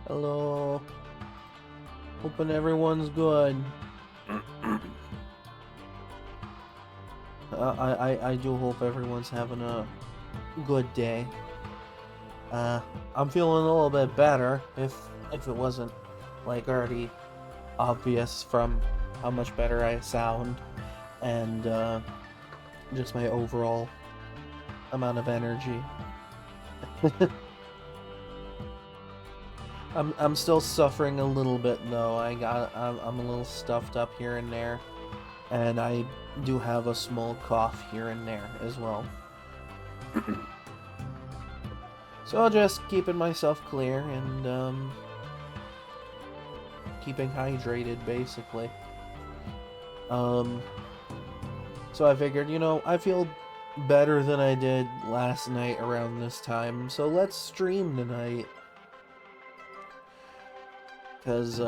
Hello. Hoping everyone's good. I do hope everyone's having a good day. I'm feeling a little bit better, if it wasn't like already obvious from how much better I sound and just my overall amount of energy. I'm still suffering a little bit though. I'm a little stuffed up here and there, and I do have a small cough here and there as well. So I'll just keeping myself clear and keeping hydrated basically. So I figured, I feel better than I did last night around this time, so let's stream tonight. Because,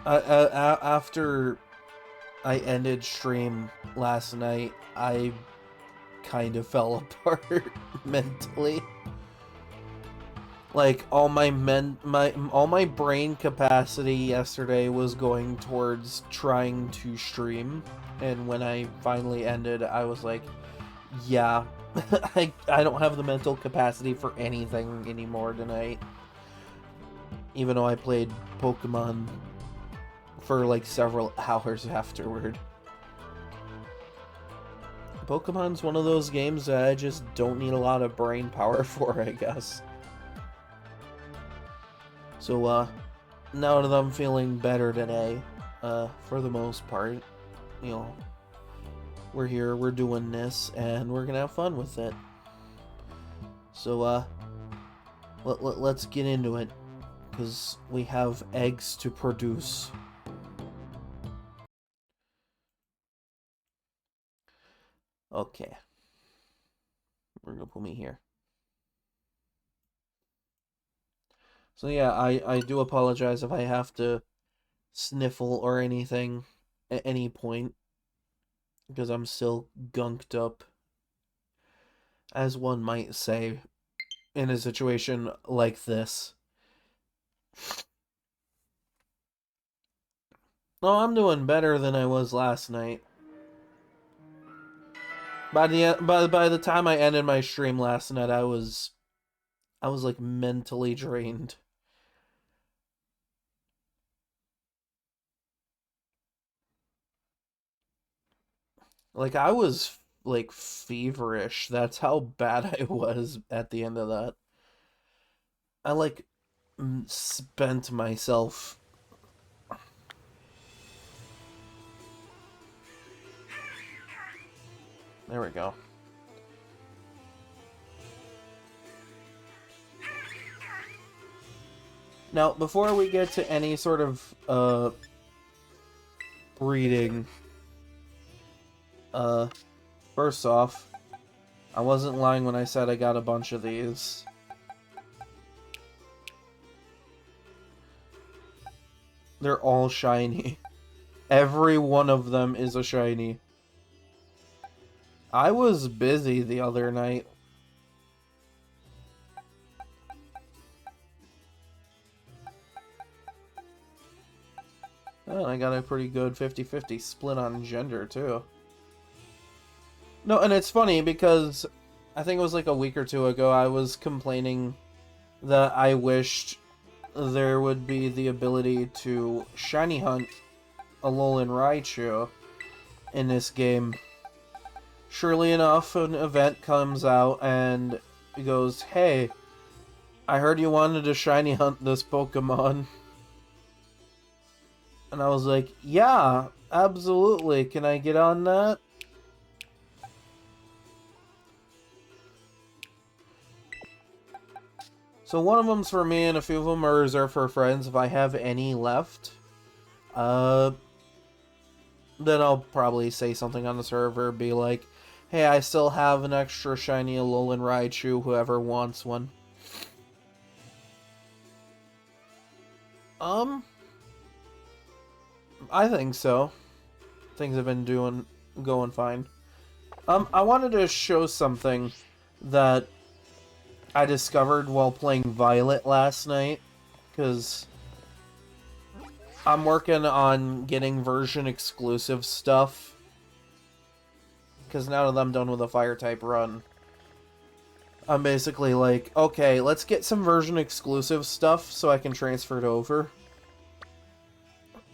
after I ended stream last night, I kind of fell apart mentally. Like, all my brain capacity yesterday was going towards trying to stream, and when I finally ended, I was like, yeah, I don't have the mental capacity for anything anymore tonight. Even though I played Pokemon for like several hours afterward. Pokemon's one of those games that I just don't need a lot of brain power for, I guess. So, now that I'm feeling better today, for the most part, we're here, we're doing this, and we're gonna have fun with it. So, let's get into it. Because we have eggs to produce. Okay. We're gonna put me here. So yeah, I do apologize if I have to sniffle or anything at any point. Because I'm still gunked up. As one might say, in a situation like this. Oh, I'm doing better than I was last night. By the time I ended my stream last night, I was like mentally drained. Like I was like feverish. That's how bad I was at the end of that. I like spent myself. There we go. Now, before we get to any sort of breeding, first off, I wasn't lying when I said I got a bunch of these. They're all shiny. Every one of them is a shiny. I was busy the other night. Oh, I got a pretty good 50-50 split on gender, too. No, and it's funny because I think it was like a week or two ago I was complaining that I wished there would be the ability to shiny hunt a Alolan Raichu in this game. Surely enough, an event comes out and it goes, hey, I heard you wanted to shiny hunt this Pokemon. And I was like, yeah, absolutely. Can I get on that? So one of them's for me and a few of them are reserved for friends if I have any left. Then I'll probably say something on the server, be like, hey, I still have an extra shiny Alolan Raichu, whoever wants one. I think so. Things have been going fine. I wanted to show something that I discovered while playing Violet last night, because I'm working on getting version exclusive stuff, because now that I'm done with the fire type run, I'm basically like, okay, let's get some version exclusive stuff so I can transfer it over.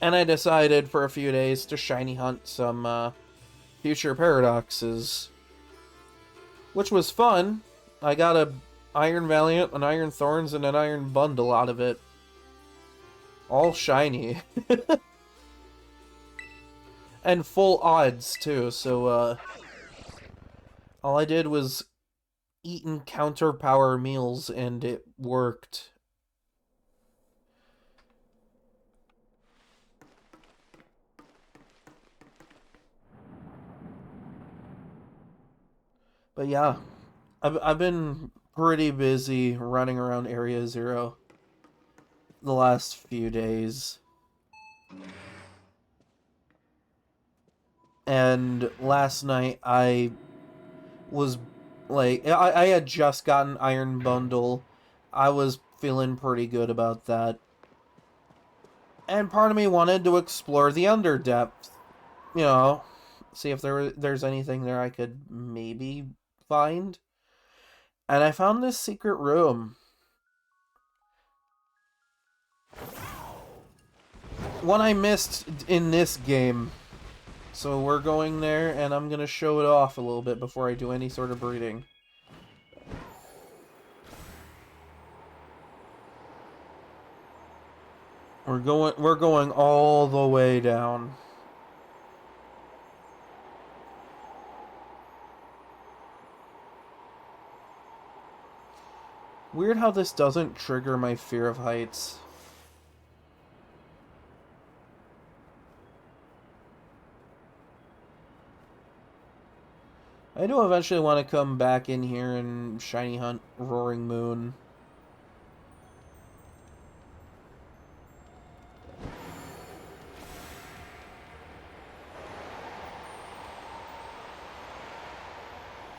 And I decided for a few days to shiny hunt some future paradoxes, which was fun. I got a Iron Valiant, an Iron Thorns, and an Iron Bundle out of it. All shiny. And full odds, too, so, all I did was eat and counter power meals, and it worked. But yeah, I've been pretty busy running around Area Zero the last few days. And last night I was like, I had just gotten Iron Bundle. I was feeling pretty good about that. And part of me wanted to explore the Underdepth. You know, see if there's anything there I could maybe find. And I found this secret room. One I missed in this game. So we're going there, and I'm gonna show it off a little bit before I do any sort of breeding. We're going all the way down. Weird how this doesn't trigger my fear of heights. I do eventually want to come back in here and shiny hunt Roaring Moon.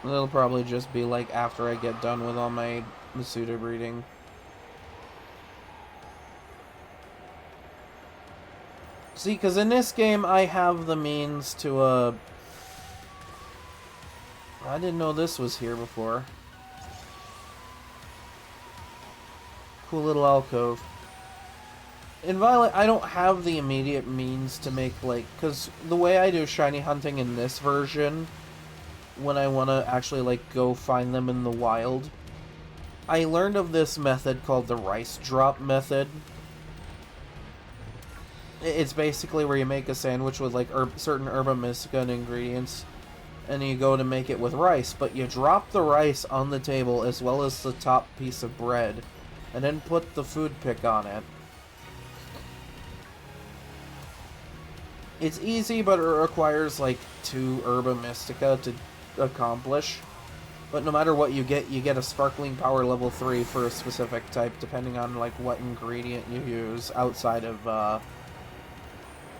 It'll probably just be like after I get done with all my Masuda breeding. See, because in this game I have the means to, I didn't know this was here before. Cool little alcove. In Violet, I don't have the immediate means to make, like, because the way I do shiny hunting in this version, when I want to actually, like, go find them in the wild, I learned of this method called the rice drop method. It's basically where you make a sandwich with, like, certain herba mystica and ingredients, and you go to make it with rice, but you drop the rice on the table as well as the top piece of bread, and then put the food pick on it. It's easy, but it requires, like, 2 herba mystica to accomplish. But no matter what you get a sparkling power level 3 for a specific type, depending on, like, what ingredient you use outside of,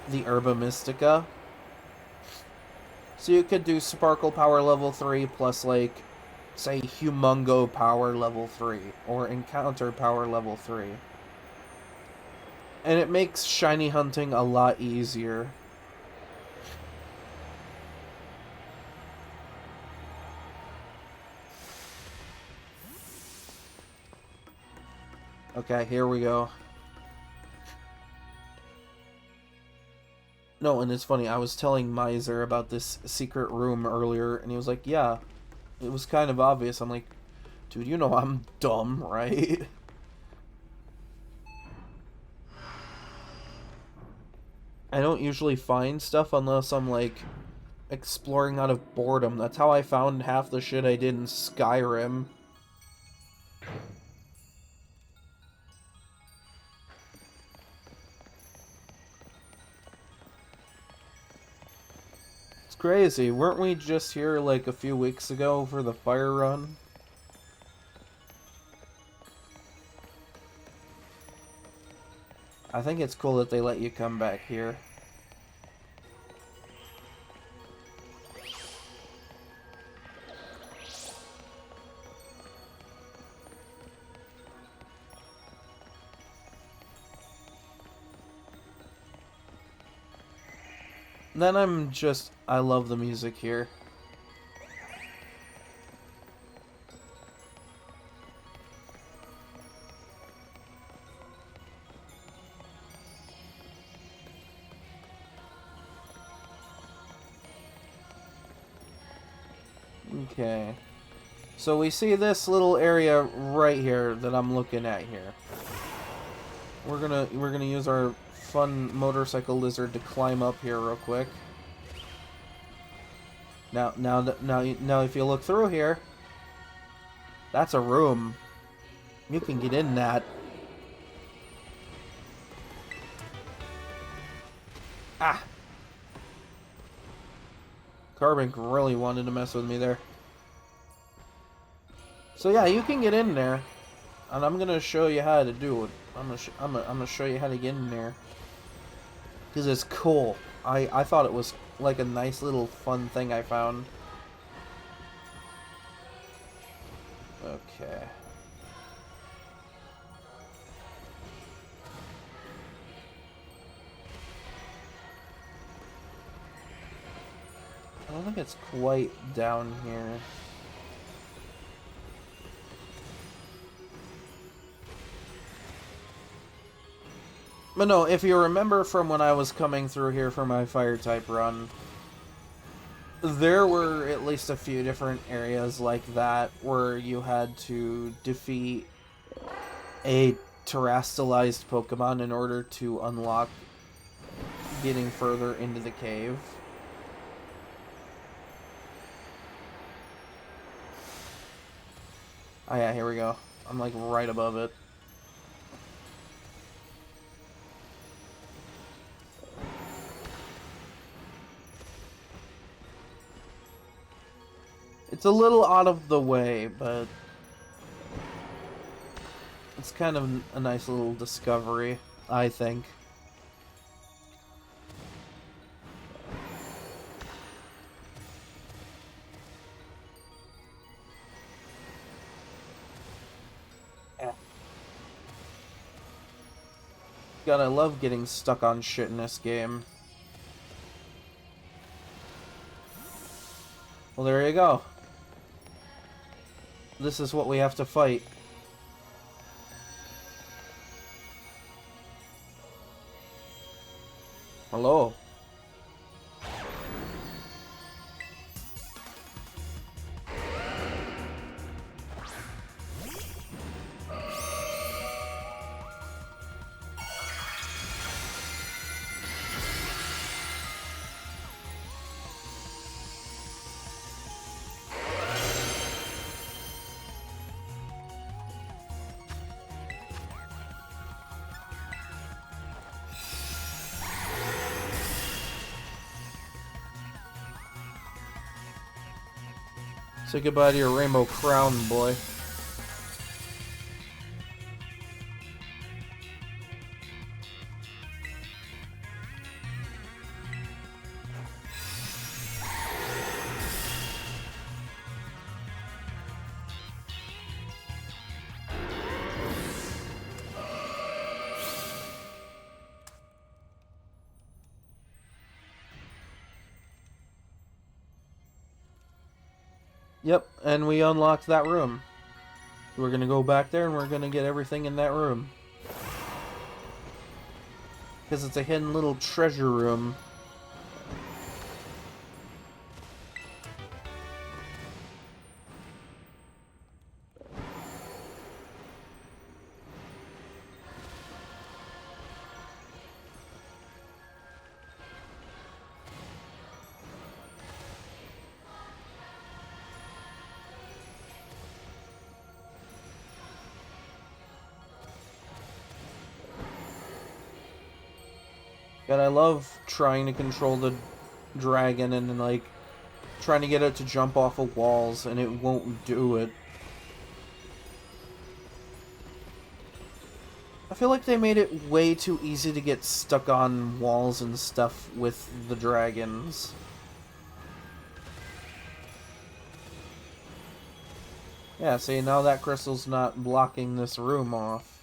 the herba mystica. So you could do sparkle power level 3 plus, like, say, humongo power level 3, or encounter power level 3. And it makes shiny hunting a lot easier. Okay, here we go. No, and it's funny, I was telling Miser about this secret room earlier, and he was like, yeah, it was kind of obvious. I'm like, dude, you know I'm dumb, right? I don't usually find stuff unless I'm, like, exploring out of boredom. That's how I found half the shit I did in Skyrim. It's crazy. Weren't we just here, like, a few weeks ago for the fire run? I think it's cool that they let you come back here. Then I love the music here. Okay. So we see this little area right here that I'm looking at here. We're gonna use our fun motorcycle lizard to climb up here real quick. Now if you look through here, that's a room. You can get in that. Ah! Carbon really wanted to mess with me there. So yeah, you can get in there, and I'm gonna show you how to do it. I'm gonna show you how to get in there, because it's cool. I thought it was like a nice little fun thing I found. Okay. I don't think it's quite down here. But no, if you remember from when I was coming through here for my fire type run, there were at least a few different areas like that where you had to defeat a terrestrialized Pokemon in order to unlock getting further into the cave. Oh yeah, here we go. I'm like right above it. It's a little out of the way, but it's kind of a nice little discovery, I think. God, I love getting stuck on shit in this game. Well, there you go. This is what we have to fight. Hello. Say goodbye to your rainbow crown, boy. Yep, and we unlocked that room. We're gonna go back there and we're gonna get everything in that room. Because it's a hidden little treasure room. God, I love trying to control the dragon and like trying to get it to jump off of walls and it won't do it. I feel like they made it way too easy to get stuck on walls and stuff with the dragons. Yeah, see, now that crystal's not blocking this room off.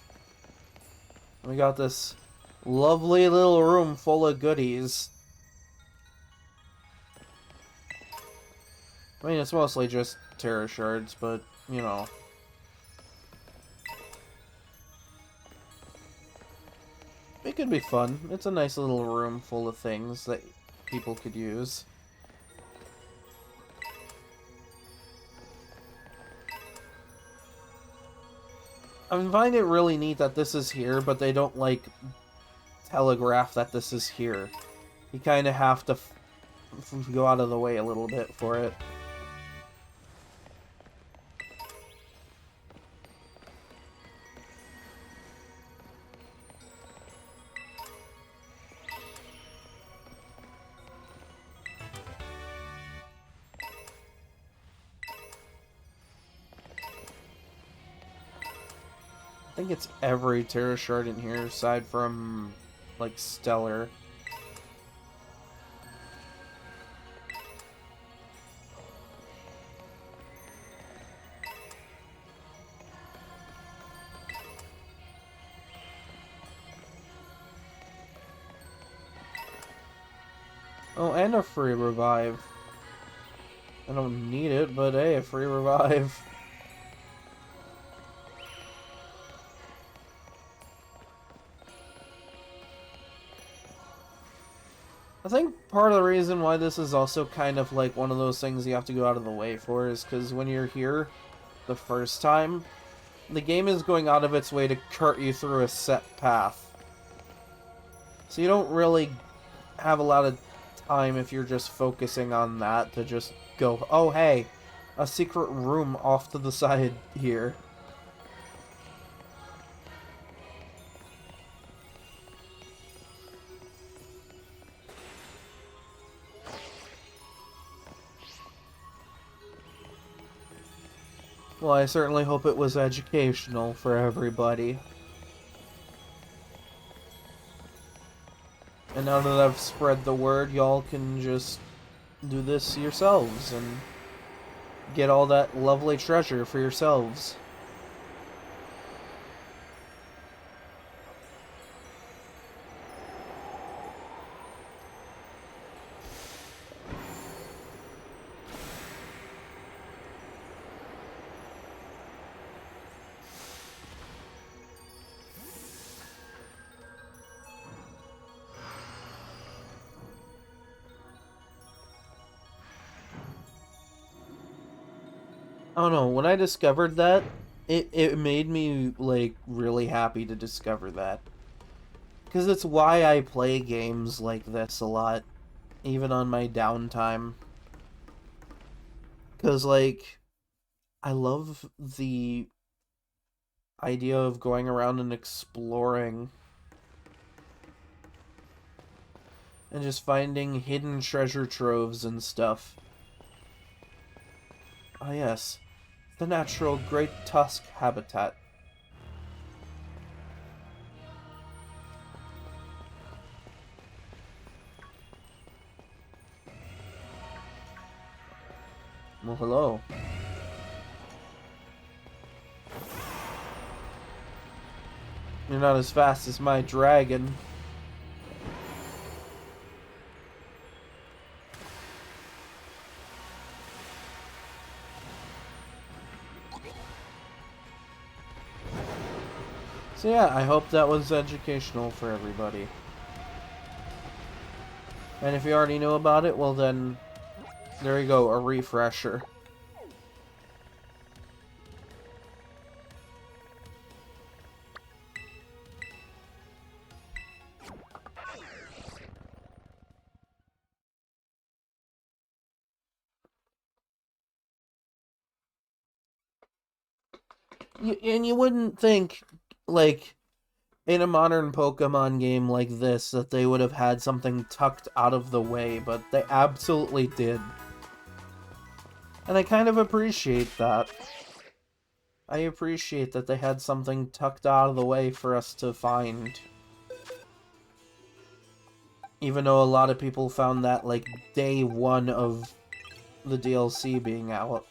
We got this lovely little room full of goodies. I mean, it's mostly just Terra Shards, but, you know. It could be fun. It's a nice little room full of things that people could use. I find it really neat that this is here, but they don't, like, telegraph that this is here. You kind of have to go out of the way a little bit for it. I think it's every Terra Shard in here, aside from, like, Stellar. Oh, and a free revive. I don't need it, but hey, a free revive. I think part of the reason why this is also kind of like one of those things you have to go out of the way for is because when you're here the first time, the game is going out of its way to cart you through a set path. So you don't really have a lot of time if you're just focusing on that to just go, oh hey, a secret room off to the side here. Well, I certainly hope it was educational for everybody. And now that I've spread the word, y'all can just do this yourselves and get all that lovely treasure for yourselves. I don't know, when I discovered that, it made me, like, really happy to discover that. Because it's why I play games like this a lot, even on my downtime. Because, like, I love the idea of going around and exploring. And just finding hidden treasure troves and stuff. Ah yes, the natural Great Tusk habitat. Well, hello. You're not as fast as my dragon. So yeah, I hope that was educational for everybody. And if you already knew about it, well then, there you go, a refresher. And you wouldn't think, like, in a modern Pokemon game like this, that they would have had something tucked out of the way, but they absolutely did. And I kind of appreciate that. I appreciate that they had something tucked out of the way for us to find. Even though a lot of people found that, like, day one of the DLC being out.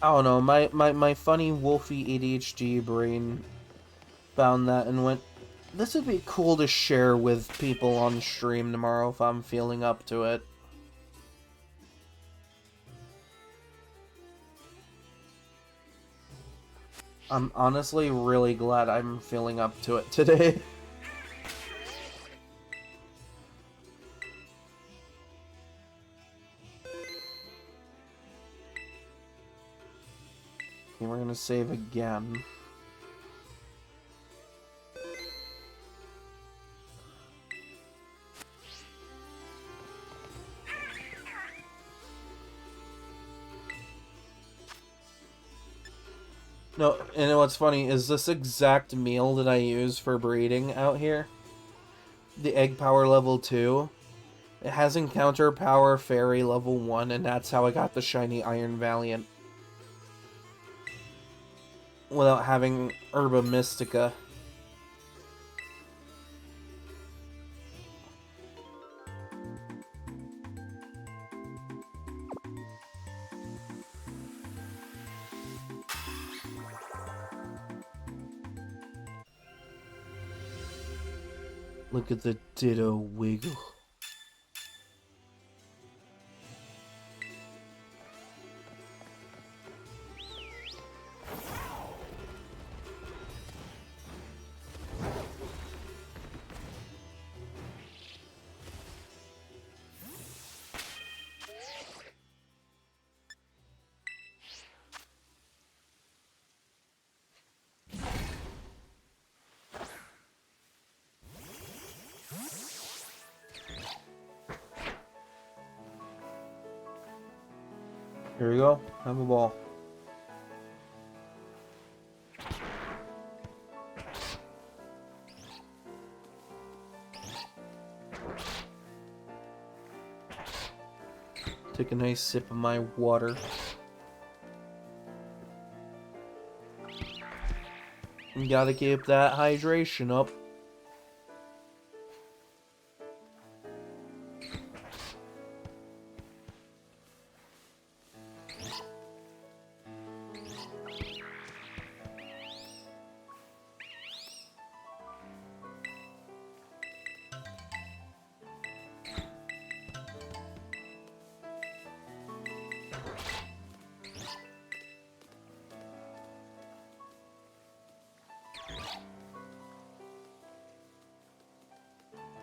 I don't know, my funny Wolfy ADHD brain found that and went, this would be cool to share with people on stream tomorrow if I'm feeling up to it. I'm honestly really glad I'm feeling up to it today. Okay, we're gonna save again. No, and what's funny is this exact meal that I use for breeding out here, the egg power level 2, it has encounter power fairy level 1, and that's how I got the shiny Iron Valiant. Without having Herba Mystica. Look at the Ditto wiggle. Here we go. Have a ball. Take a nice sip of my water. You gotta keep that hydration up.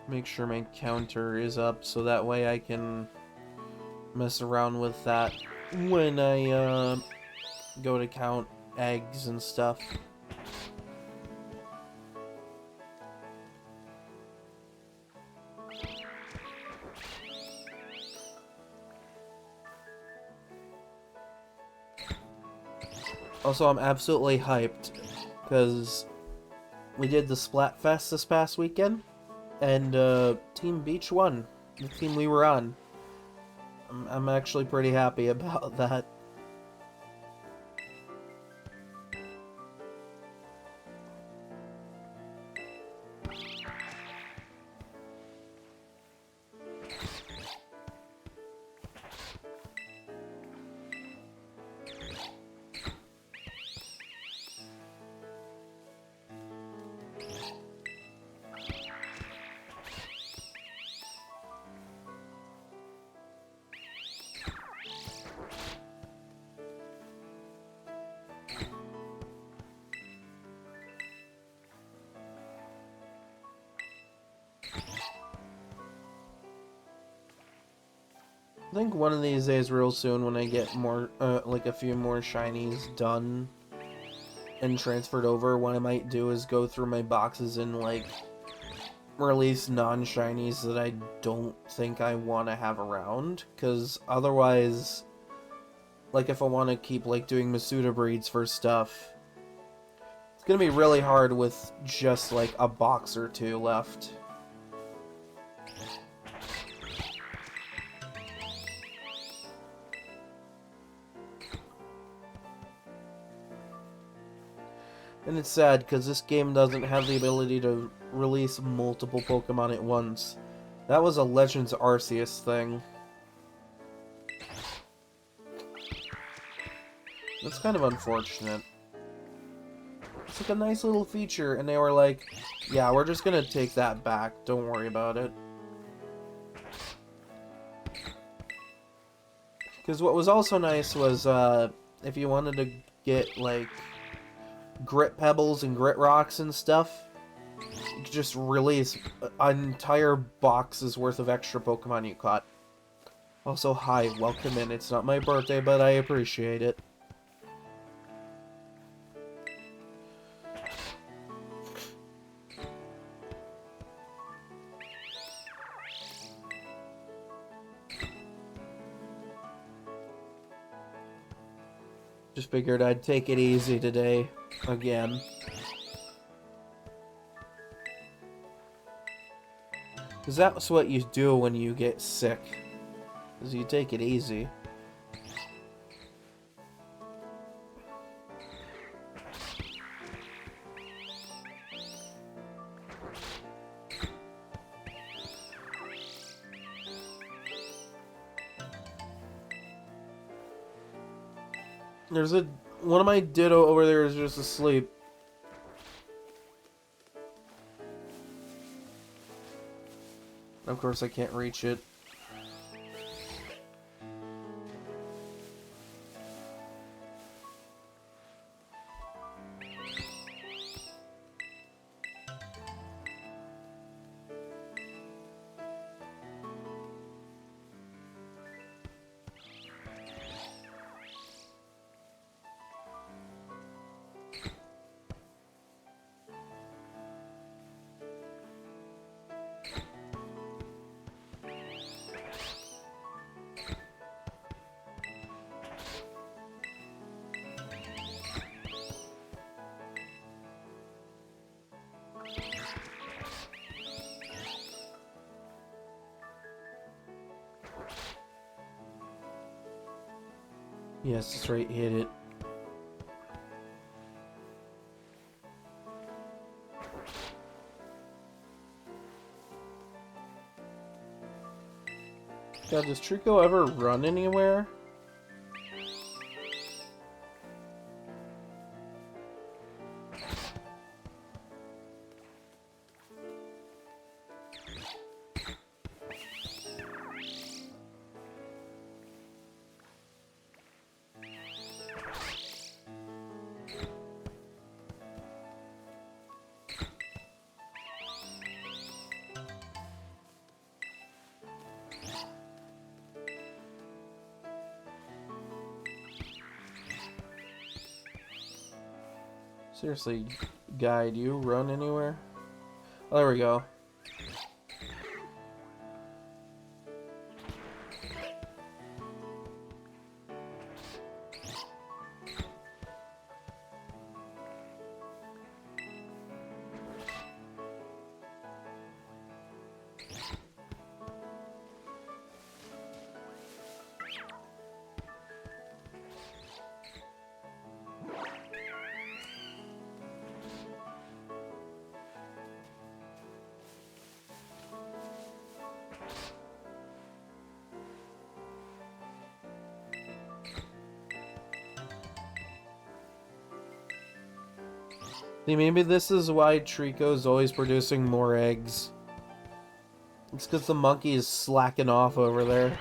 Make sure my counter is up so that way I can mess around with that when I go to count eggs and stuff. Also, I'm absolutely hyped because we did the Splatfest this past weekend. And Team Beach won, the team we were on. I'm actually pretty happy about that. I think one of these days real soon when I get more, like a few more shinies done and transferred over, what I might do is go through my boxes and, like, release non-shinies that I don't think I want to have around, because otherwise, like, if I want to keep, like, doing Masuda breeds for stuff, it's gonna be really hard with just, like, a box or two left. And it's sad, because this game doesn't have the ability to release multiple Pokemon at once. That was a Legends Arceus thing. That's kind of unfortunate. It's like a nice little feature, and they were like, yeah, we're just gonna take that back. Don't worry about it. Because what was also nice was, if you wanted to get, like, grit pebbles and grit rocks and stuff, you could just release an entire box's worth of extra Pokemon you caught. Also, hi, welcome in. It's not my birthday, but I appreciate it. Just figured I'd take it easy today, again. Because that's what you do when you get sick, is you take it easy. There's one of my Ditto over there is just asleep. Of course I can't reach it. Yes, that's right, hit it. God, does Trico ever run anywhere? Seriously, guy, do you run anywhere? Oh, there we go. See, maybe this is why Trico's always producing more eggs. It's because the monkey is slacking off over there.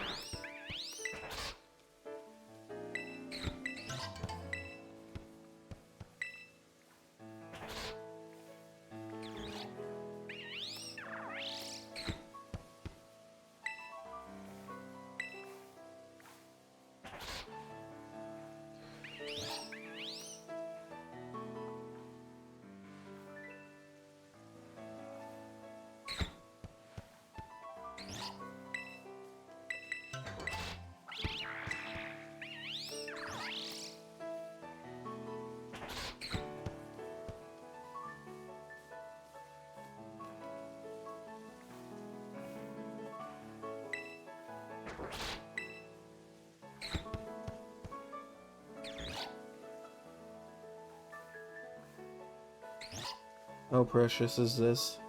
How precious is this?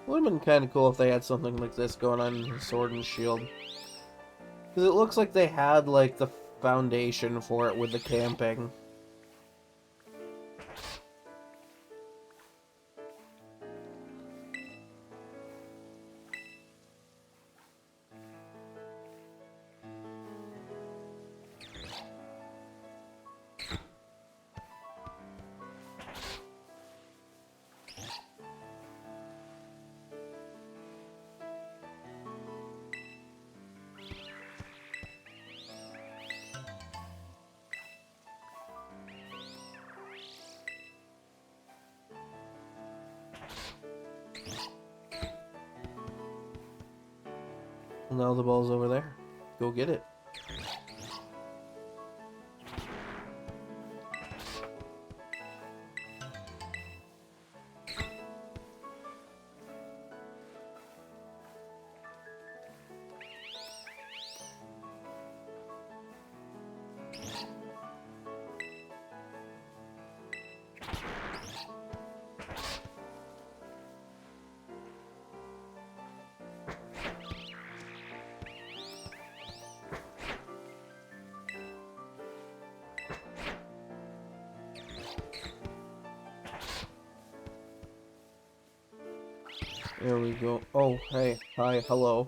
Would have been kind of cool if they had something like this going on in Sword and Shield. Because it looks like they had, like, the foundation for it with the camping. Now the ball's over there. Go get it. There we go. Oh, hey. Hi, hello.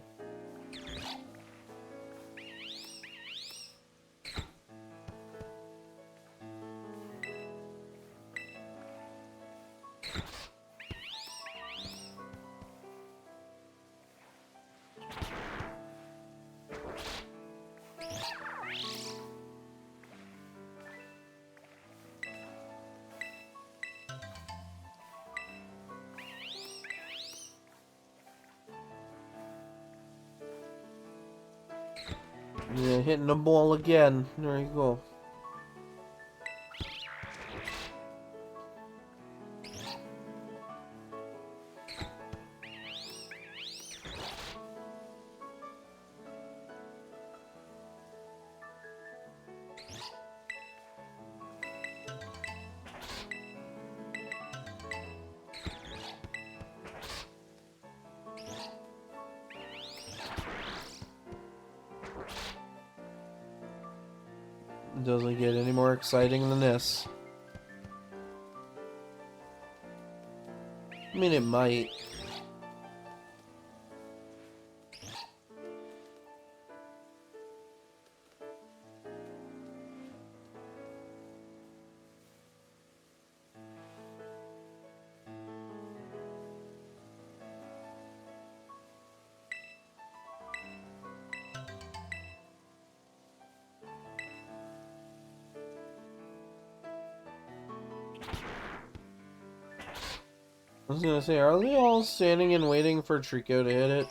Yeah, hitting the ball again. There you go. Doesn't get any more exciting than this. I mean, it might. I was gonna say, are they all standing and waiting for Trico to hit it?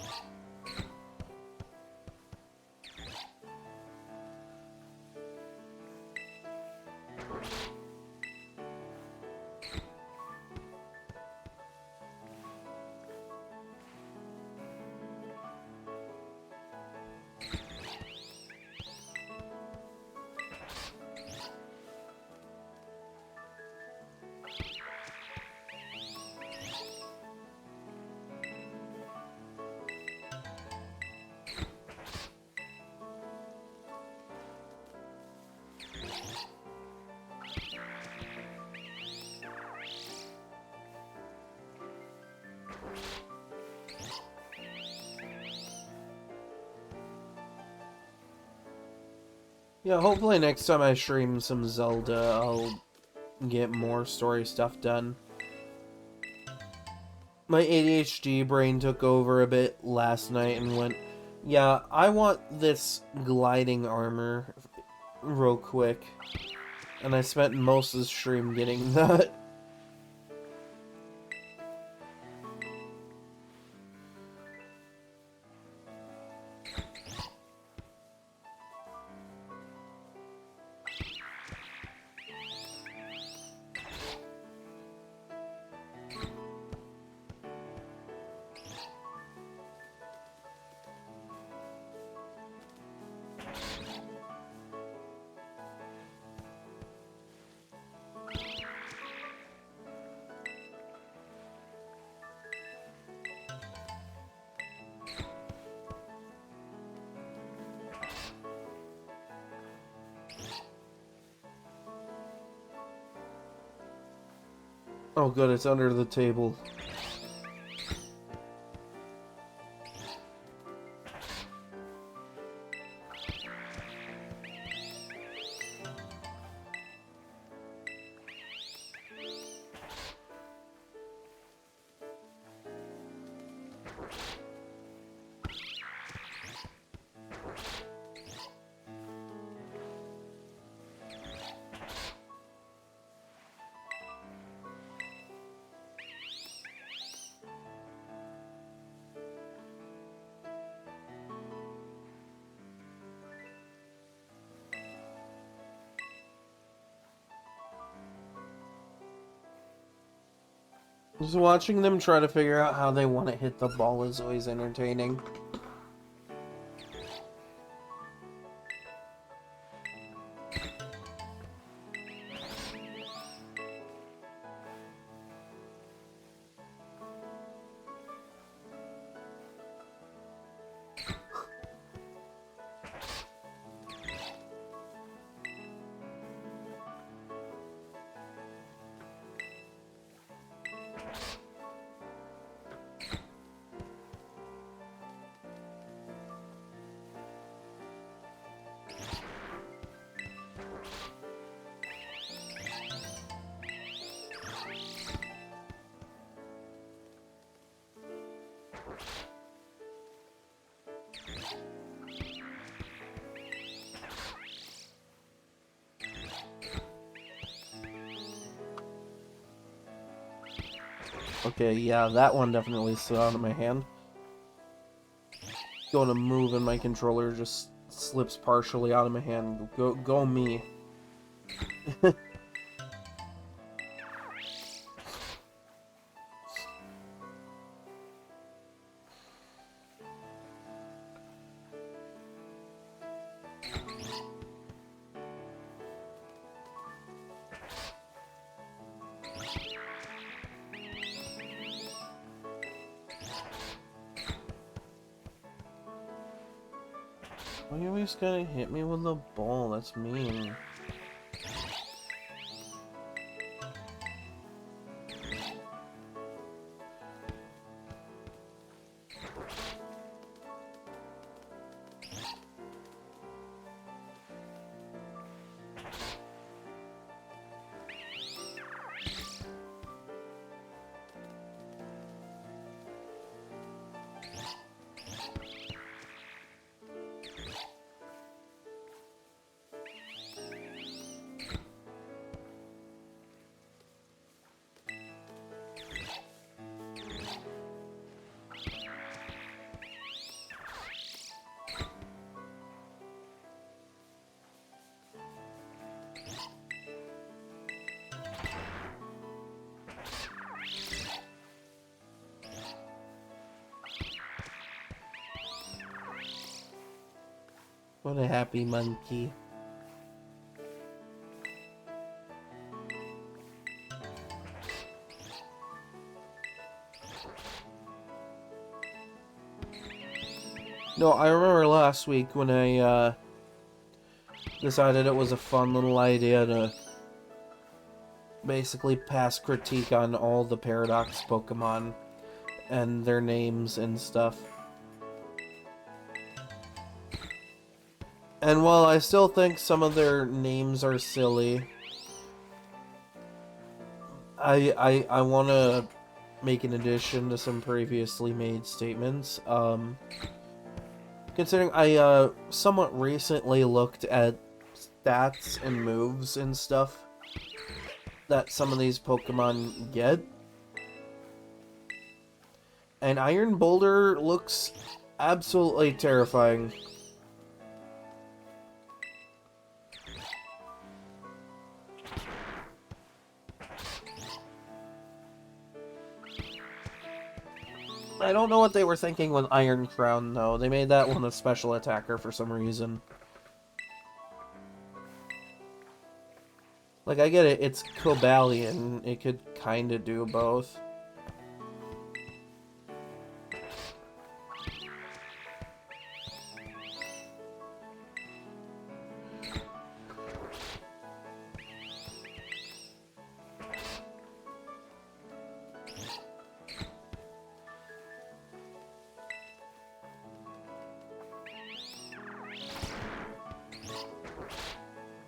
Yeah, hopefully next time I stream some Zelda, I'll get more story stuff done. My ADHD brain took over a bit last night and went, yeah, I want this gliding armor real quick. And I spent most of the stream getting that. Oh good, it's under the table. Just watching them try to figure out how they want to hit the ball is always entertaining. Okay, yeah, that one definitely slid out of my hand. Going to move and my controller just slips partially out of my hand. Go me. Why you always gotta hit me with the ball? That's mean. What a happy monkey. No, I remember last week when I decided it was a fun little idea to basically pass critique on all the Paradox Pokemon and their names and stuff. And while I still think some of their names are silly, I want to make an addition to some previously made statements. Considering I somewhat recently looked at stats and moves and stuff that some of these Pokemon get, and Iron Boulder looks absolutely terrifying. I don't know what they were thinking with Iron Crown, though. They made that one a special attacker for some reason. Like, I get it, it's Cobalion. It could kinda do both.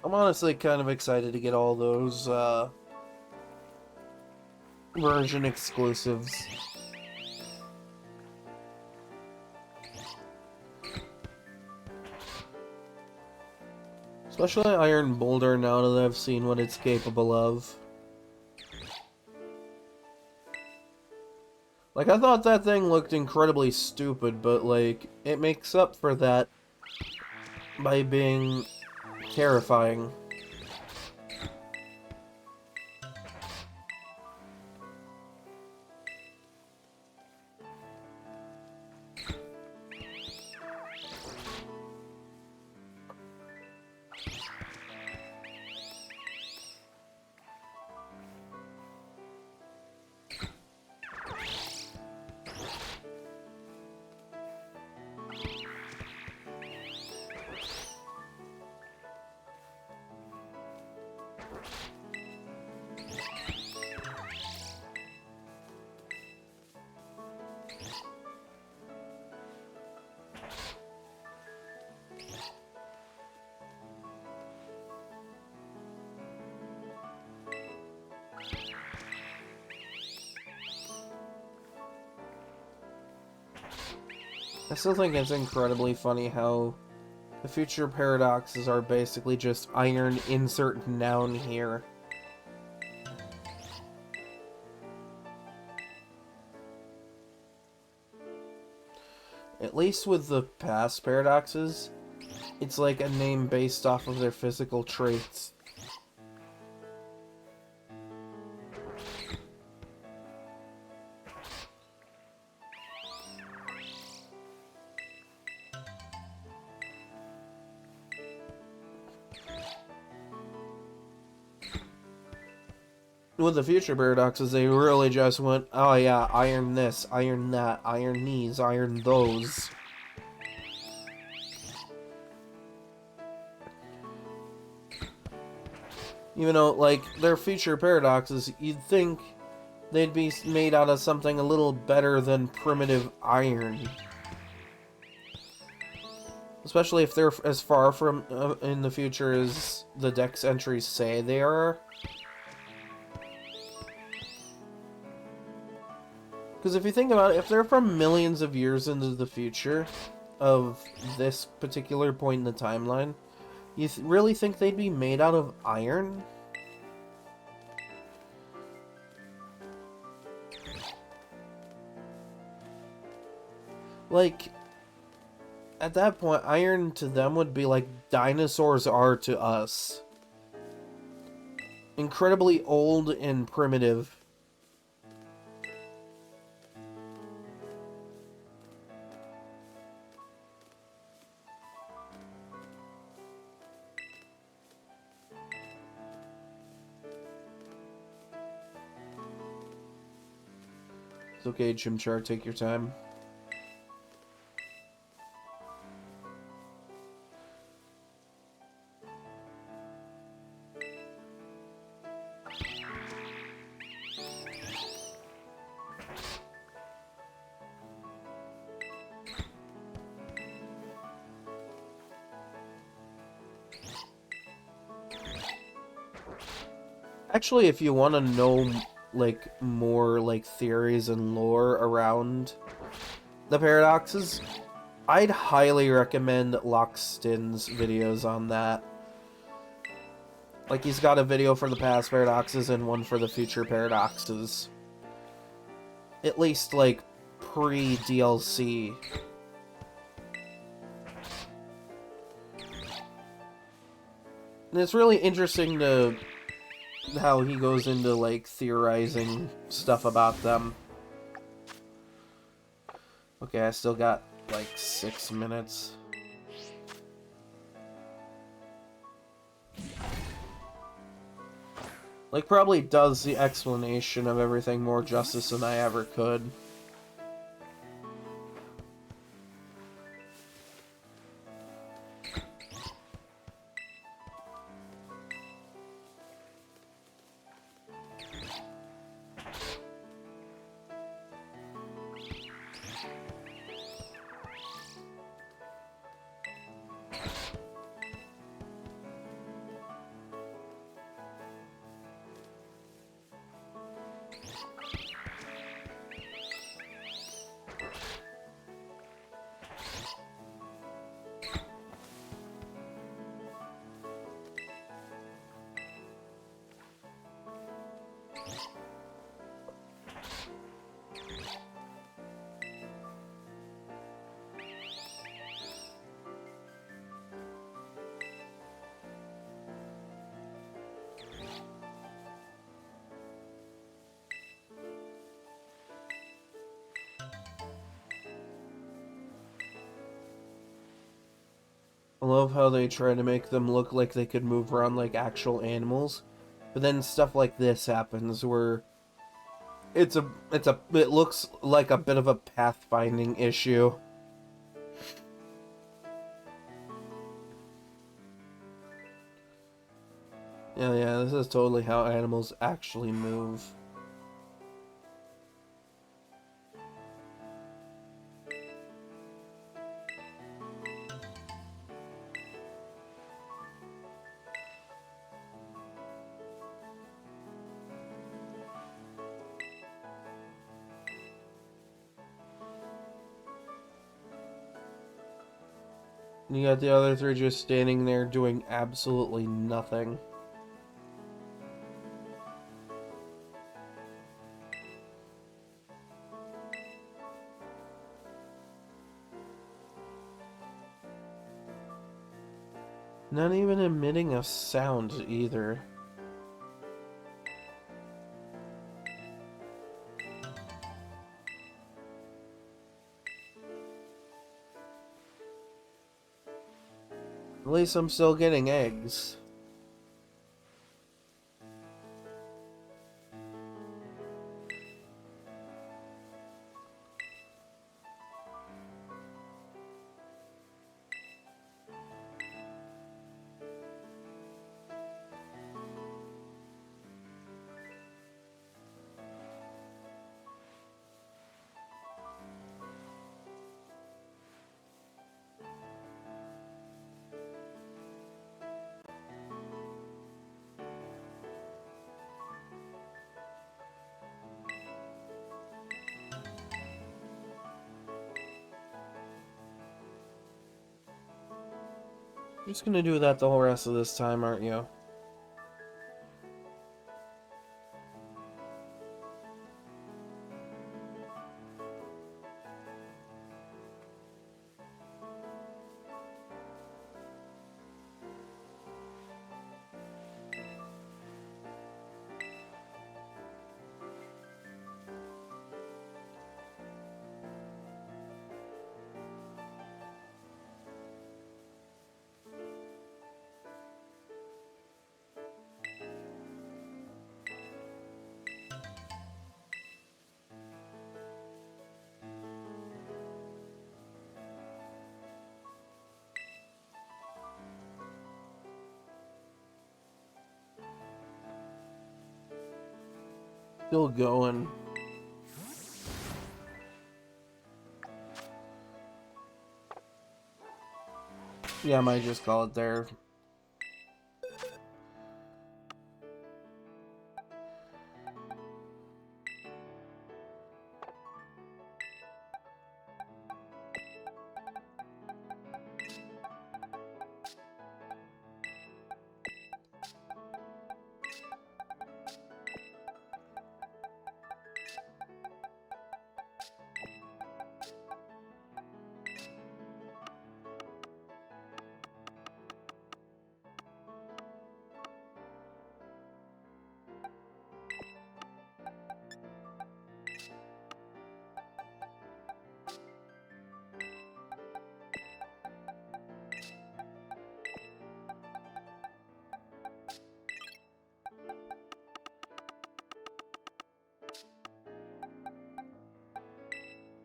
I'm honestly kind of excited to get all those version exclusives. Especially Iron Boulder now that I've seen what it's capable of. Like, I thought that thing looked incredibly stupid, but, like, it makes up for that by being terrifying. I still think it's incredibly funny how the future paradoxes are basically just iron insert noun here. At least with the past paradoxes, it's like a name based off of their physical traits. With the future paradoxes, they really just went, oh yeah, iron this, iron that, iron these, iron those. Even though, like, their future paradoxes, you'd think they'd be made out of something a little better than primitive iron. Especially if they're as far from in the future as the Dex entries say they are. Because if you think about it, if they're from millions of years into the future of this particular point in the timeline, you really think they'd be made out of iron? Like, at that point, iron to them would be like dinosaurs are to us. Incredibly old and primitive. It's okay, Chimchar, take your time. Actually, if you want to know, like, more, like, theories and lore around the paradoxes, I'd highly recommend Lockstin's videos on that. Like, he's got a video for the past paradoxes and one for the future paradoxes. At least, like, pre-DLC. And it's really interesting to how he goes into, like, theorizing stuff about them. Okay, I still got, like, 6 minutes. Like, probably does the explanation of everything more justice than I ever could. I love how they try to make them look like they could move around like actual animals. But then stuff like this happens where it looks like a bit of a pathfinding issue. Yeah, this is totally how animals actually move. You got the other three just standing there doing absolutely nothing. Not even emitting a sound either. At least I'm still getting eggs. You're just gonna do that the whole rest of this time, aren't you? Still going. Yeah, I might just call it there.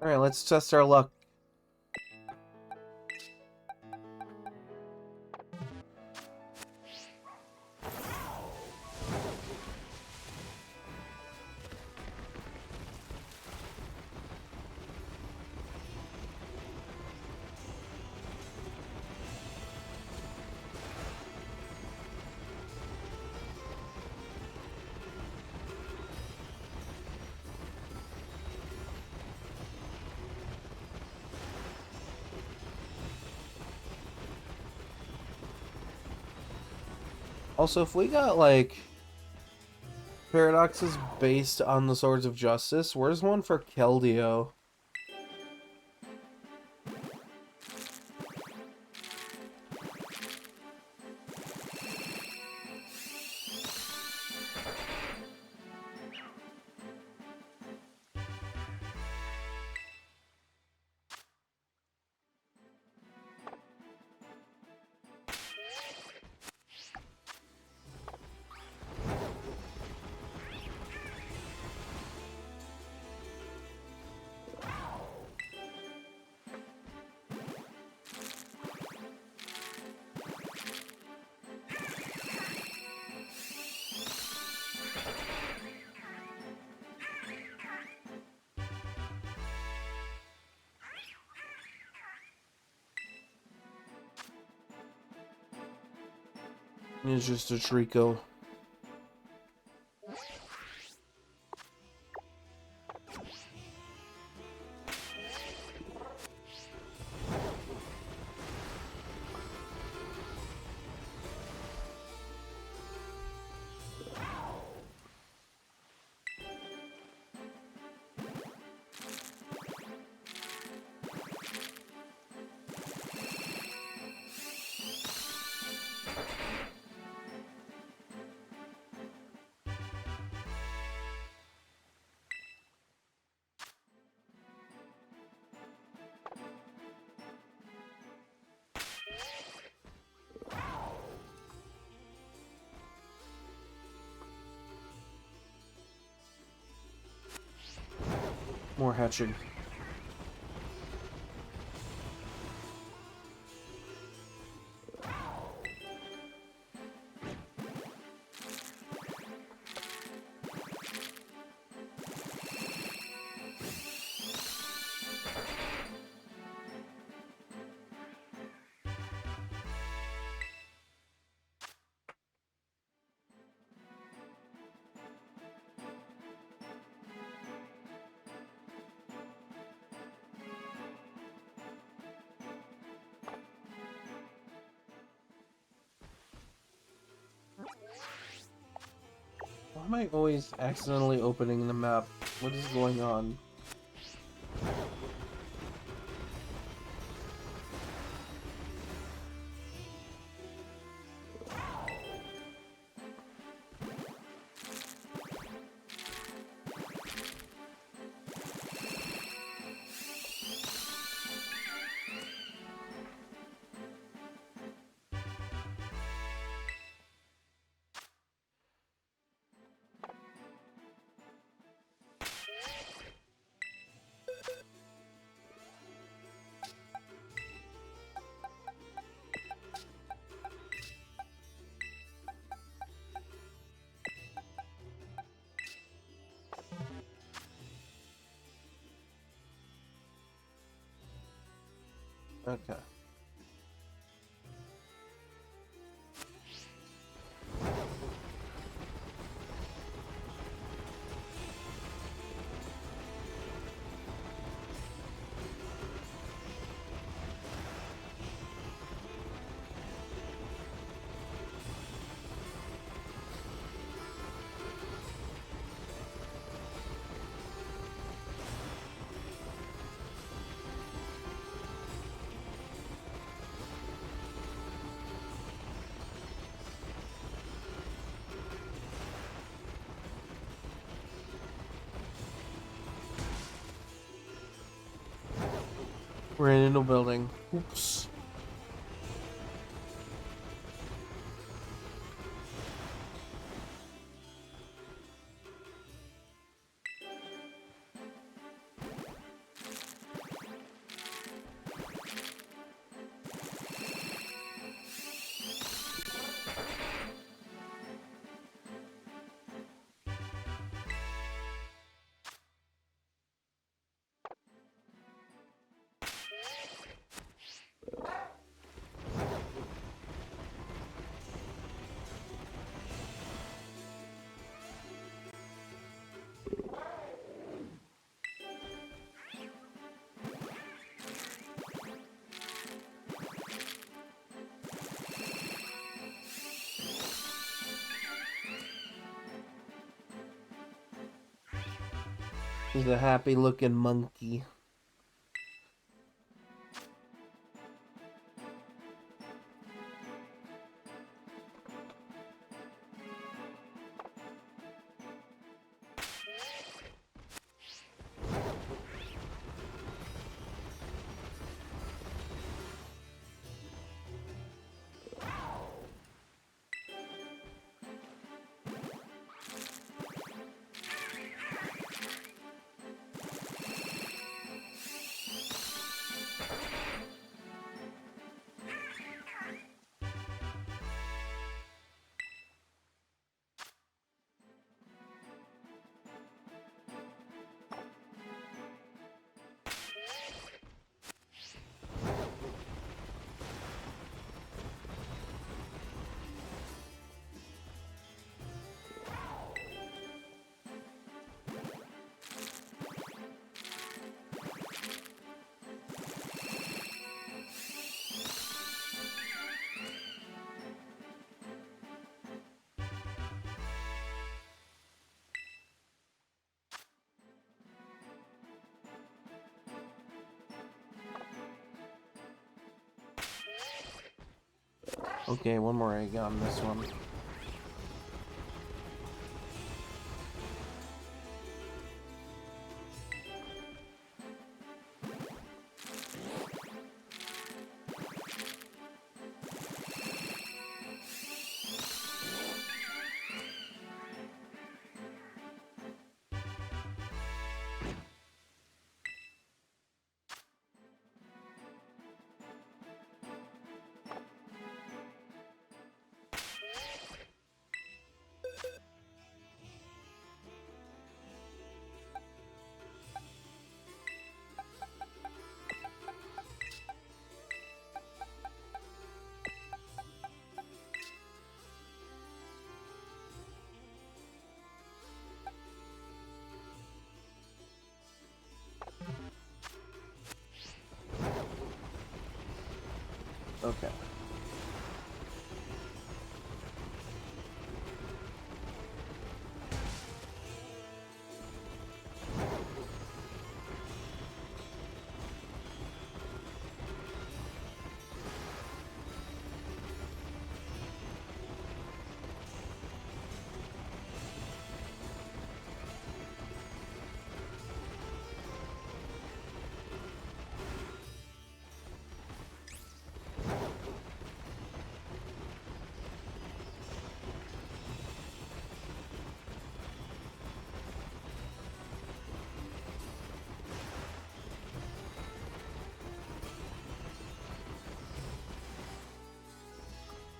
Alright, let's test our luck. Also, if we got, like, paradoxes based on the Swords of Justice, where's one for Keldeo? It's just a Trico. More hatching. Why am I always accidentally opening the map? What is going on? Okay. We're in a building. Oops. He's a happy looking monkey. Okay, one more egg on this one. Okay.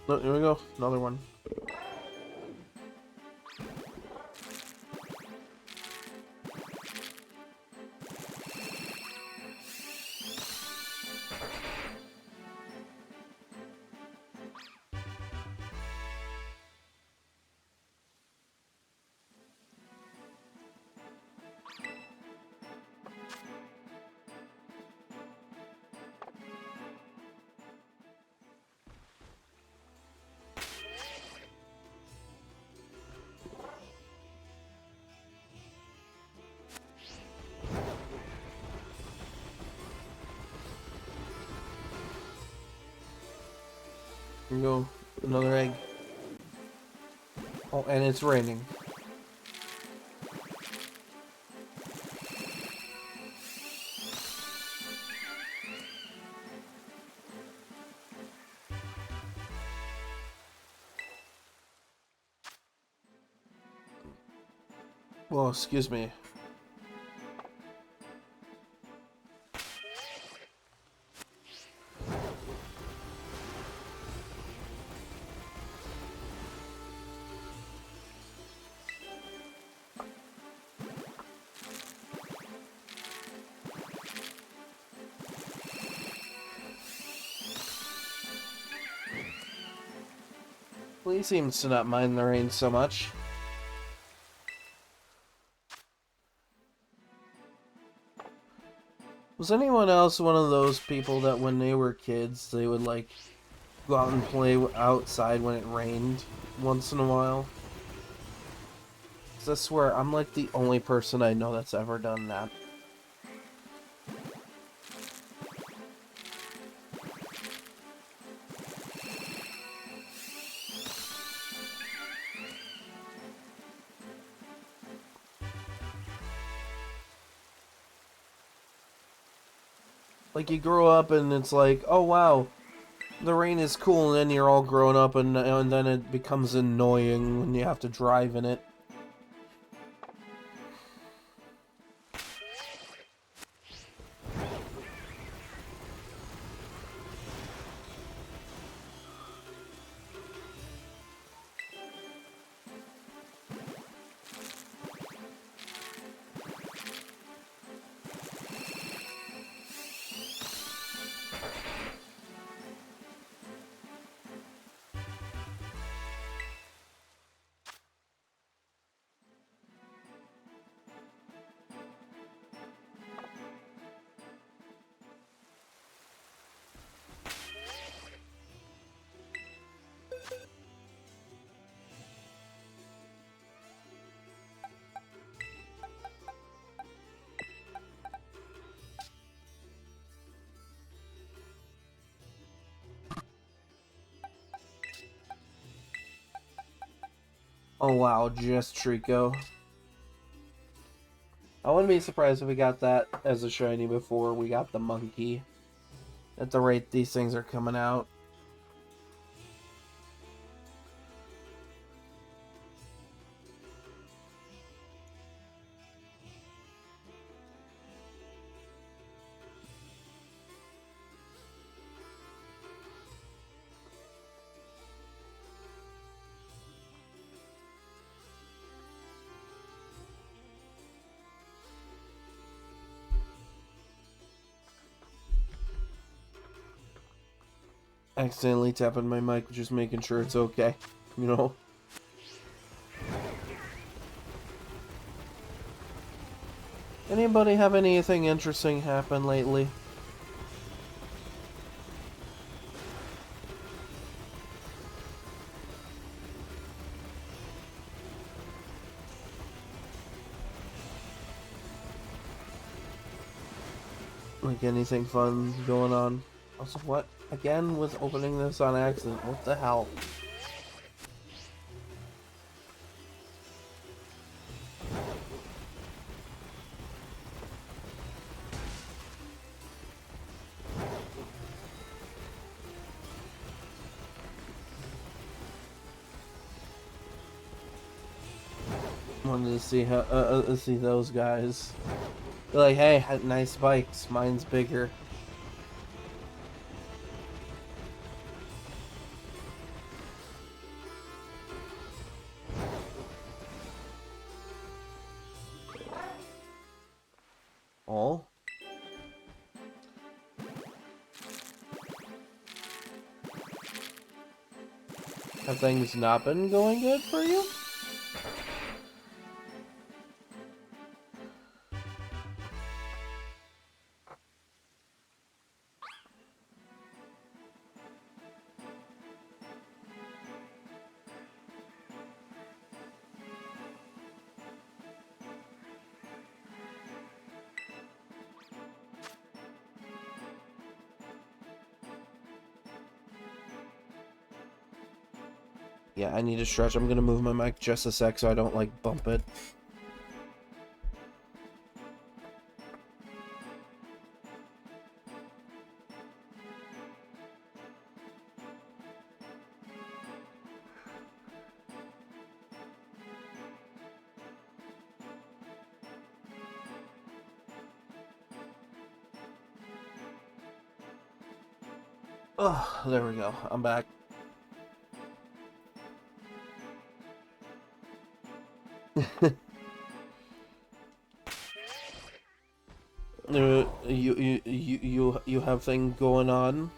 Look, here we go. Another one. Here we go. Another egg. Oh, and it's raining. Well, excuse me. Well, he seems to not mind the rain so much. Was anyone else one of those people that when they were kids, they would like go out and play outside when it rained once in a while? 'Cause I swear, I'm like the only person I know that's ever done that. Like, you grow up and it's like, oh wow, the rain is cool, and then you're all grown up and then it becomes annoying when you have to drive in it. Oh wow, just Trico. I wouldn't be surprised if we got that as a shiny before we got the monkey. At the rate these things are coming out. Accidentally tapping my mic, just making sure it's okay. You know? Anybody have anything interesting happen lately? Like anything fun going on? Also, what? Again, was opening this on accident. What the hell? Wanted to see how see those guys. They're like, hey, nice bikes. Mine's bigger. Oh. Have things not been going good for you? Yeah, I need to stretch. I'm gonna move my mic just a sec so I don't, like, bump it. Oh, there we go. I'm back. You have thing going on?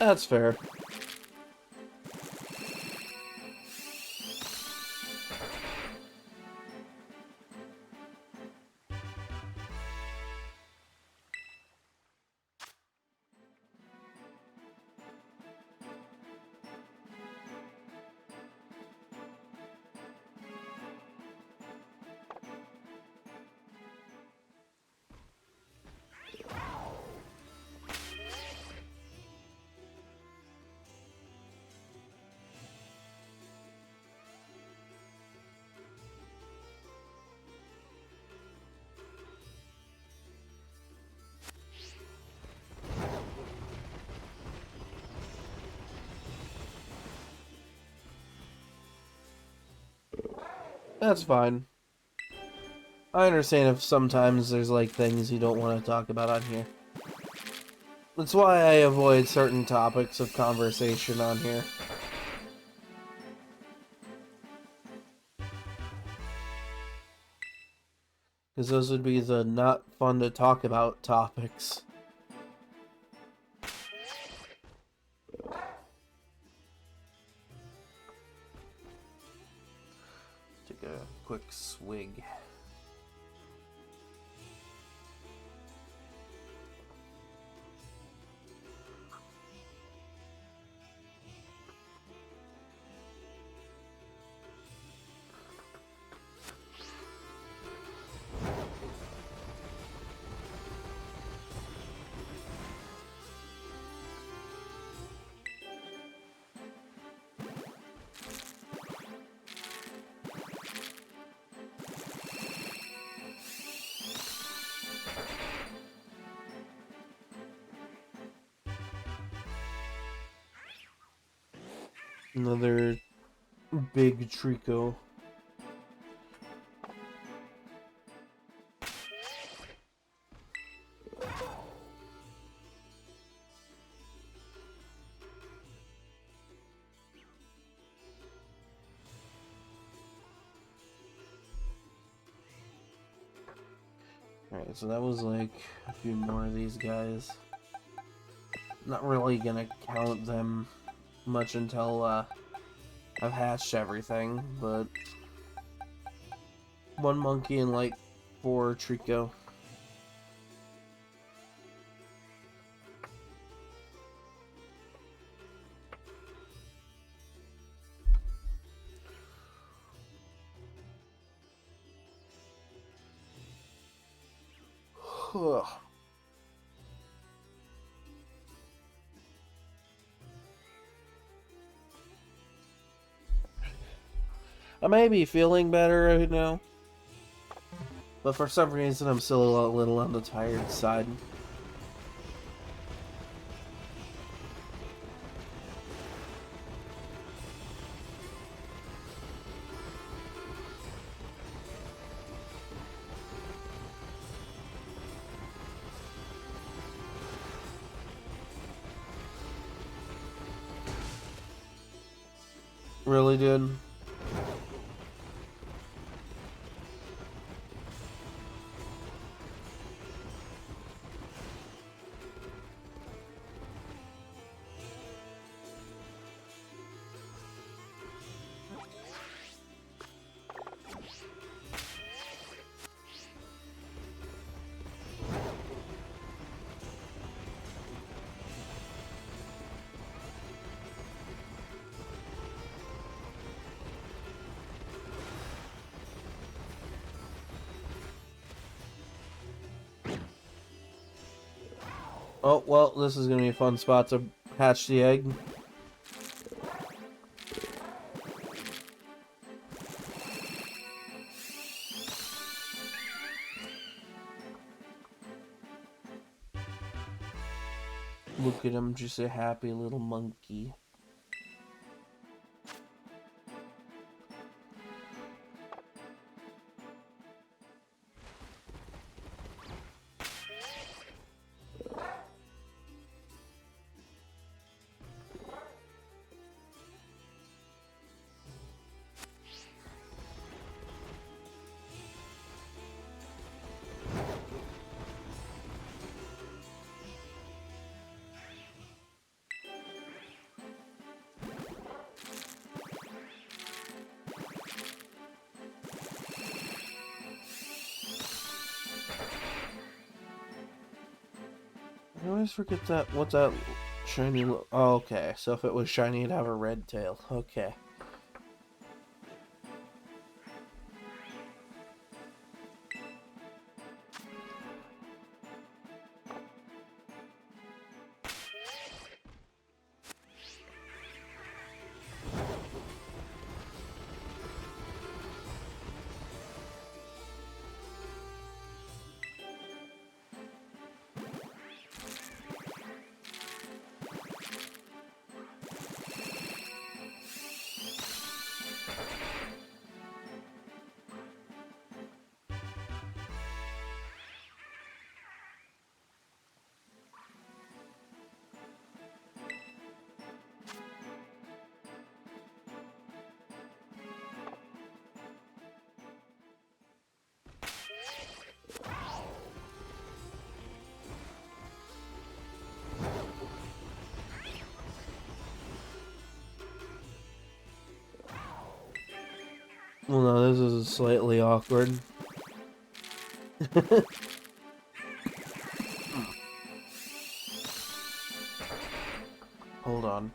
That's fair. That's fine. I understand if sometimes there's like things you don't want to talk about on here. That's why I avoid certain topics of conversation on here. Because those would be the not fun to talk about topics. Take a quick swig. Another big Trico. Alright, so that was like a few more of these guys. Not really gonna count them much until I've hatched everything, but one monkey and like 4 Trico. I may be feeling better right now, but for some reason I'm still a little on the tired side. Really, dude? Oh, well, this is gonna be a fun spot to hatch the egg. Look at him, just a happy little monkey. I always forget that, what that shiny oh, okay, so if it was shiny it'd have a red tail. Okay. Well, no, this is slightly awkward. Hold on.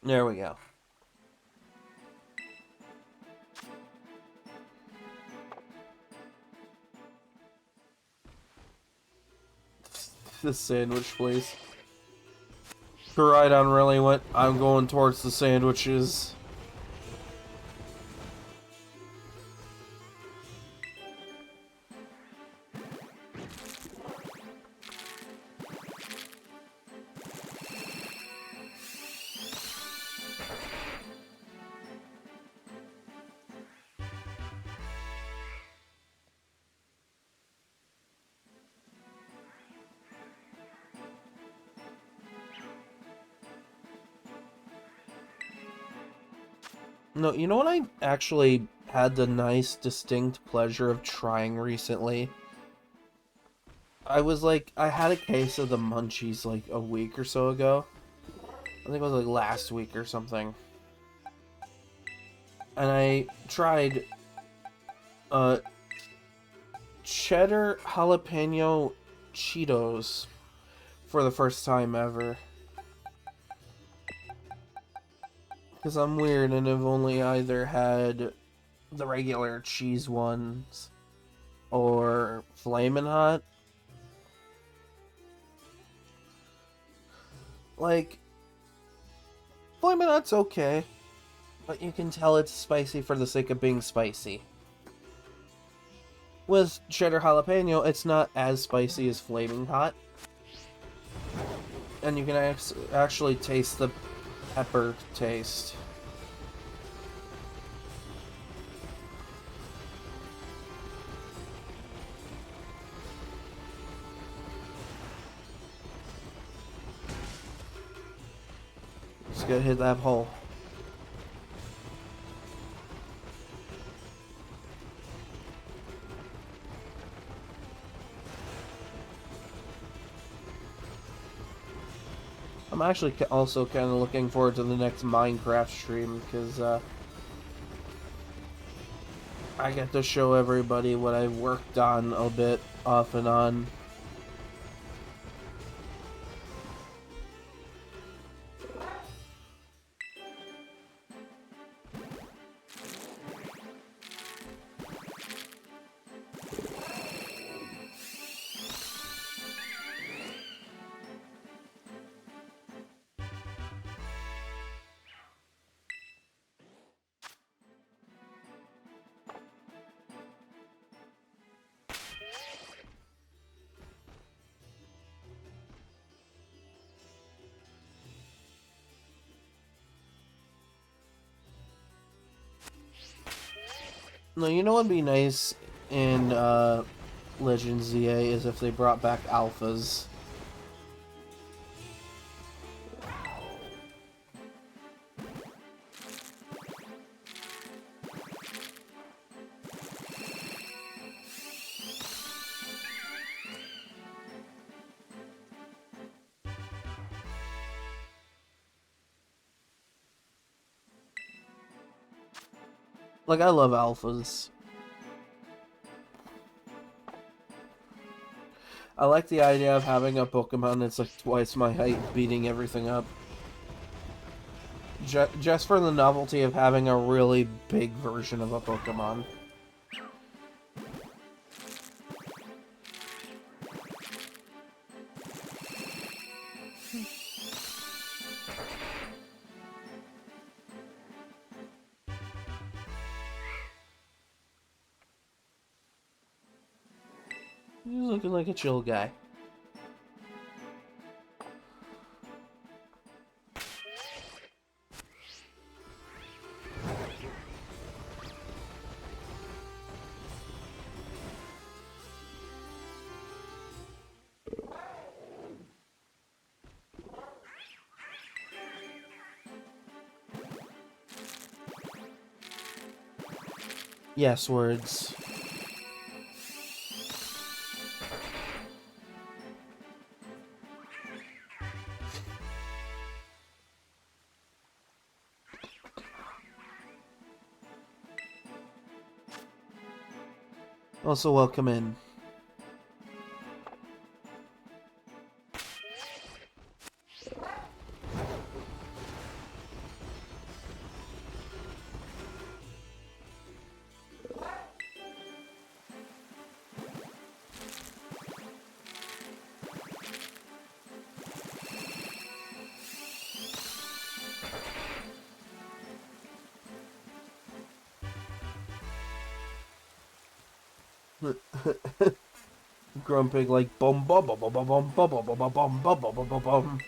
There we go. The sandwich place. Koraidon really went, I'm going towards the sandwiches. No, you know what I actually had the nice, distinct pleasure of trying recently? I had a case of the munchies like a week or so ago. I think it was like last week or something. And I tried, uh, cheddar jalapeno Cheetos for the first time ever. Because I'm weird and have only either had the regular cheese ones or Flamin' Hot. Like, Flamin' Hot's okay, but you can tell it's spicy for the sake of being spicy. With cheddar jalapeno, it's not as spicy as Flaming Hot. And you can actually taste the pepper taste. Just gotta hit that hole. I'm actually also kind of looking forward to the next Minecraft stream, because I get to show everybody what I've worked on a bit off and on. No, you know what'd be nice in Legends ZA is if they brought back alphas. Like, I love alphas. I like the idea of having a Pokemon that's like twice my height beating everything up. Just for the novelty of having a really big version of a Pokemon. He's looking like a chill guy. Yes, words. Also, welcome in. Grumpig like bum bum bum bum bum bum bum bum bum bum bum bum bum bum.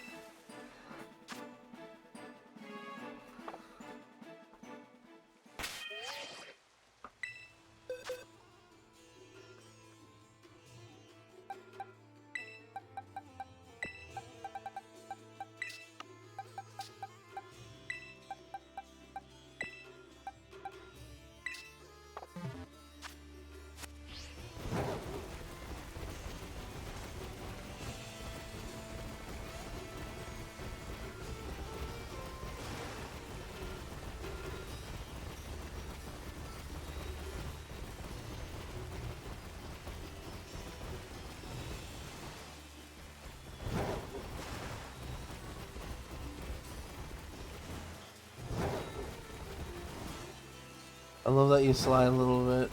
I love that you slide a little bit.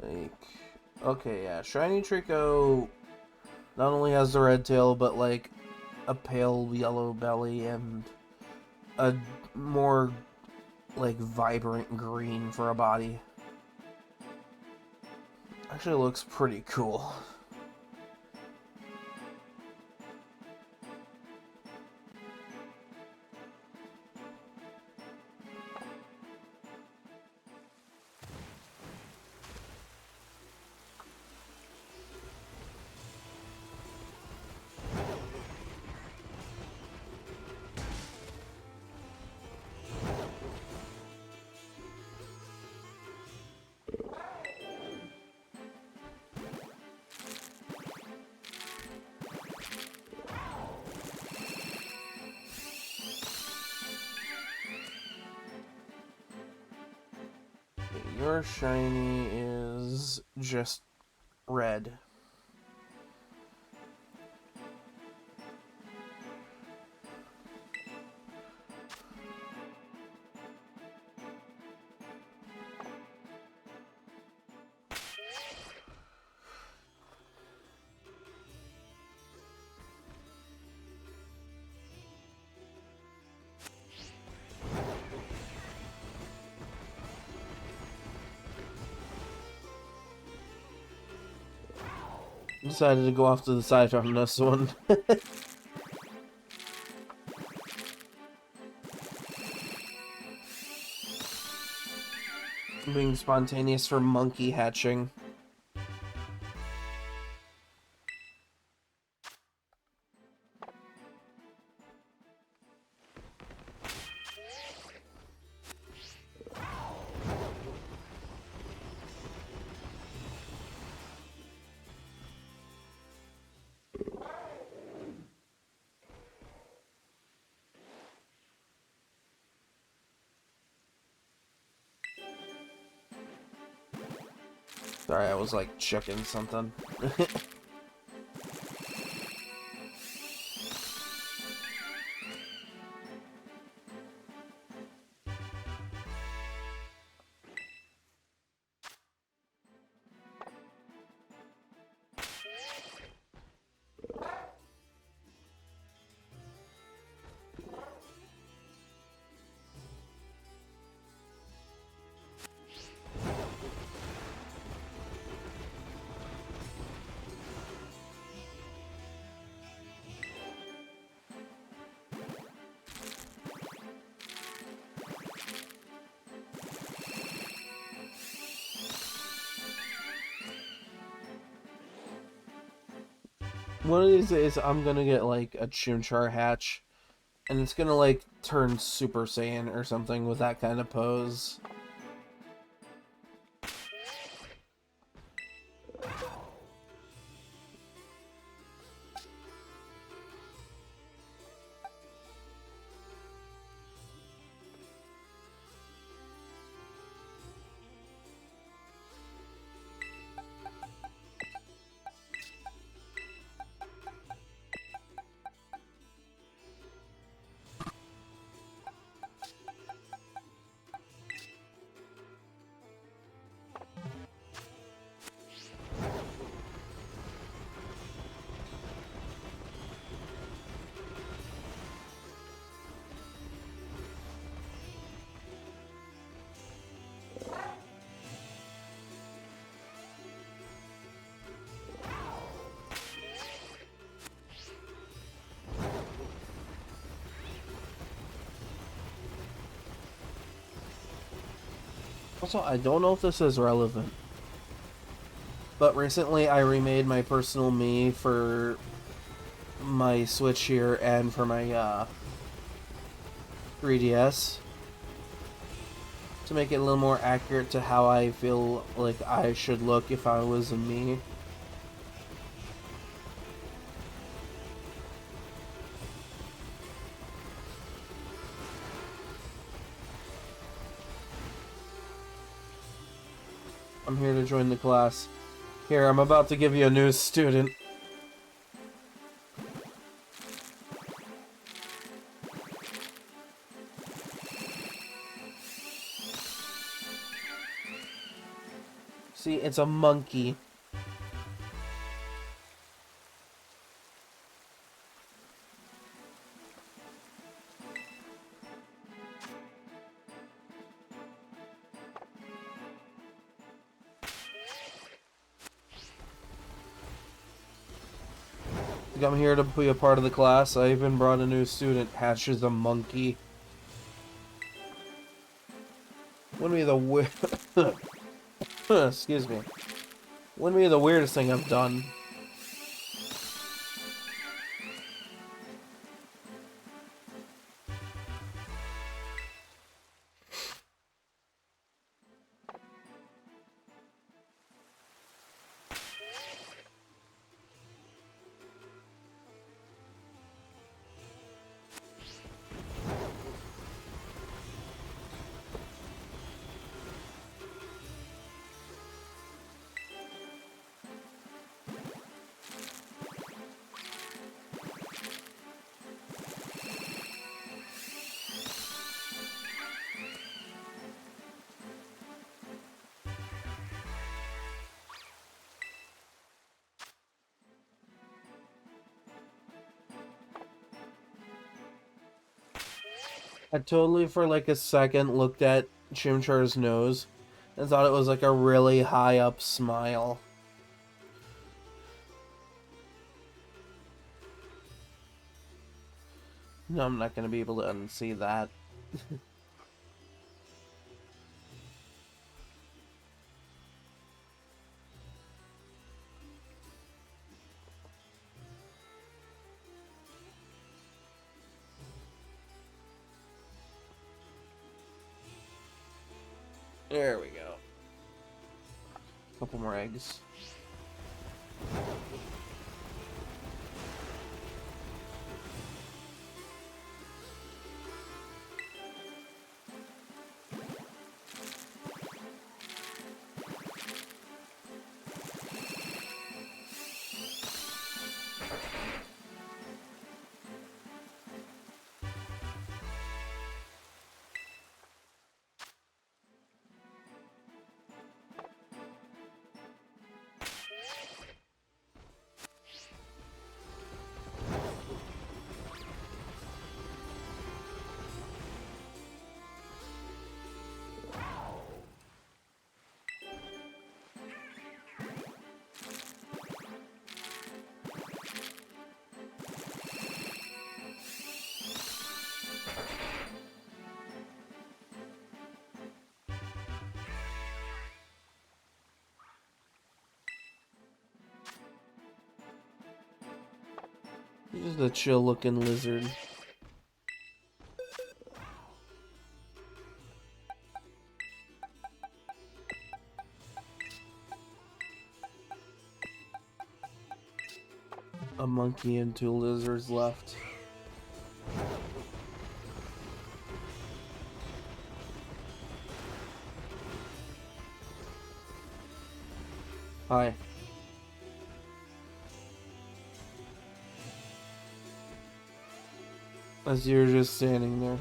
Like, okay, yeah, Shiny Trico not only has the red tail, but like a pale yellow belly and a more like vibrant green for a body. Actually looks pretty cool. Your shiny is just red. Decided to go off to the side on this one. Being spontaneous for monkey hatching. Sorry, I was like checking something. One of these days, I'm gonna get, like, a Chimchar hatch, and it's gonna, like, turn Super Saiyan or something with that kind of pose. Also, I don't know if this is relevant, but recently I remade my personal me for my Switch here and for my 3DS to make it a little more accurate to how I feel like I should look if I was a me. I'm here to join the class. Here, I'm about to give you a new student. See, it's a monkey. I'm here to be a part of the class. I even brought a new student. Hatch is a monkey. Wouldn't be the excuse me. Wouldn't be the weirdest thing I've done. I totally, for like a second, looked at Chimchar's nose and thought it was like a really high up smile. No, I'm not going to be able to unsee that. There we go. Couple more eggs. He's just a chill looking lizard. A monkey and 2 lizards left. Hi. As you're just standing there.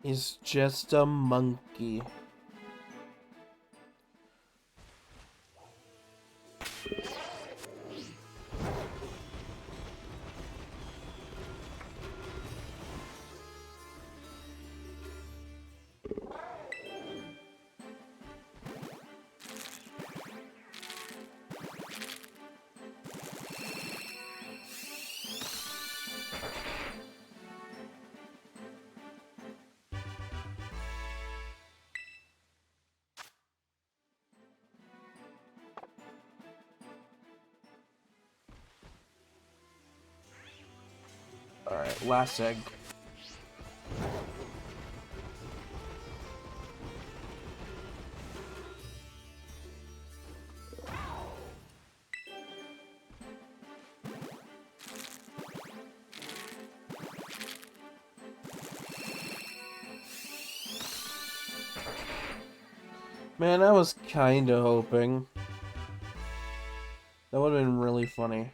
He's just a monkey. Alright, last egg. Man, I was kinda hoping. That would've been really funny.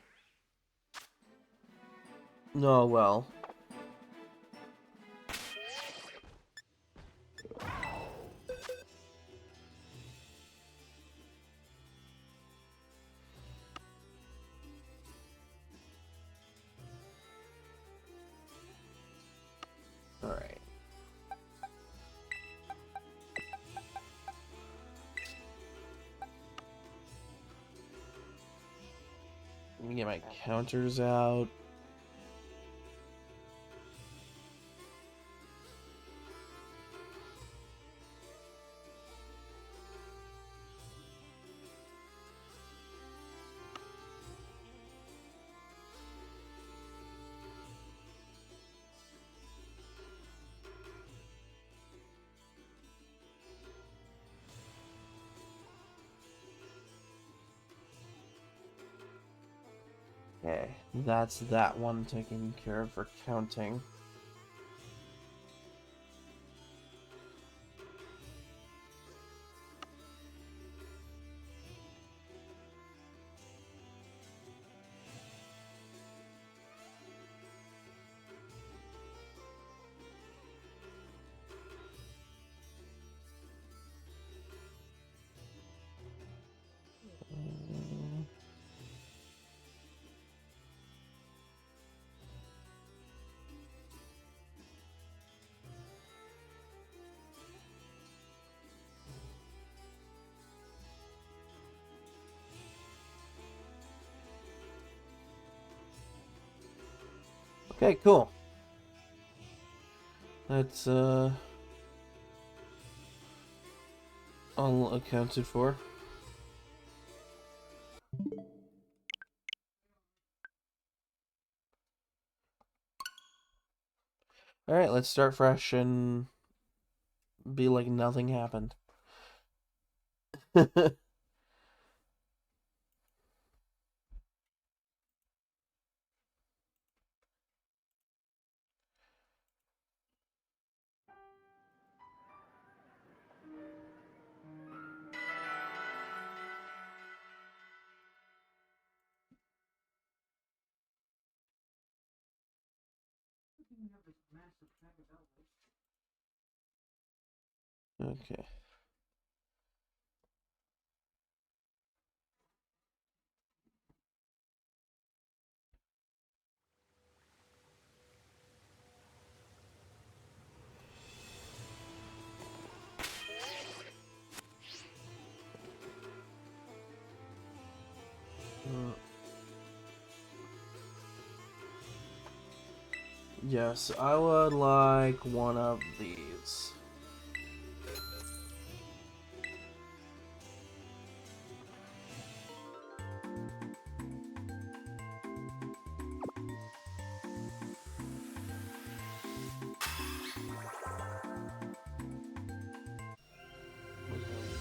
No, well. Alright. Let me get my counters out. Okay, that's that one taken care of for counting. Okay, cool. That's all accounted for. let's start fresh and be like nothing happened. Okay. Yes, I would like one of these.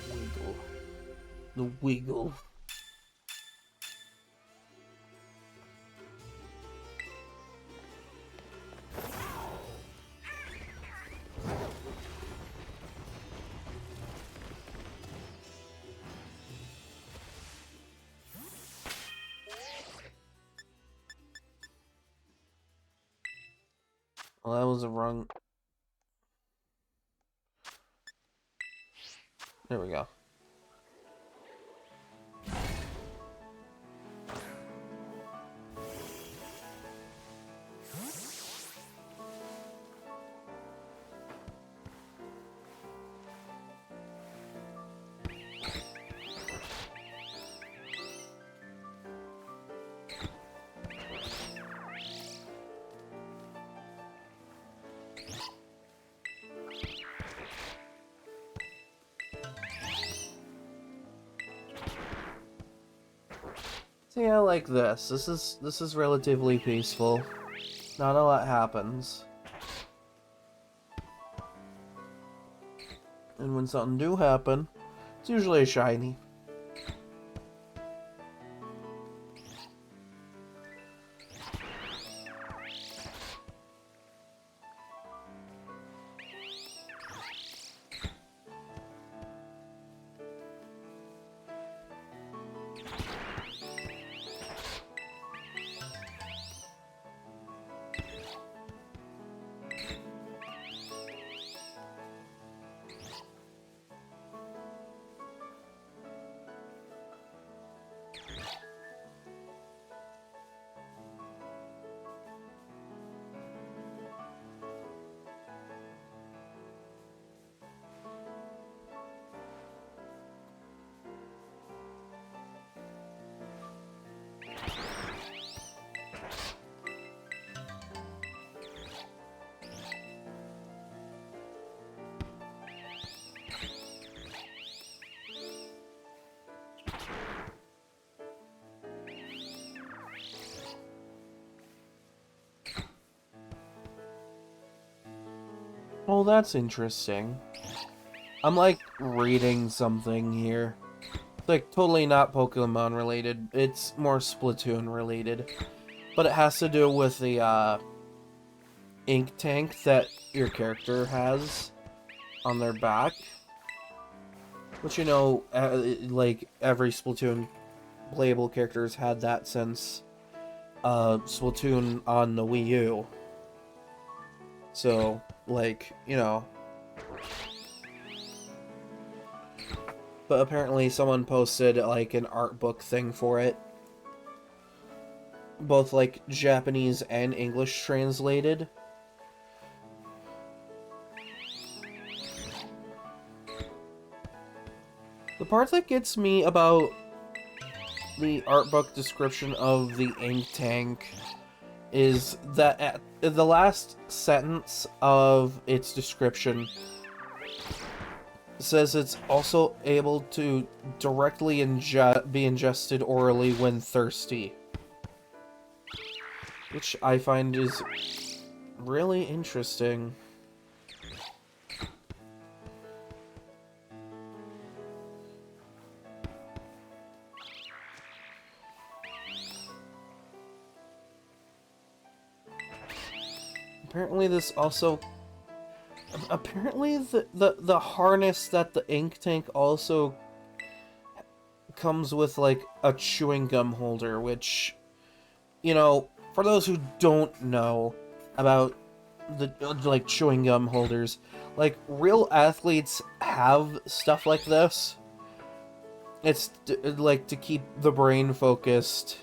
Wiggle. The wiggle. Well, that was a wrong... There we go. See, I like this. This is relatively peaceful. Not a lot happens. And when something do happen, it's usually shiny. Oh, that's interesting. I'm like reading something here. It's like totally not Pokemon related. It's more Splatoon related. But it has to do with the ink tank that your character has on their back. Which, you know, like every Splatoon playable character's had that since Splatoon on the Wii U. So, like, you know. But apparently someone posted, like, an art book thing for it. Both, like, Japanese and English translated. The part that gets me about the art book description of the ink tank is that at the last sentence of its description says it's also able to directly be ingested orally when thirsty. Which I find is really interesting. apparently this also... Apparently the harness that the ink tank also comes with, like, a chewing gum holder, which, you know, for those who don't know about the, like, chewing gum holders, like, real athletes have stuff like this. It's, like, to keep the brain focused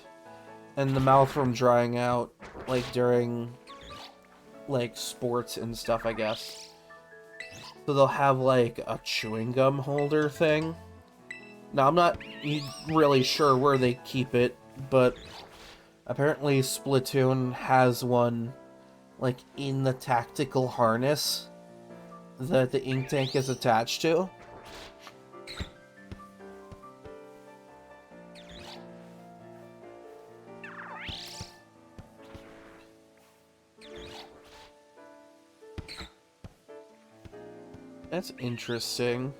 and the mouth from drying out, like, during, like, sports and stuff, I guess. So they'll have, like, a chewing gum holder thing. Now, I'm not really sure where they keep it, but apparently Splatoon has one, like, in the tactical harness that the ink tank is attached to. That's interesting.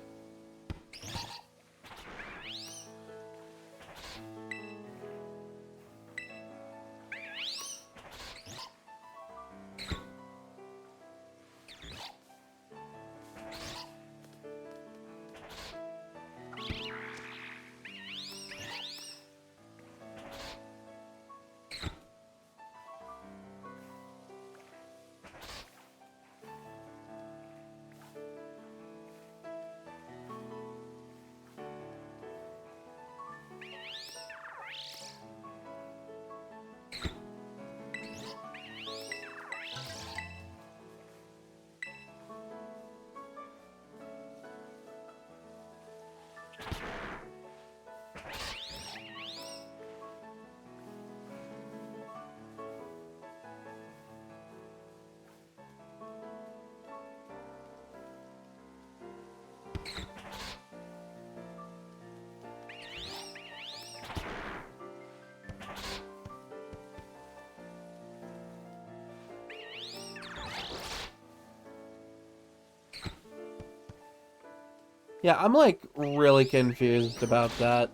Yeah, I'm, like, really confused about that.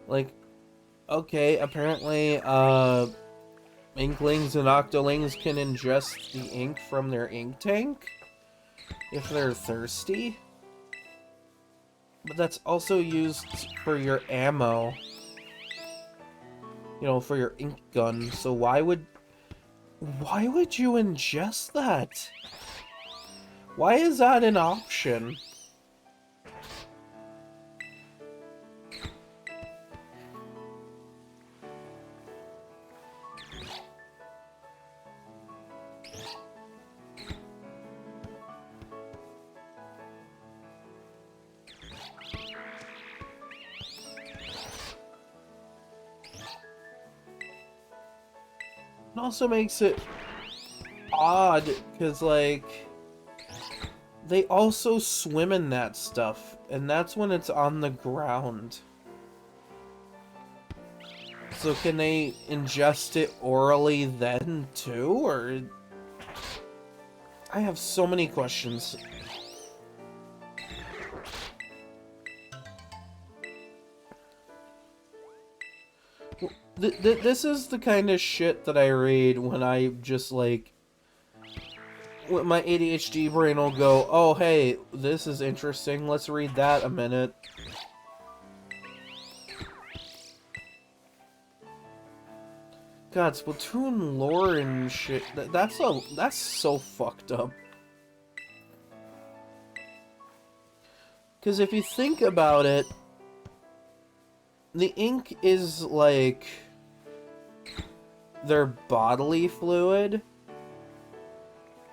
Like, okay, apparently, Inklings and Octolings can ingest the ink from their ink tank if they're thirsty. But that's also used for your ammo. You know, for your ink gun. So why would you ingest that? Why is that an option? It also makes it odd, because, like, they also swim in that stuff, and that's when it's on the ground. So can they ingest it orally then, too, or... I have so many questions. This is the kind of shit that I read when I just, like... When my ADHD brain will go, oh, hey, this is interesting, let's read that a minute. God, Splatoon lore and shit, that's so fucked up. Because if you think about it, the ink is, like, their bodily fluid,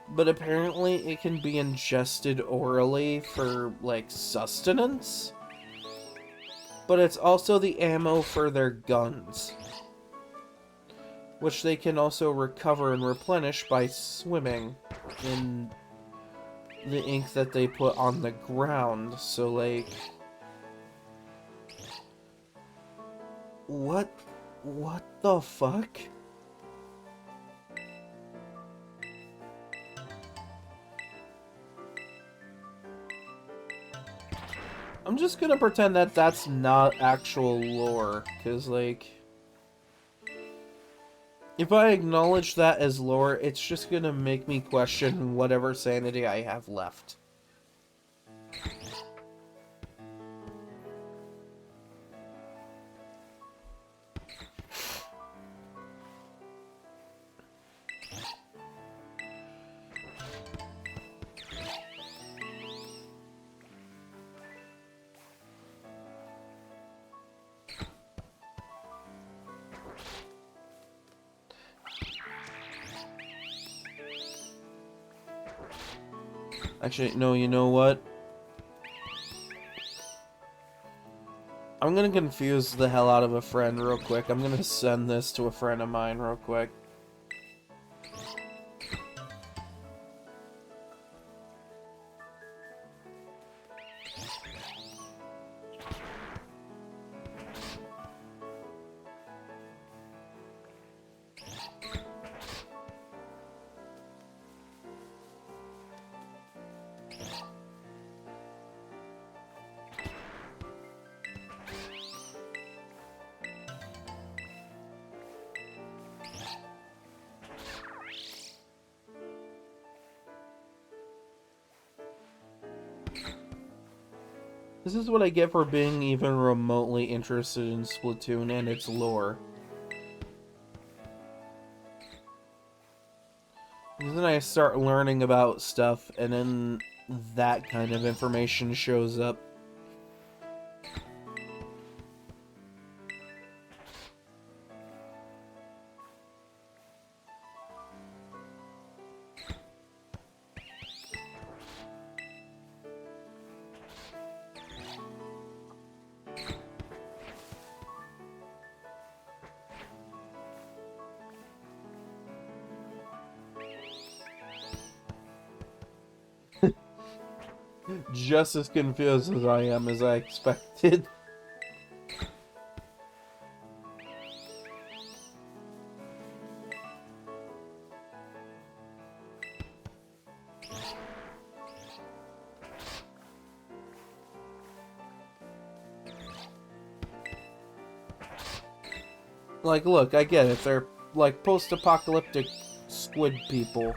but apparently it can be ingested orally for, like, sustenance. But it's also the ammo for their guns, which they can also recover and replenish by swimming in the ink that they put on the ground. So, like... What the fuck? I'm just gonna pretend that that's not actual lore, because, like... If I acknowledge that as lore, it's just gonna make me question whatever sanity I have left. Actually, no, you know what? I'm gonna confuse the hell out of a friend real quick. I'm gonna send this to a friend of mine real quick. This is what I get for being even remotely interested in Splatoon and its lore. And then I start learning about stuff, and then that kind of information shows up. Just as confused as I am as I expected. Like, look, I get it. They're, like, post-apocalyptic squid people.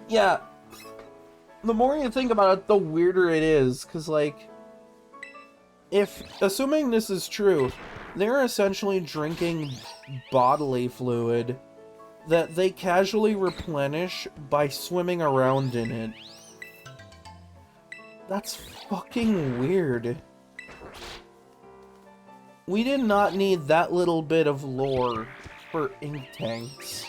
Yeah, the more you think about it, the weirder it is, because, like, assuming this is true, they're essentially drinking bodily fluid that they casually replenish by swimming around in it. That's fucking weird. We did not need that little bit of lore for ink tanks.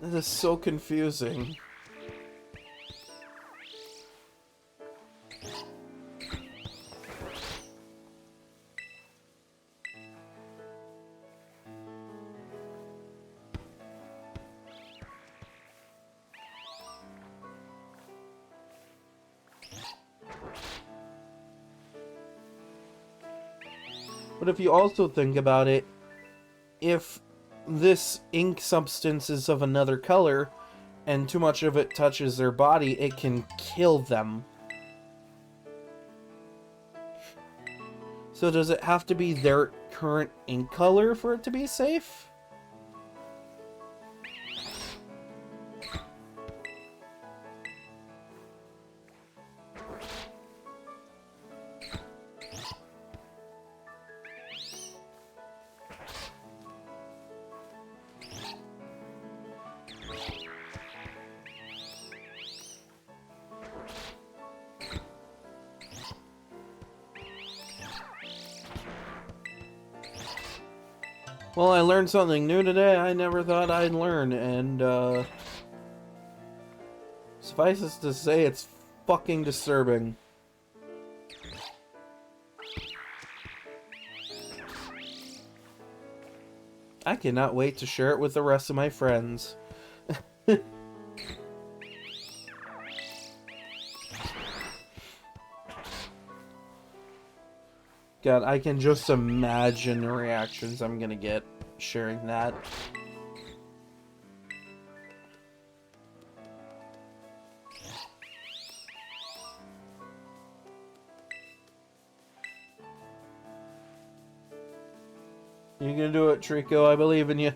That is so confusing. But if you also think about it, if this ink substance is of another color, and too much of it touches their body, it can kill them. So does it have to be their current ink color for it to be safe? Well, I learned something new today I never thought I'd learn, and, suffice it to say, it's fucking disturbing. I cannot wait to share it with the rest of my friends. God, I can just imagine the reactions I'm gonna get sharing that. You're gonna do it, Trico. I believe in you.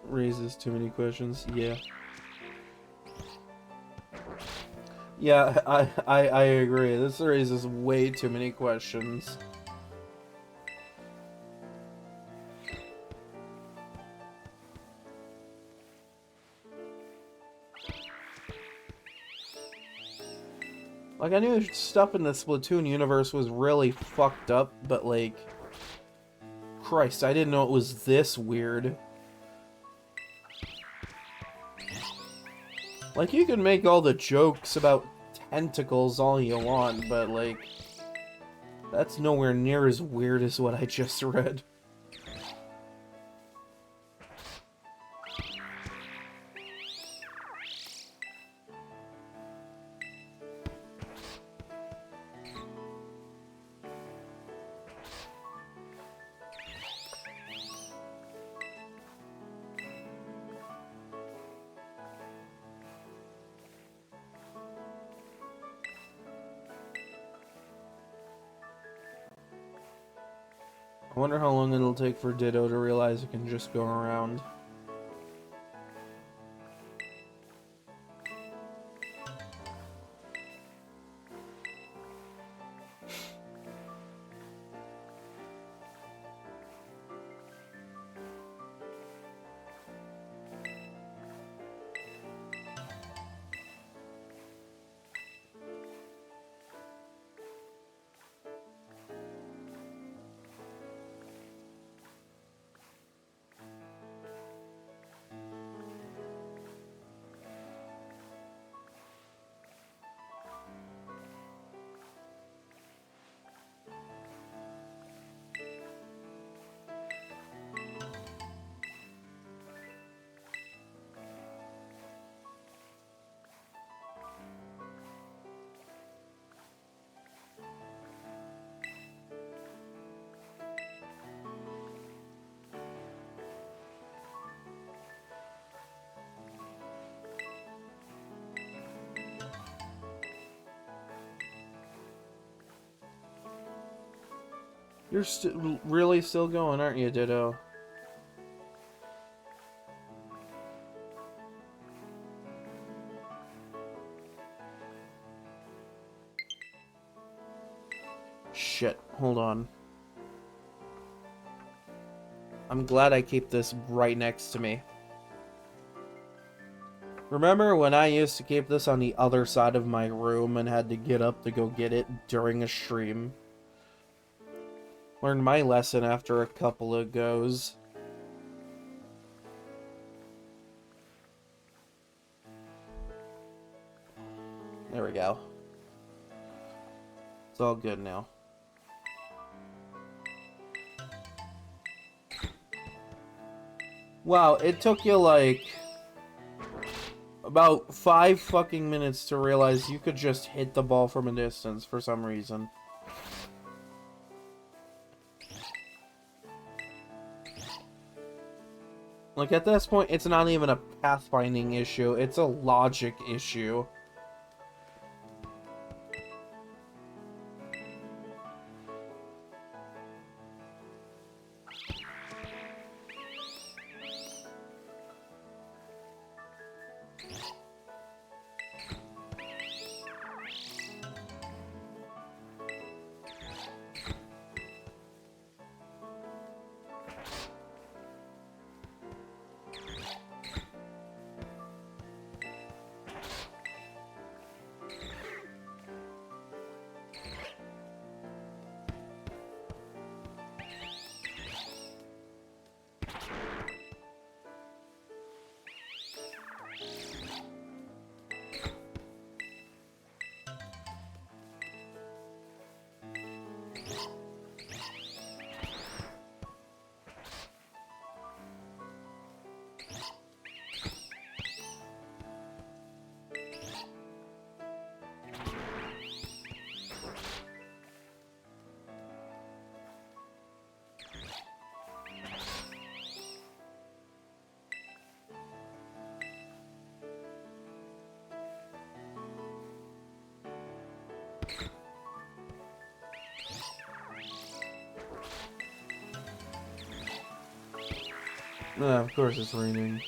Raises too many questions. Yeah. Yeah, I agree. This raises way too many questions. Like, I knew stuff in the Splatoon universe was really fucked up, but, like... Christ, I didn't know it was this weird. Like, you can make all the jokes about tentacles all you want, but, like... That's nowhere near as weird as what I just read. I wonder how long it'll take for Ditto to realize it can just go around. You're really still going, aren't you, Ditto? Shit, hold on. I'm glad I keep this right next to me. Remember when I used to keep this on the other side of my room and had to get up to go get it during a stream? Learned my lesson after a couple of goes. There we go. It's all good now. Wow, it took you like about 5 fucking minutes to realize you could just hit the ball from a distance for some reason. Like, at this point, it's not even a pathfinding issue, it's a logic issue. Yeah, of course it's raining.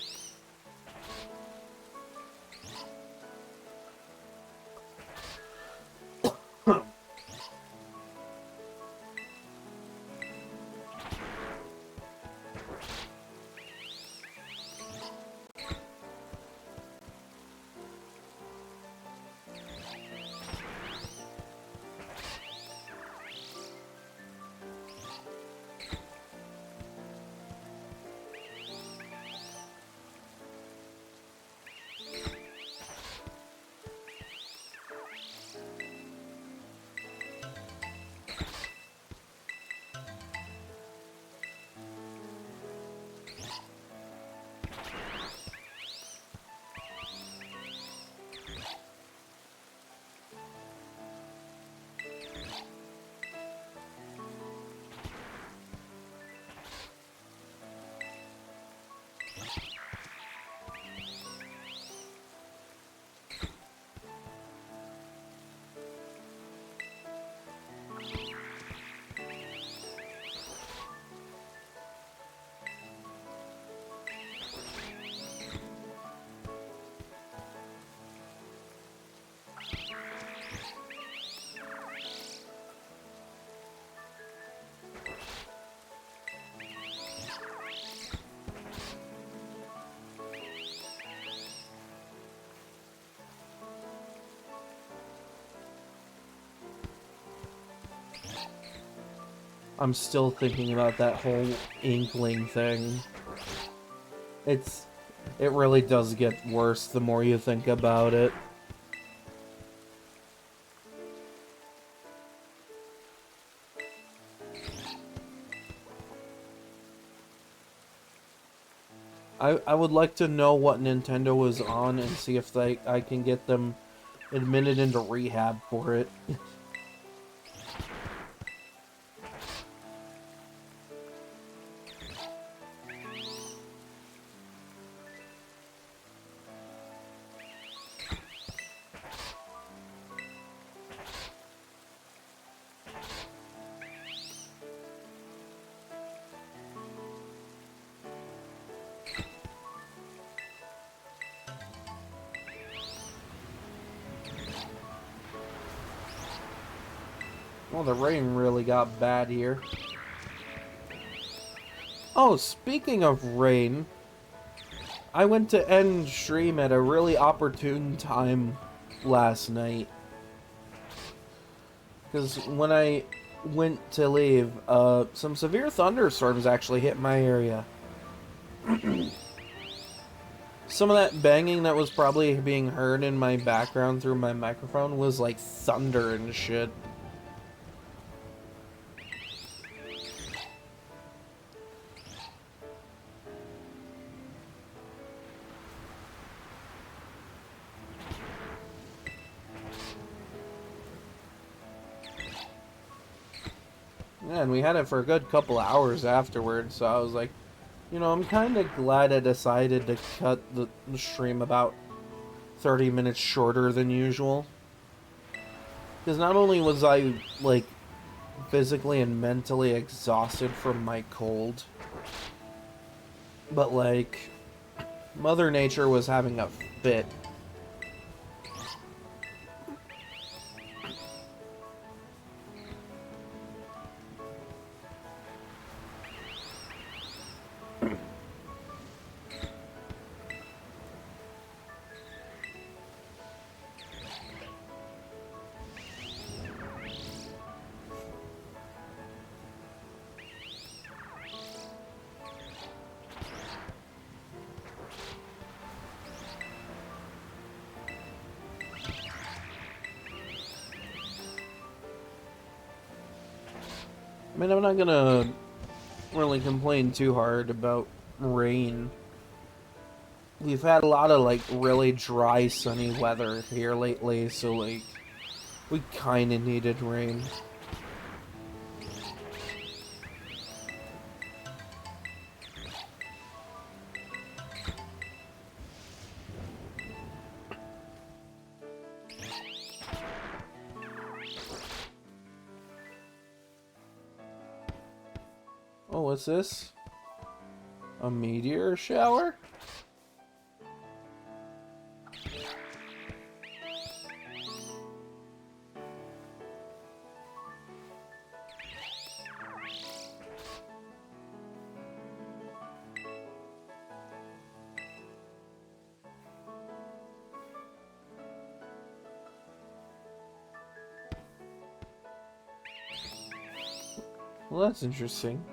I'm still thinking about that whole inkling thing. It really does get worse the more you think about it. I would like to know what Nintendo was on and see if I can get them admitted into rehab for it. Well, the rain really got bad here. Oh, speaking of rain, I went to end stream at a really opportune time last night. Because when I went to leave, some severe thunderstorms actually hit my area. Some of that banging that was probably being heard in my background through my microphone was like thunder and shit. Yeah, and we had it for a good couple hours afterwards, so I was like, you know, I'm kind of glad I decided to cut the stream about 30 minutes shorter than usual. Because not only was I, like, physically and mentally exhausted from my cold, but, like, Mother Nature was having a fit. I mean, I'm not gonna really complain too hard about rain. We've had a lot of, like, really dry, sunny weather here lately, so, like, we kinda needed rain. Oh, what's this? A meteor shower? Well, that's interesting.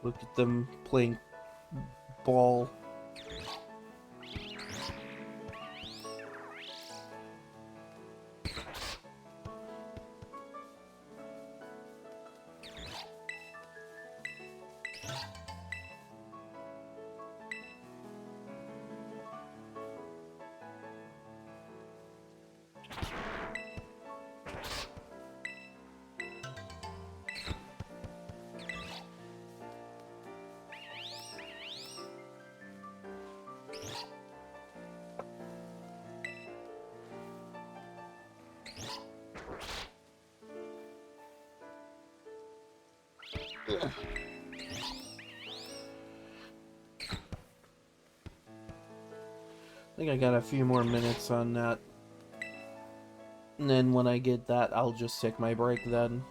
Look at them playing ball. I think I got a few more minutes on that. And then when I get that, I'll just take my break then.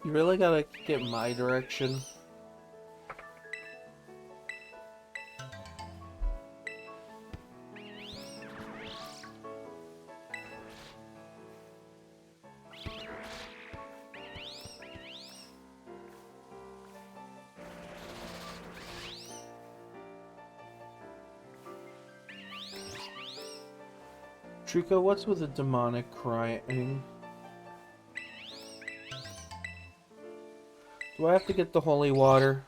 You really gotta get my direction. Trico, what's with the demonic crying? Do I have to get the holy water?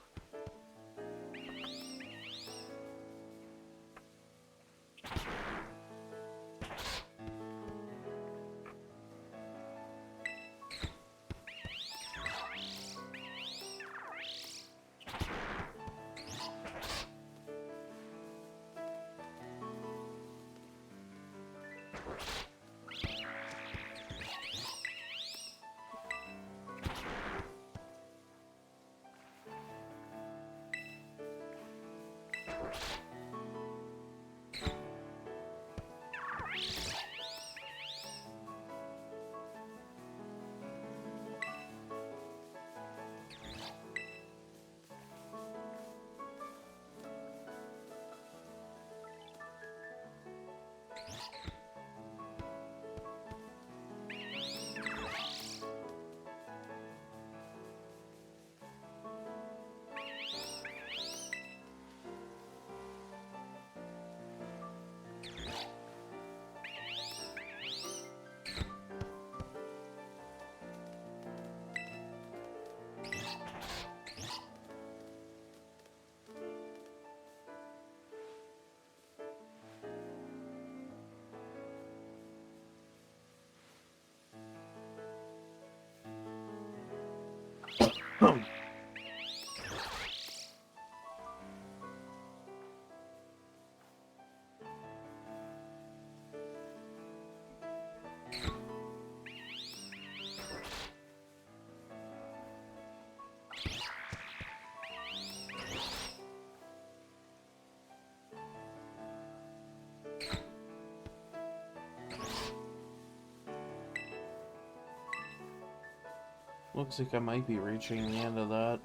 Looks like I might be reaching the end of that.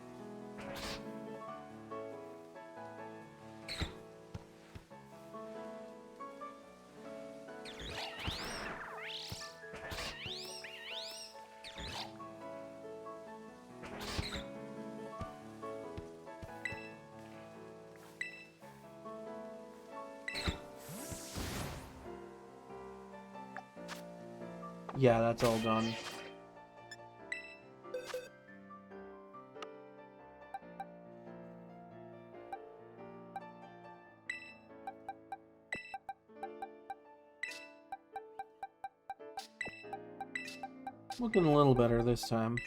Yeah, that's all done. Looking a little better this time.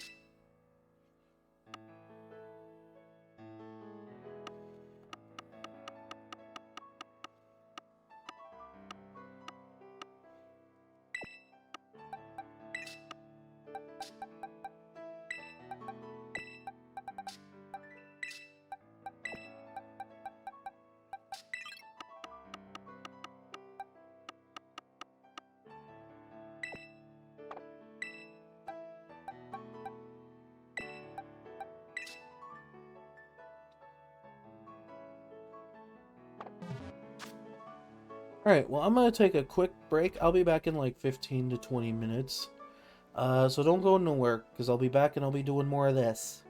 Alright, well, I'm going to take a quick break. I'll be back in like 15 to 20 minutes. So don't go nowhere, because I'll be back and I'll be doing more of this.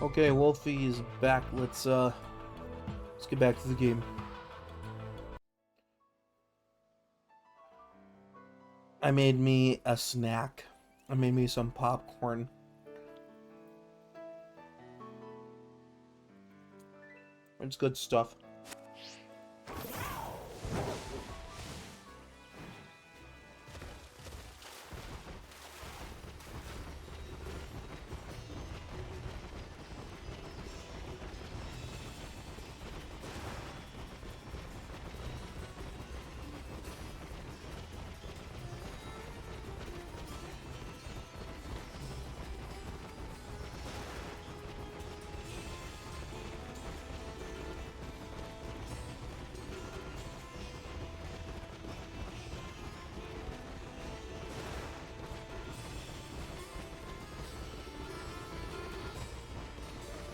Okay, Wolfy is back. Let's get back to the game. I made me a snack. I made me some popcorn. It's good stuff.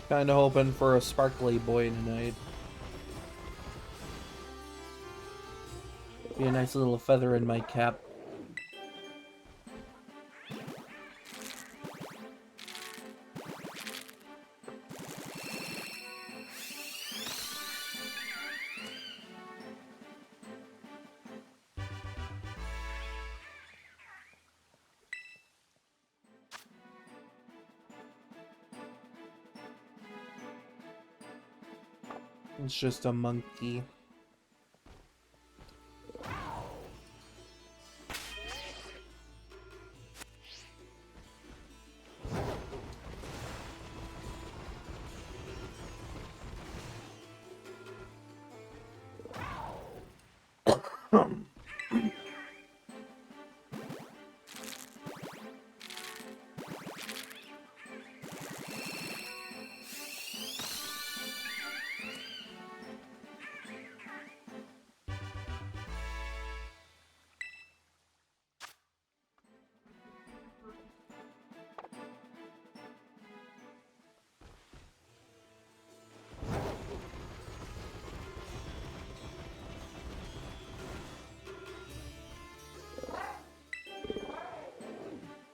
Kinda hoping for a sparkly boy tonight. Be a nice little feather in my cap. It's just a monkey.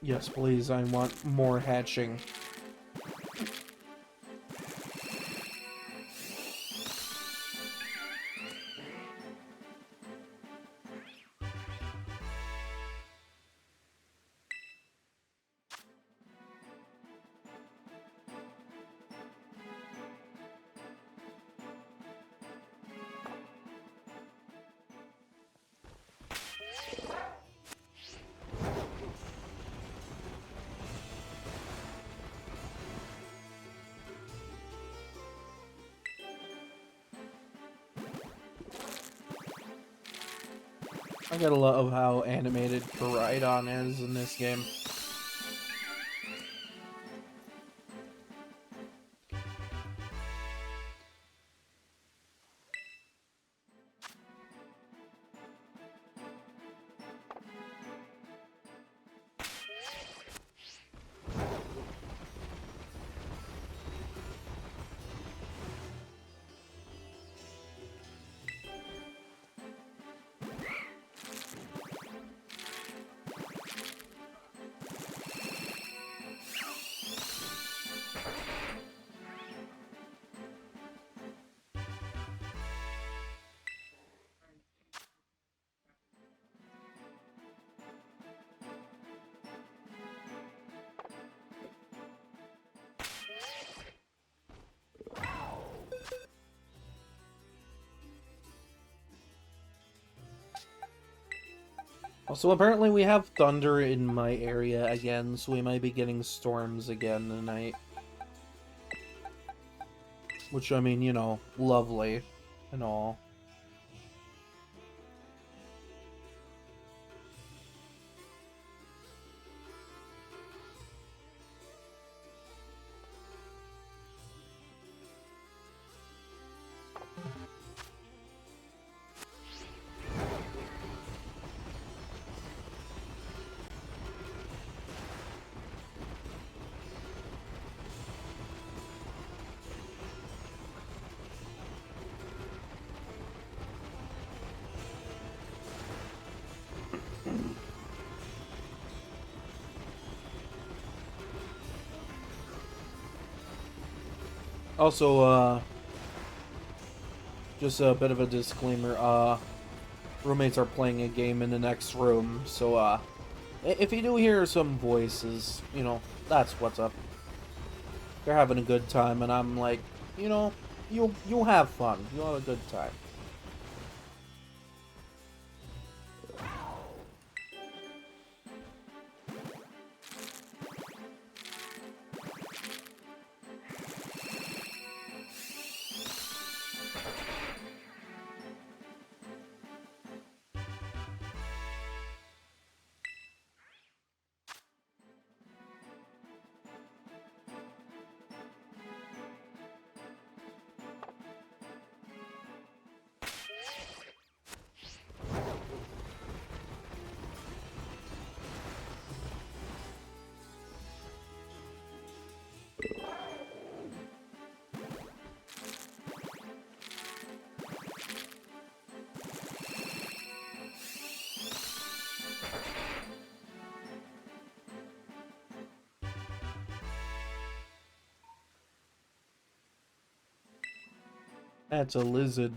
Yes, please, I want more hatching. I gotta love how animated Koraidon is in this game. Also, apparently we have thunder in my area again, so we might be getting storms again tonight. Which, I mean, you know, lovely and all. Also, just a bit of a disclaimer, roommates are playing a game in the next room, so, if you do hear some voices, you know, that's what's up. They're having a good time, and I'm like, you know, you'll have fun. You'll have a good time. That's a lizard.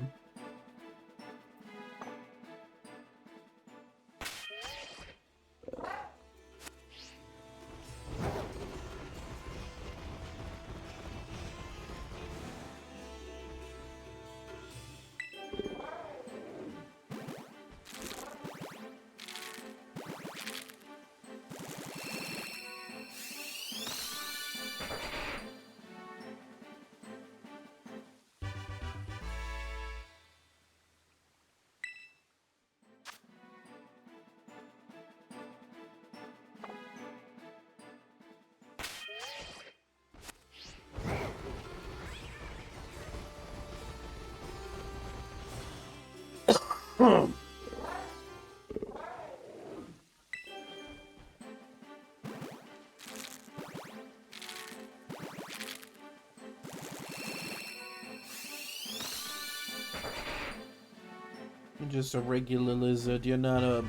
You're just a regular lizard. You're not a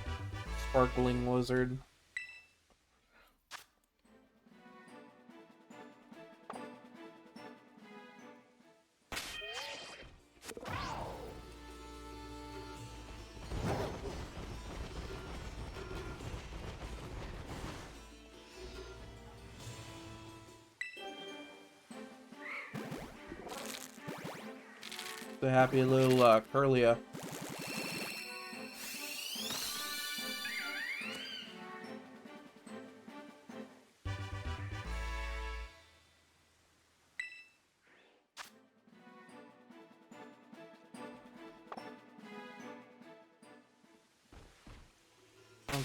sparkling lizard. The happy little Curlia.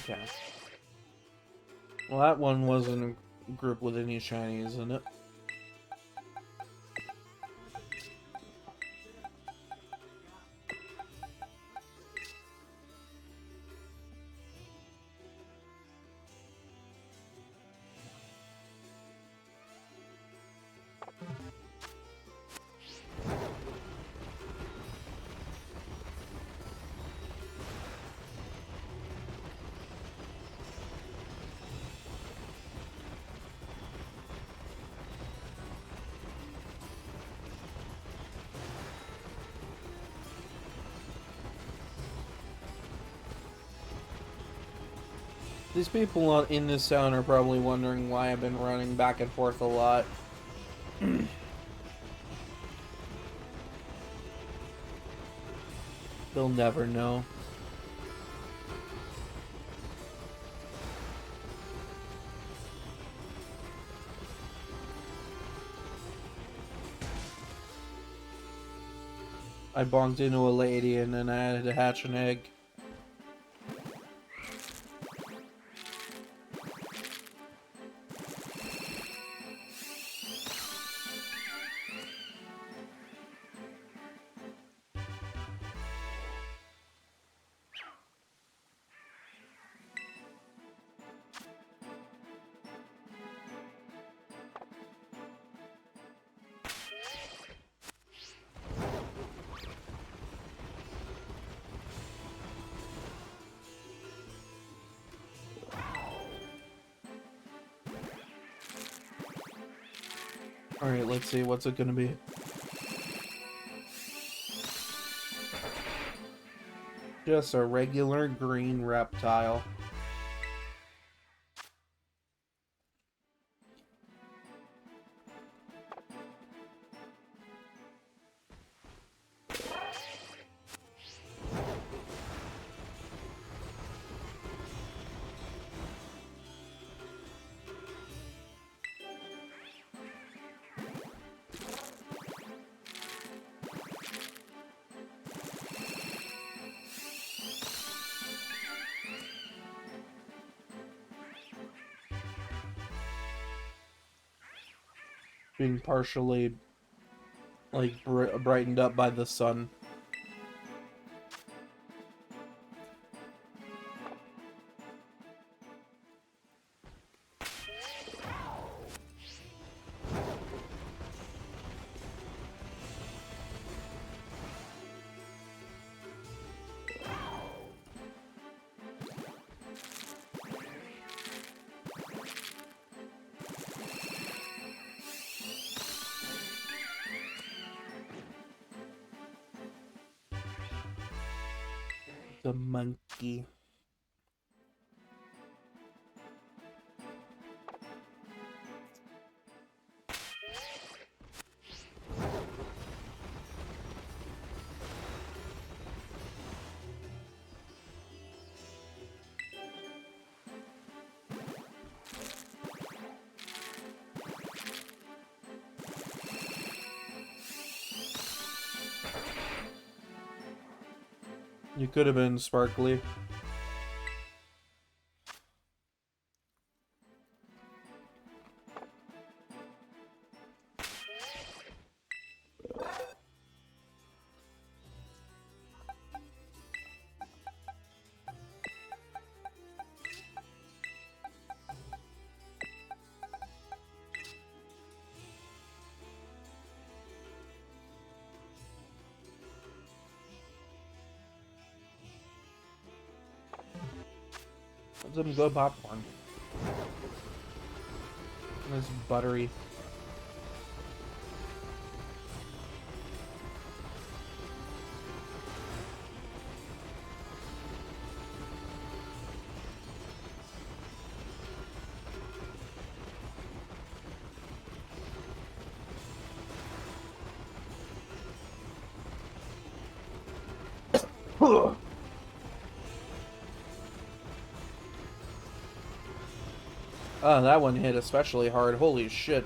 Okay. Well, that one wasn't a group with any shinies in it. These people in this town are probably wondering why I've been running back and forth a lot. They'll never know. I bonked into a lady and then I had to hatch an egg. Alright, let's see. What's it gonna be? Just a regular green reptile. Being partially, like, brightened up by the sun. The monkey. You could have been sparkly. Some good popcorn. It's buttery. Oh, that one hit especially hard. Holy shit.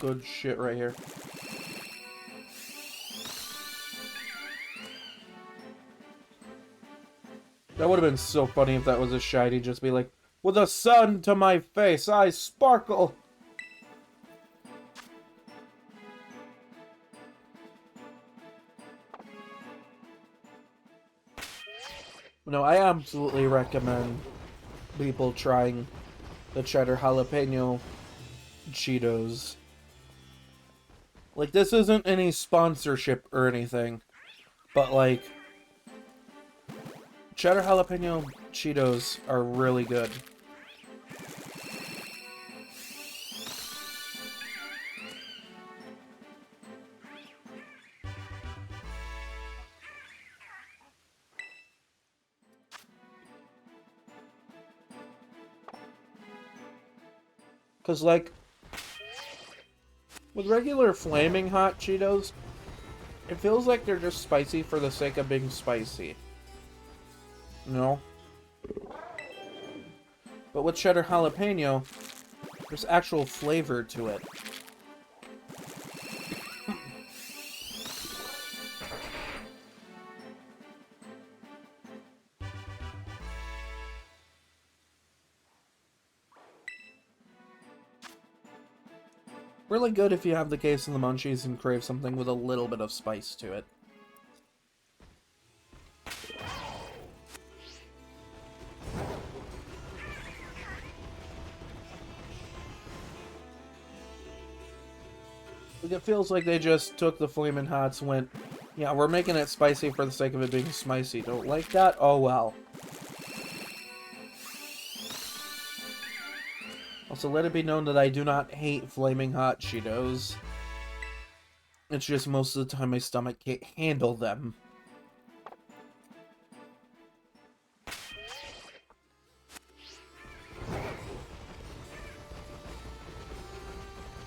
Good shit right here. That would have been so funny if that was a shiny, just be like, with the sun to my face, I sparkle! No, I absolutely recommend people trying the cheddar jalapeno Cheetos. Like, this isn't any sponsorship or anything, but like, cheddar jalapeno Cheetos are really good. Cause like, with regular flaming hot Cheetos, it feels like they're just spicy for the sake of being spicy. You know? But with cheddar jalapeno, there's actual flavor to it. Really good if you have the case of the munchies and crave something with a little bit of spice to it. Like, it feels like they just took the Flamin' Hots, went, yeah, we're making it spicy for the sake of it being spicy. Don't like that? Oh well. Also, let it be known that I do not hate Flaming Hot Cheetos. It's just most of the time my stomach can't handle them.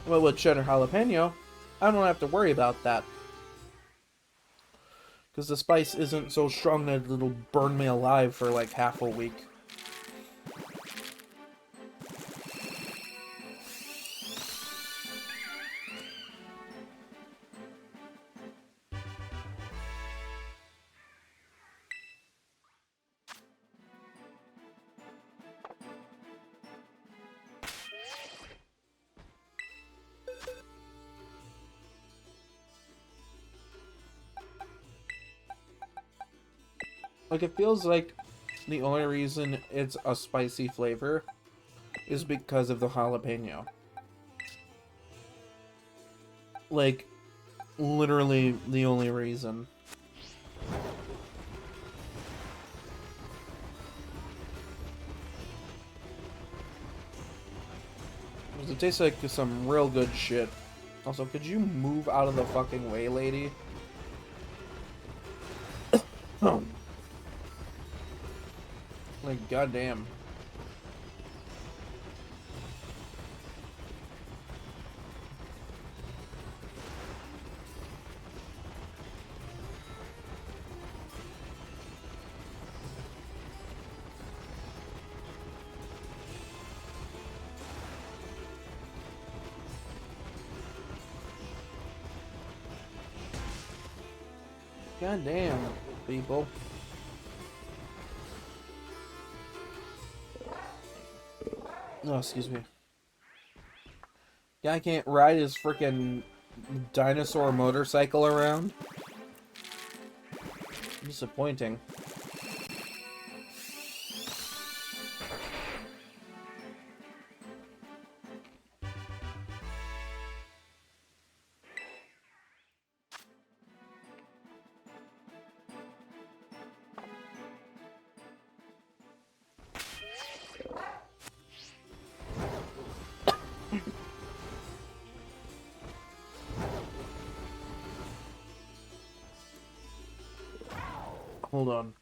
Well, with cheddar jalapeno, I don't have to worry about that. Because the spice isn't so strong that it'll burn me alive for like half a week. Like, it feels like the only reason it's a spicy flavor is because of the jalapeno. Like, literally the only reason. Because it tastes like some real good shit. Also, could you move out of the fucking way, lady? Oh. Like, goddamn. Goddamn, people. Oh, excuse me. Guy can't ride his freaking dinosaur motorcycle around. Disappointing. Hold on.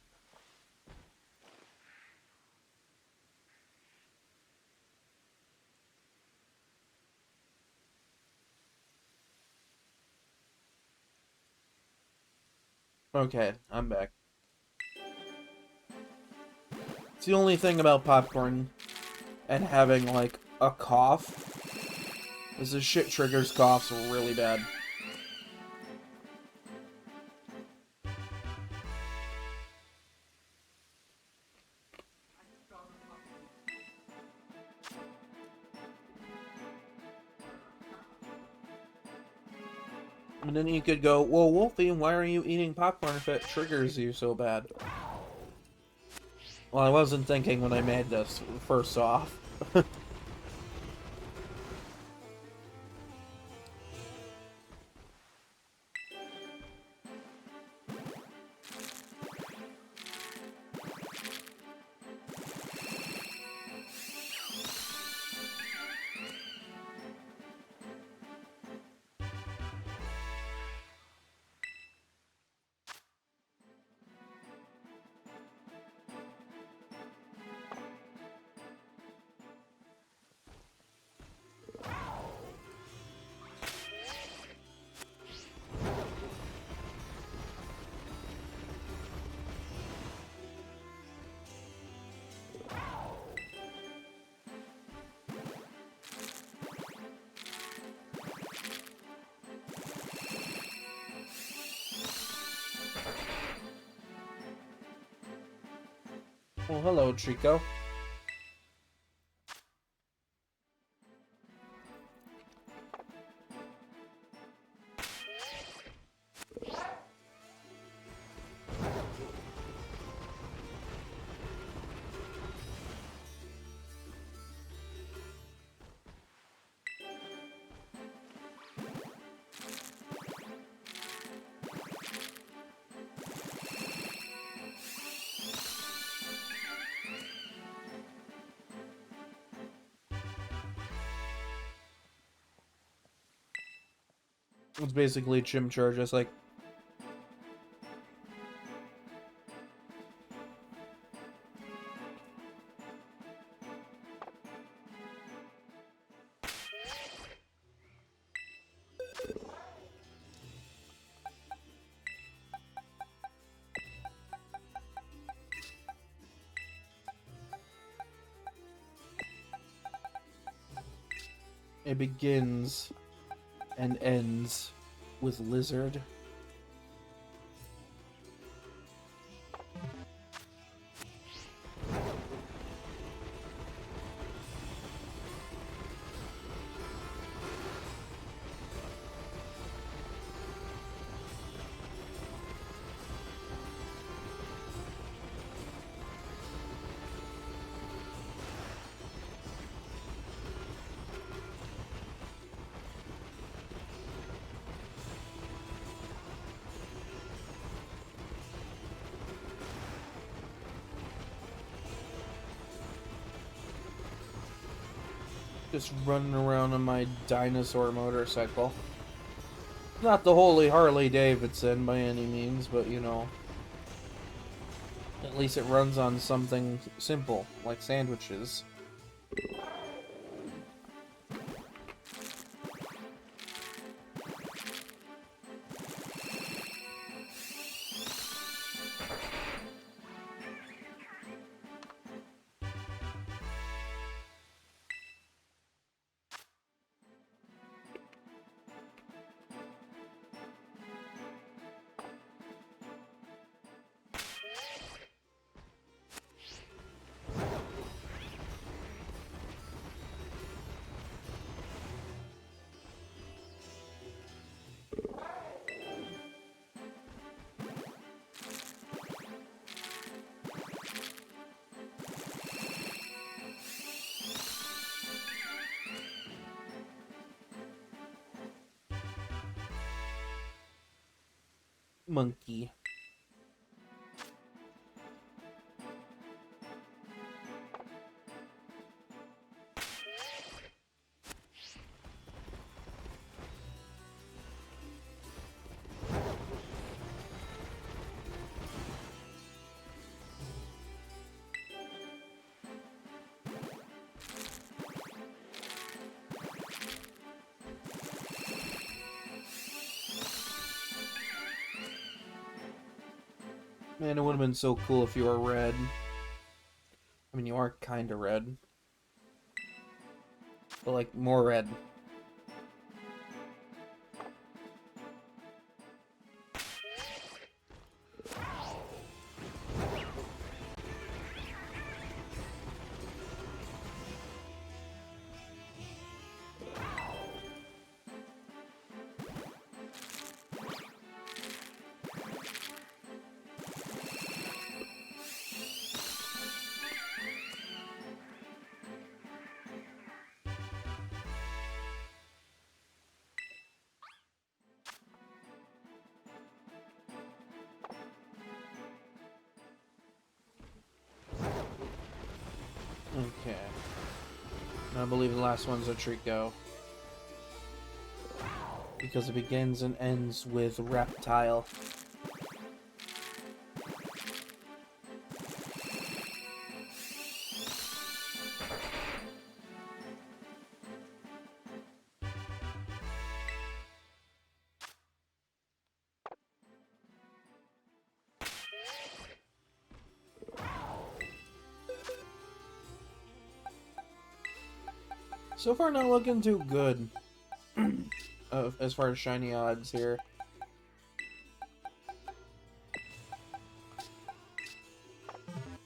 Okay, I'm back. It's the only thing about popcorn and having, like, a cough is this shit triggers coughs really bad. And then you could go, well, Wolfie, why are you eating popcorn if it triggers you so bad? Well, I wasn't thinking when I made this, first off. Well, hello, Trico. It's basically Chimchar, just like... It begins and ends with Lizard. Just running around on my dinosaur motorcycle. Not the Holy Harley Davidson by any means, but you know, at least it runs on something simple, like sandwiches. Monkey. Man, it would have been so cool if you were red. I mean, you are kind of red. But, like, more red. Okay. I believe the last one's a Trico. Because it begins and ends with Reptile. So far, not looking too good as far as shiny odds here.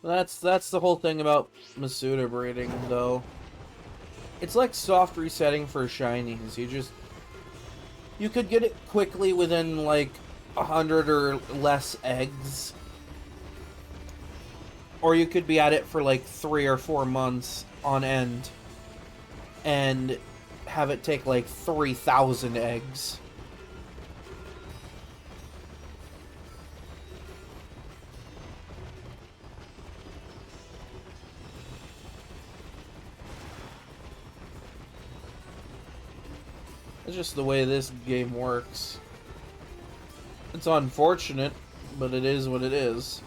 That's the whole thing about Masuda breeding, though. It's like soft resetting for shinies. You could get it quickly within like 100 or less eggs, or you could be at it for like 3 or 4 months on end and have it take like 3,000 eggs. It's just the way this game works. It's unfortunate, but it is what it is.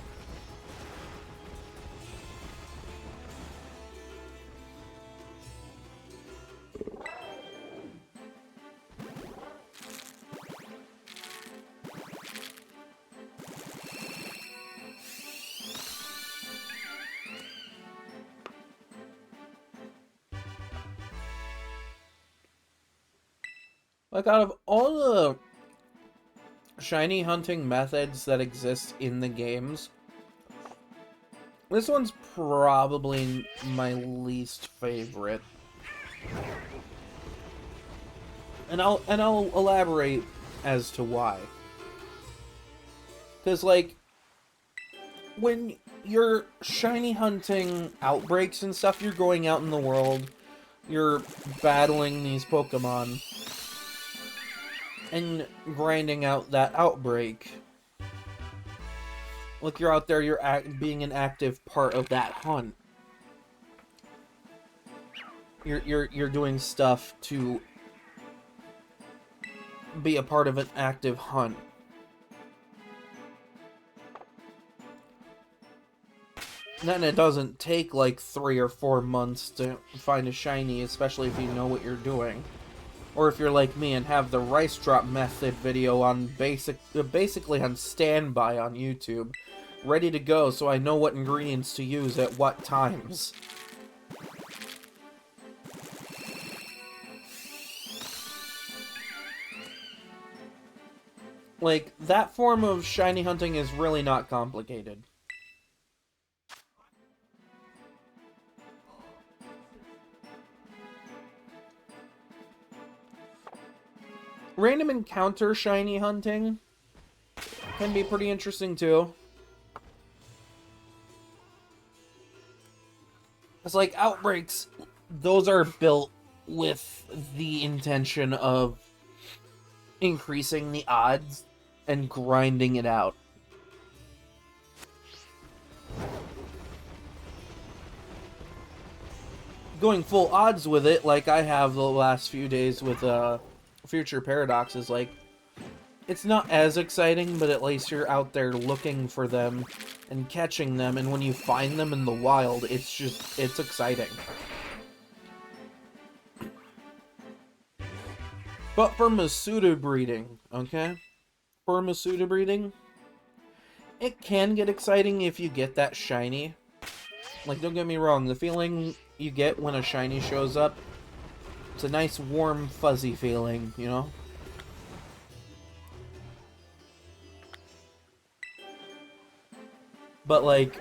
Like, out of all the shiny hunting methods that exist in the games, this one's probably my least favorite. And I'll elaborate as to why. Because, like, when you're shiny hunting outbreaks and stuff, you're going out in the world, you're battling these Pokemon, and grinding out that outbreak. Like, you're out there, you're being an active part of that hunt. You're doing stuff to be a part of an active hunt. And then it doesn't take like 3 or 4 months to find a shiny, especially if you know what you're doing. Or if you're like me and have the rice drop method video on basically on standby on YouTube, ready to go so I know what ingredients to use at what times. Like, that form of shiny hunting is really not complicated. Random encounter shiny hunting can be pretty interesting too. It's like outbreaks, those are built with the intention of increasing the odds and grinding it out. Going full odds with it, like I have the last few days with Future Paradox, is like, it's not as exciting, but at least you're out there looking for them and catching them, and when you find them in the wild, it's exciting. But for Masuda breeding, okay? For Masuda breeding, it can get exciting if you get that shiny. Like, don't get me wrong, the feeling you get when a shiny shows up, it's a nice, warm, fuzzy feeling, you know? But, like,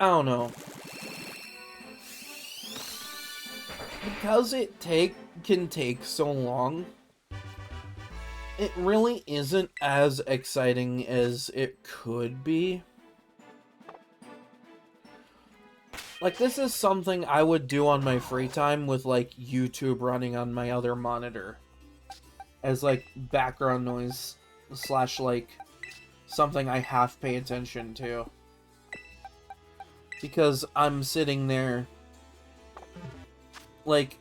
I don't know. Because it can take so long, it really isn't as exciting as it could be. Like, this is something I would do on my free time with, like, YouTube running on my other monitor. As, like, background noise / like, something I half pay attention to. Because I'm sitting there, like,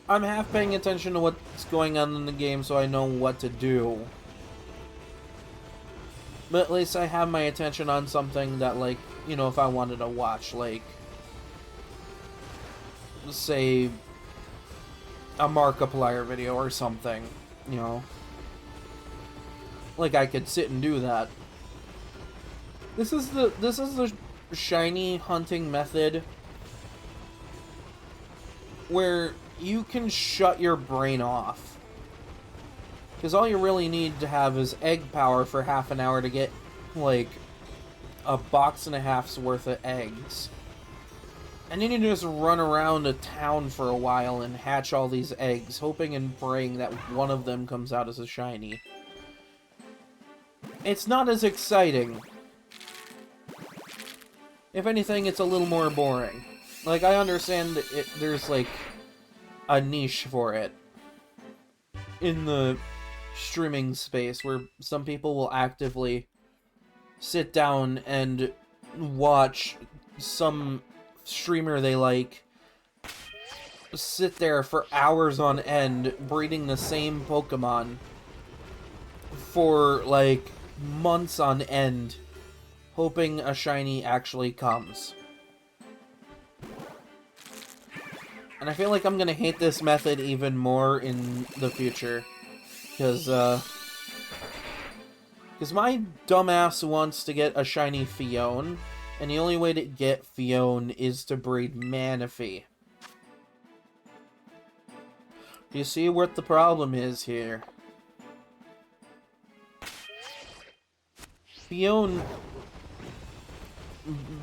I'm half paying attention to what's going on in the game so I know what to do. But at least I have my attention on something that, like, you know, if I wanted to watch, like, say, a Markiplier video or something, you know. Like, I could sit and do that. This is the shiny hunting method where you can shut your brain off. Because all you really need to have is egg power for half an hour to get, like, a box and a half's worth of eggs. And then you just run around a town for a while and hatch all these eggs, hoping and praying that one of them comes out as a shiny. It's not as exciting. If anything, it's a little more boring. Like, I understand there's, like, a niche for it in the streaming space where some people will actively sit down and watch some streamer they like sit there for hours on end breeding the same Pokemon for, like, months on end, hoping a shiny actually comes. And I feel like I'm gonna hate this method even more in the future. Because my dumbass wants to get a shiny Fione, and the only way to get Fione is to breed Manaphy. Do you see what the problem is here? Fione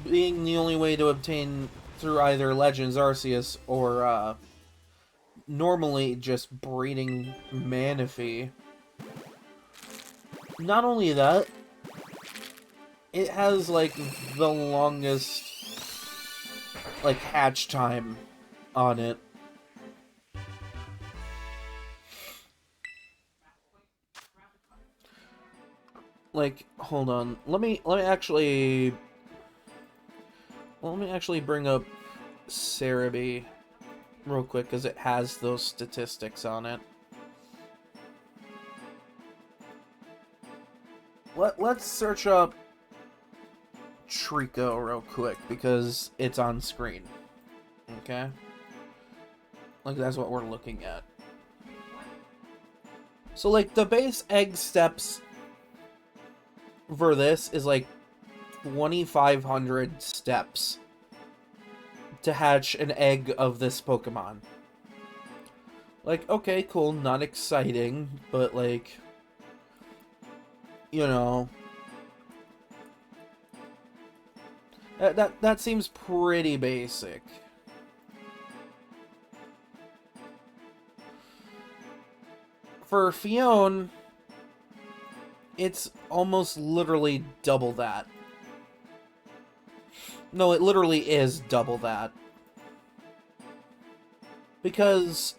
being the only way to obtain through either Legends Arceus or normally just breeding Manaphy. Not only that, it has like the longest like hatch time on it. Like, hold on. Let me actually bring up Cerebi real quick, because it has those statistics on it. Let's search up Trico real quick, because it's on screen. Okay? Like, that's what we're looking at. So, like, the base egg steps for this is, like, 2,500 steps to hatch an egg of this Pokemon. Like, okay, cool, not exciting, but, like, you know, that seems pretty basic. For Fione, it's almost literally double that. No, it literally is double that. Because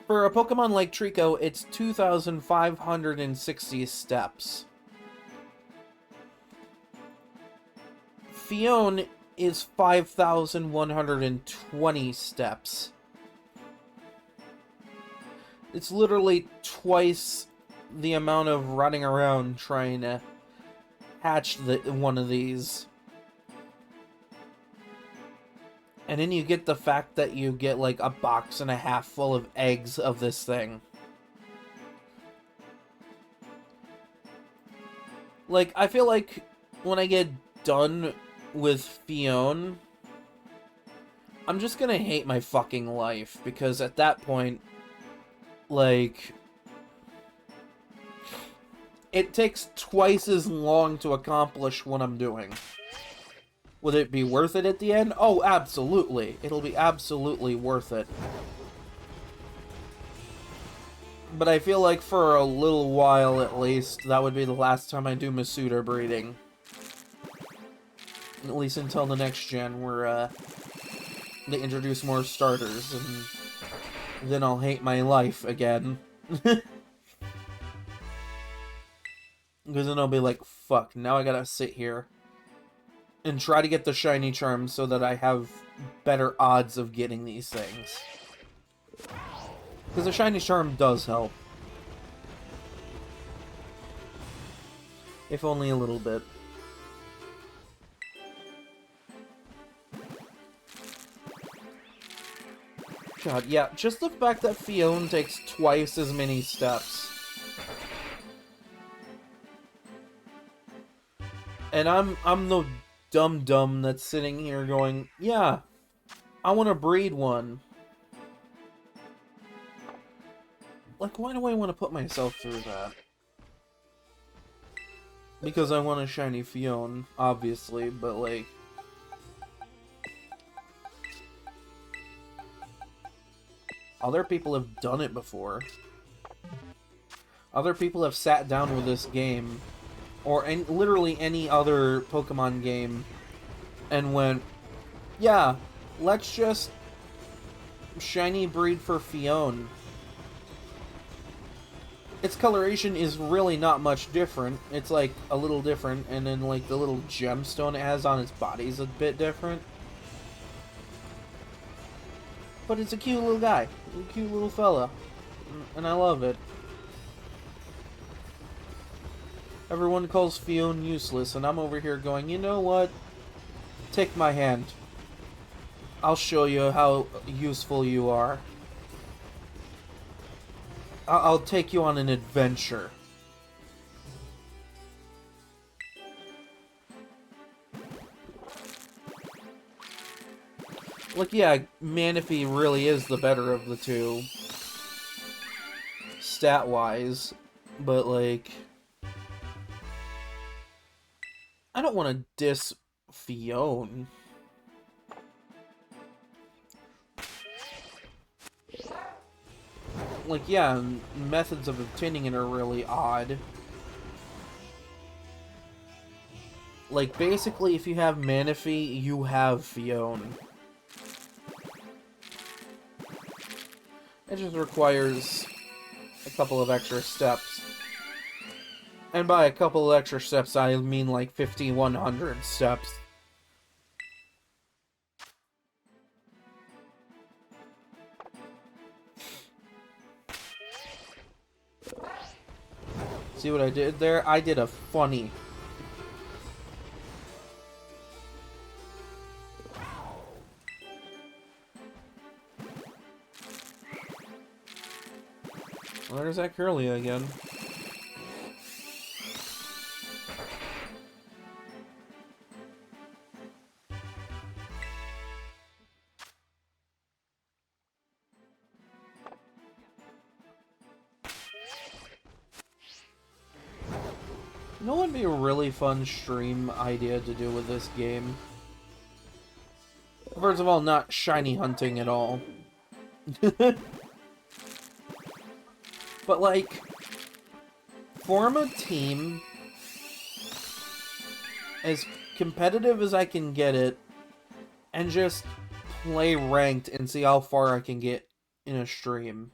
for a Pokemon like Trico, it's 2,560 steps. Fione is 5,120 steps. It's literally twice the amount of running around trying to hatch one of these. And then you get the fact that you get like a box and a half full of eggs of this thing. Like, I feel like when I get done with Fione, I'm just gonna hate my fucking life, because at that point, like, it takes twice as long to accomplish what I'm doing. Would it be worth it at the end? Oh, absolutely. It'll be absolutely worth it. But I feel like for a little while, at least, that would be the last time I do Masuda breeding. At least until the next gen, where they introduce more starters, and then I'll hate my life again. Because then I'll be like, fuck, now I gotta sit here and try to get the shiny charm so that I have better odds of getting these things. Because the shiny charm does help. If only a little bit. God, yeah, just the fact that Fione takes twice as many steps. And I'm the dum-dum that's sitting here going, yeah, I want to breed one. Like, why do I want to put myself through that? Because I want a shiny Fione, obviously, but like... other people have done it before. Other people have sat down with this game, or literally any other Pokemon game, and went, yeah, let's just shiny breed for Fione. Its coloration is really not much different. It's like a little different, and then like the little gemstone it has on its body is a bit different. But it's a cute little guy. A cute little fella. And I love it. Everyone calls Fiona useless, and I'm over here going, you know what? Take my hand. I'll show you how useful you are. I'll take you on an adventure. Like, yeah, Manaphy really is the better of the two. Stat-wise. But, like... I don't want to diss Fiona. Like, yeah, methods of obtaining it are really odd. Like, basically, if you have Manaphy, you have Fiona. It just requires a couple of extra steps. And by a couple of extra steps, I mean like 5,100 steps. See what I did there? I did a funny. Well, there's that Curly again. You know what would be a really fun stream idea to do with this game? First of all, not shiny hunting at all. But, like, form a team as competitive as I can get it, and just play ranked and see how far I can get in a stream.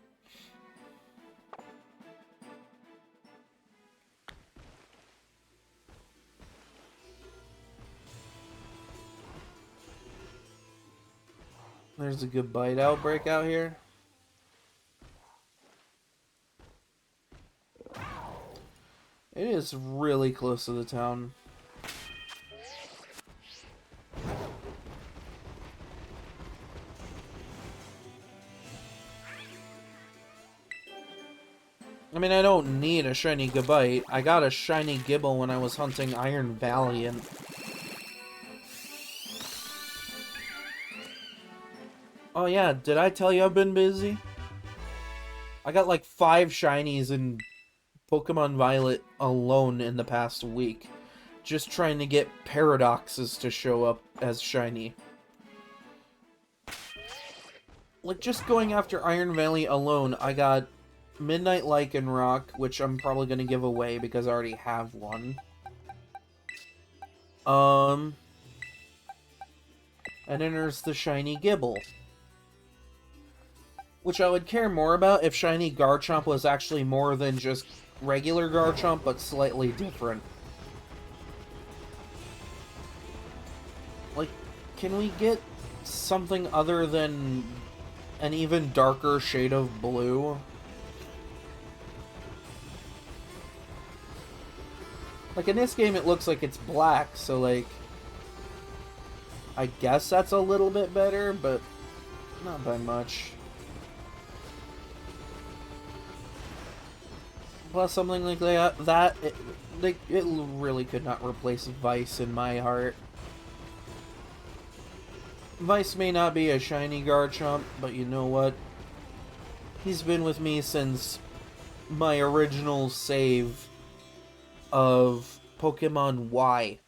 There's a good bite outbreak out here. It is really close to the town. I mean, I don't need a shiny Gabite. I got a shiny Gibble when I was hunting Iron Valiant. Oh yeah, did I tell you I've been busy? I got like 5 shinies in Pokemon Violet alone in the past week. Just trying to get Paradoxes to show up as shiny. Like, just going after Iron Valley alone, I got Midnight Lycanroc, which I'm probably going to give away because I already have one. And then there's the shiny Gibble. Which I would care more about if shiny Garchomp was actually more than just regular Garchomp, but slightly different. Like, can we get something other than an even darker shade of blue? Like, in this game it looks like it's black, so like... I guess that's a little bit better, but not by much. Plus, something like that it really could not replace Vice in my heart. Vice may not be a shiny Garchomp, but you know what? He's been with me since my original save of Pokemon Y.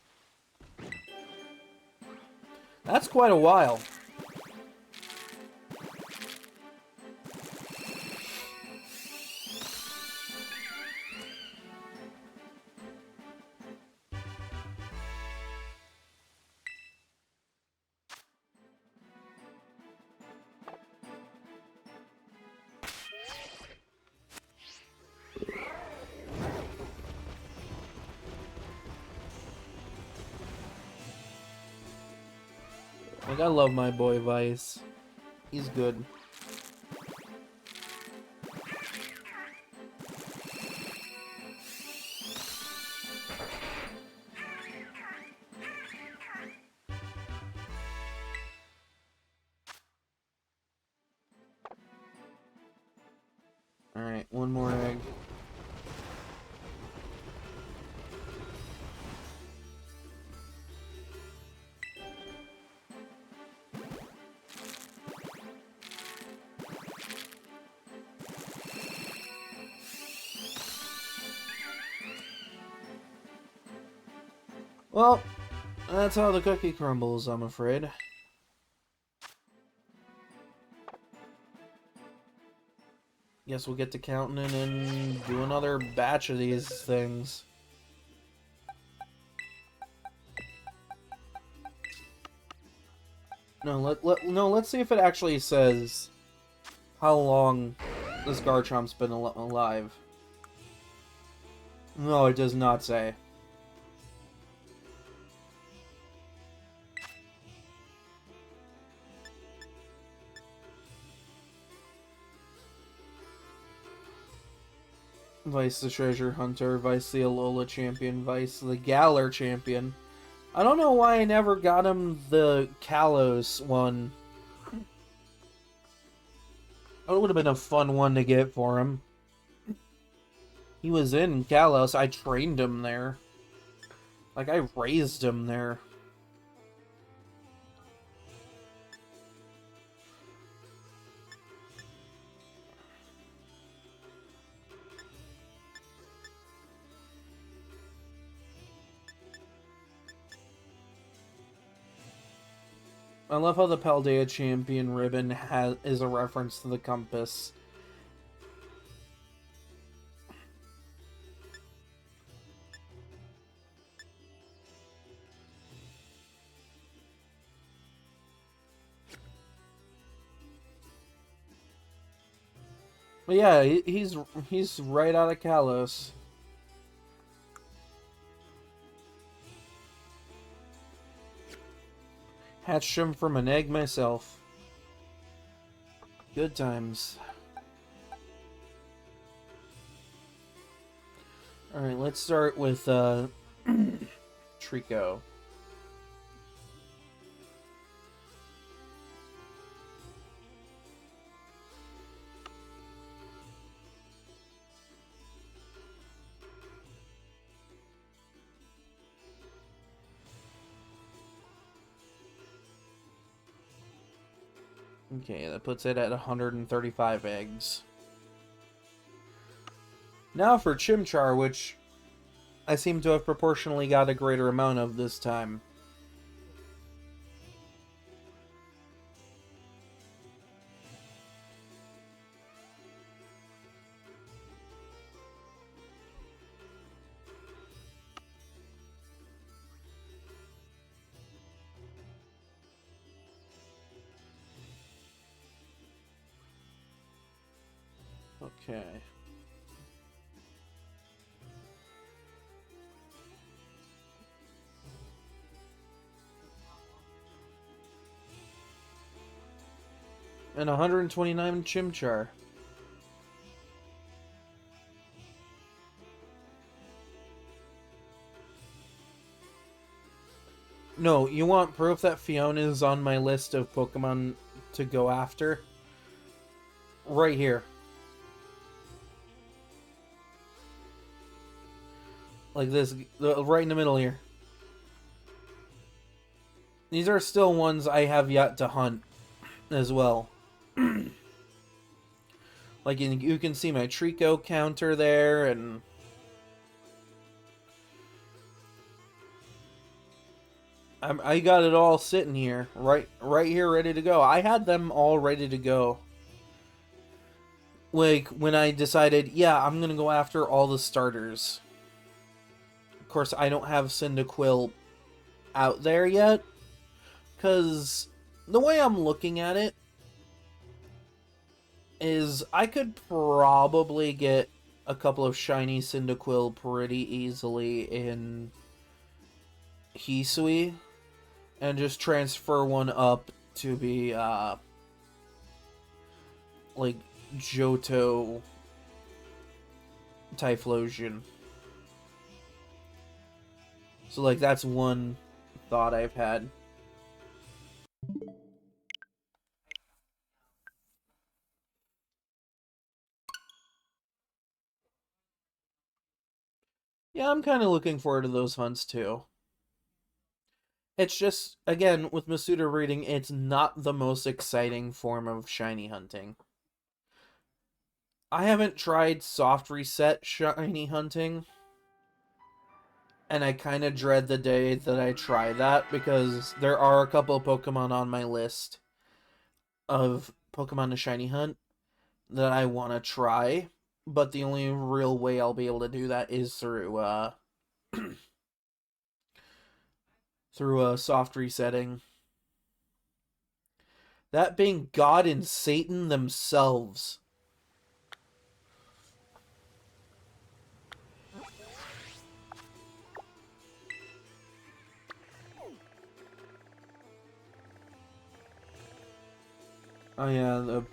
That's quite a while. Like, I love my boy Vice. He's good. Alright, one more egg. Well, that's how the cookie crumbles, I'm afraid. Guess we'll get to counting in and do another batch of these things. No, let's see if it actually says how long this Garchomp's been alive. No, it does not say. Vice the Treasure Hunter, Vice the Alola Champion, Vice the Galar Champion. I don't know why I never got him the Kalos one. That would have been a fun one to get for him. He was in Kalos. I trained him there. Like, I raised him there. I love how the Paldea Champion ribbon is a reference to the compass. But yeah, he's right out of Kalos. Hatched him from an egg myself. Good times. Alright, let's start with Trico. Okay, that puts it at 135 eggs. Now for Chimchar, which I seem to have proportionally got a greater amount of this time. Okay. And 129 Chimchar. No, you want proof that Fiona is on my list of Pokemon to go after? Right here. Like this, right in the middle here. These are still ones I have yet to hunt as well. Like, you can see my Trico counter there, and I got it all sitting here, right here, ready to go. I had them all ready to go. Like, when I decided, yeah, I'm gonna go after all the starters. Of course, I don't have Cyndaquil out there yet, because the way I'm looking at it is I could probably get a couple of shiny Cyndaquil pretty easily in Hisui, and just transfer one up to be like, Johto Typhlosion. So, like, that's one thought I've had. Yeah, I'm kind of looking forward to those hunts, too. It's just, again, with Masuda breeding, it's not the most exciting form of shiny hunting. I haven't tried soft reset shiny hunting, and I kind of dread the day that I try that, because there are a couple of Pokemon on my list of Pokemon to shiny hunt that I want to try, but the only real way I'll be able to do that is through, through a soft resetting. That being God and Satan themselves. Oh yeah, the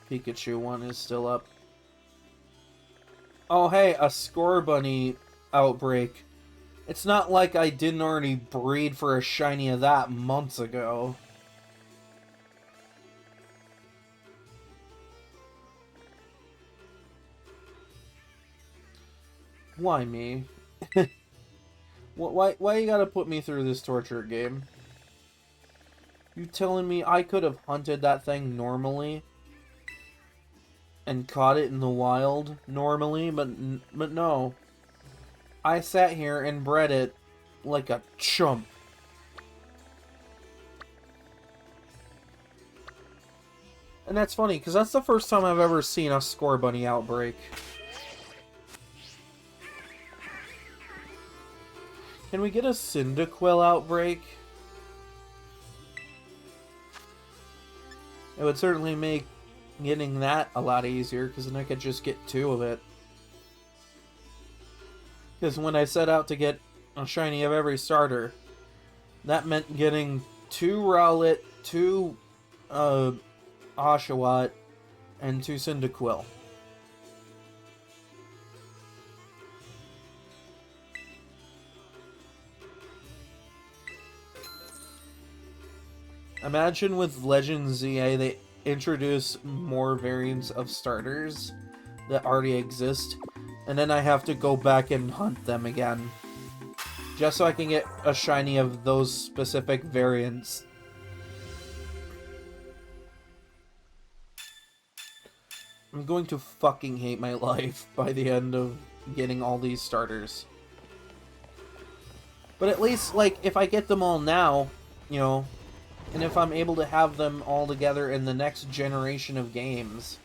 Pikachu one is still up. Oh hey, a Scorbunny outbreak. It's not like I didn't already breed for a shiny of that months ago. Why me? Why you gotta put me through this torture game? You telling me I could have hunted that thing normally and caught it in the wild normally, but no. I sat here and bred it like a chump. And that's funny, because that's the first time I've ever seen a Scorbunny outbreak. Can we get a Cyndaquil outbreak? It would certainly make getting that a lot easier, because then I could just get 2 of it. Because when I set out to get a shiny of every starter, that meant getting 2 Rowlet, 2 Oshawott, and 2 Cyndaquil. Imagine with Legend ZA they introduce more variants of starters that already exist, and then I have to go back and hunt them again. Just so I can get a shiny of those specific variants. I'm going to fucking hate my life by the end of getting all these starters. But at least, like, if I get them all now, you know, and if I'm able to have them all together in the next generation of games,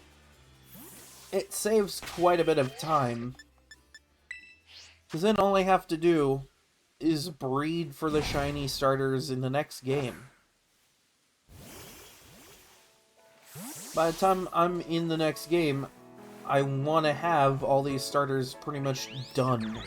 it saves quite a bit of time. Because then all I have to do is breed for the shiny starters in the next game. By the time I'm in the next game, I want to have all these starters pretty much done.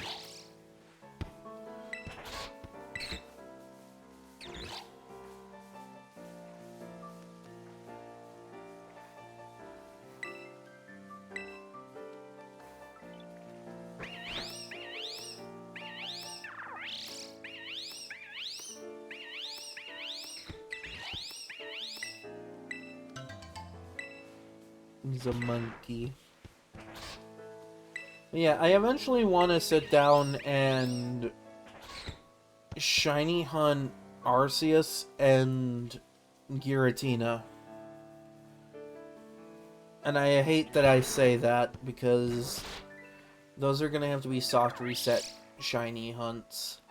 He's a monkey. Yeah, I eventually want to sit down and shiny hunt Arceus and Giratina. And I hate that I say that, because those are gonna have to be soft reset shiny hunts.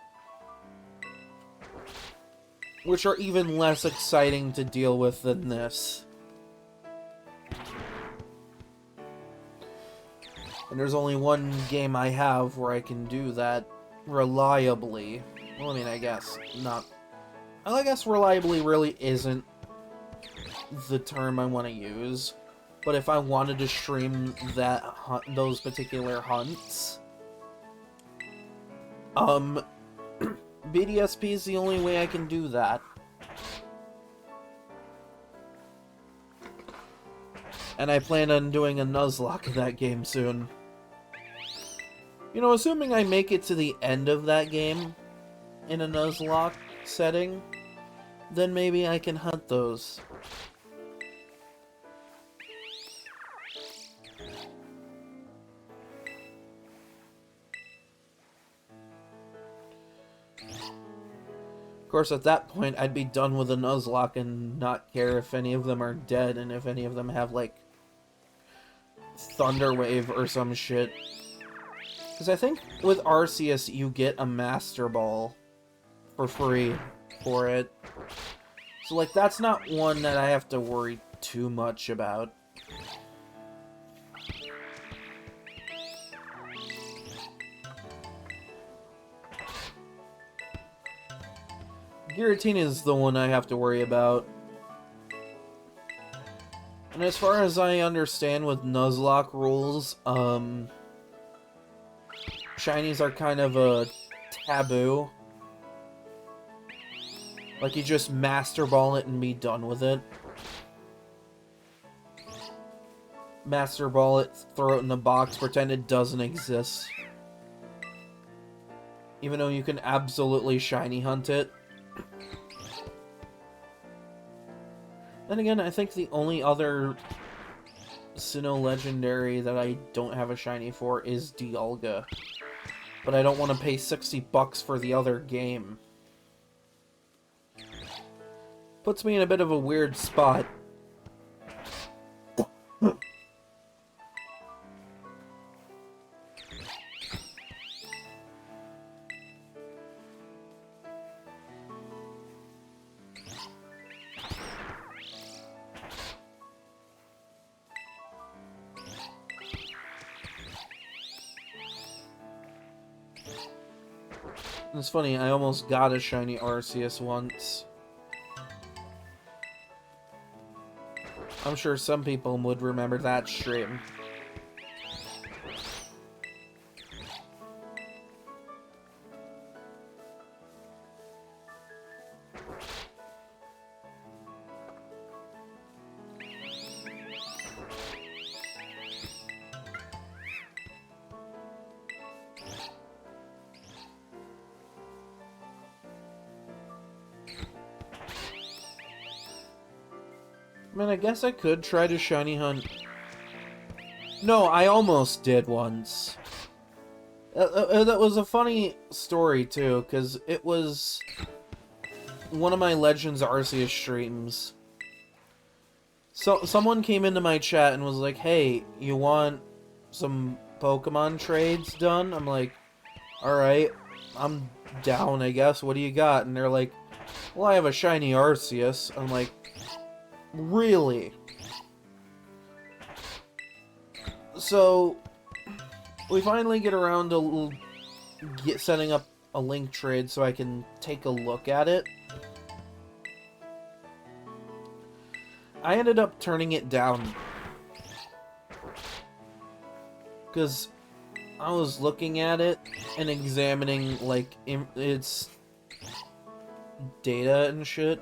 Which are even less exciting to deal with than this. And there's only one game I have where I can do that reliably. Well, I mean, I guess not. I guess reliably really isn't the term I want to use. But if I wanted to stream that those particular hunts, BDSP is the only way I can do that. And I plan on doing a Nuzlocke of that game soon. You know, assuming I make it to the end of that game in a Nuzlocke setting, then maybe I can hunt those. Of course, at that point, I'd be done with a Nuzlocke and not care if any of them are dead and if any of them have, like, Thunder Wave or some shit. Because I think with Arceus, you get a Master Ball for free for it. So, like, that's not one that I have to worry too much about. Giratina is the one I have to worry about. And as far as I understand with Nuzlocke rules, shinies are kind of a taboo. Like, you just Master Ball it and be done with it. Master Ball it, throw it in a box, pretend it doesn't exist. Even though you can absolutely shiny hunt it. Then again, I think the only other Sinnoh Legendary that I don't have a shiny for is Dialga. But I don't want to pay $60 for the other game. Puts me in a bit of a weird spot. It's funny, I almost got a shiny Arceus once. I'm sure some people would remember that stream. I mean, I guess I could try to shiny hunt. No, I almost did once. That was a funny story, too, because it was one of my Legends Arceus streams. So, someone came into my chat and was like, hey, you want some Pokemon trades done? I'm like, alright, I'm down, I guess. What do you got? And they're like, well, I have a shiny Arceus. I'm like, really? So, we finally get around to setting up a link trade so I can take a look at it. I ended up turning it down. Because I was looking at it and examining, like, its data and shit.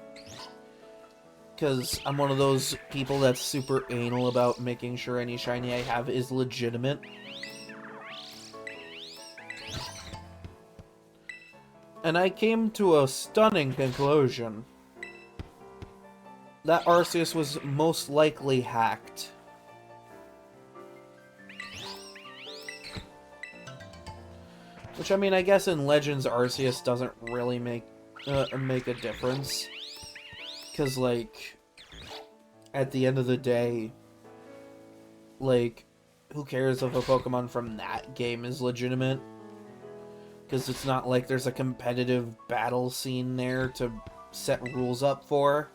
Because I'm one of those people that's super anal about making sure any shiny I have is legitimate. And I came to a stunning conclusion. That Arceus was most likely hacked. Which, I mean, I guess in Legends Arceus doesn't really make a difference. Because, like, at the end of the day, like, who cares if a Pokemon from that game is legitimate? Because it's not like there's a competitive battle scene there to set rules up for.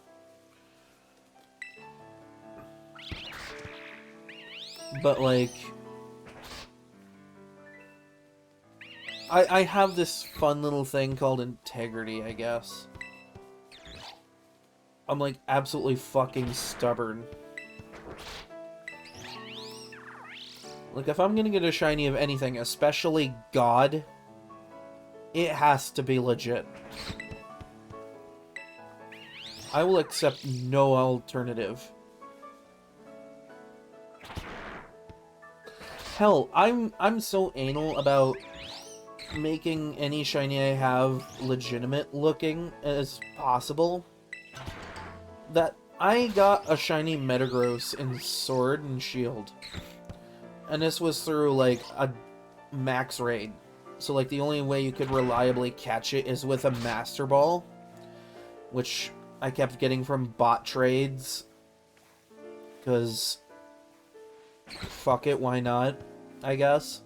But, like, I have this fun little thing called integrity, I guess. I'm, like, absolutely fucking stubborn. Like, if I'm gonna get a shiny of anything, especially God, it has to be legit. I will accept no alternative. Hell, I'm so anal about making any shiny I have legitimate looking as possible that I got a shiny Metagross in Sword and Shield. And this was through, like, a max raid. So, like, the only way you could reliably catch it is with a Master Ball, which I kept getting from bot trades. Because, fuck it, why not, I guess.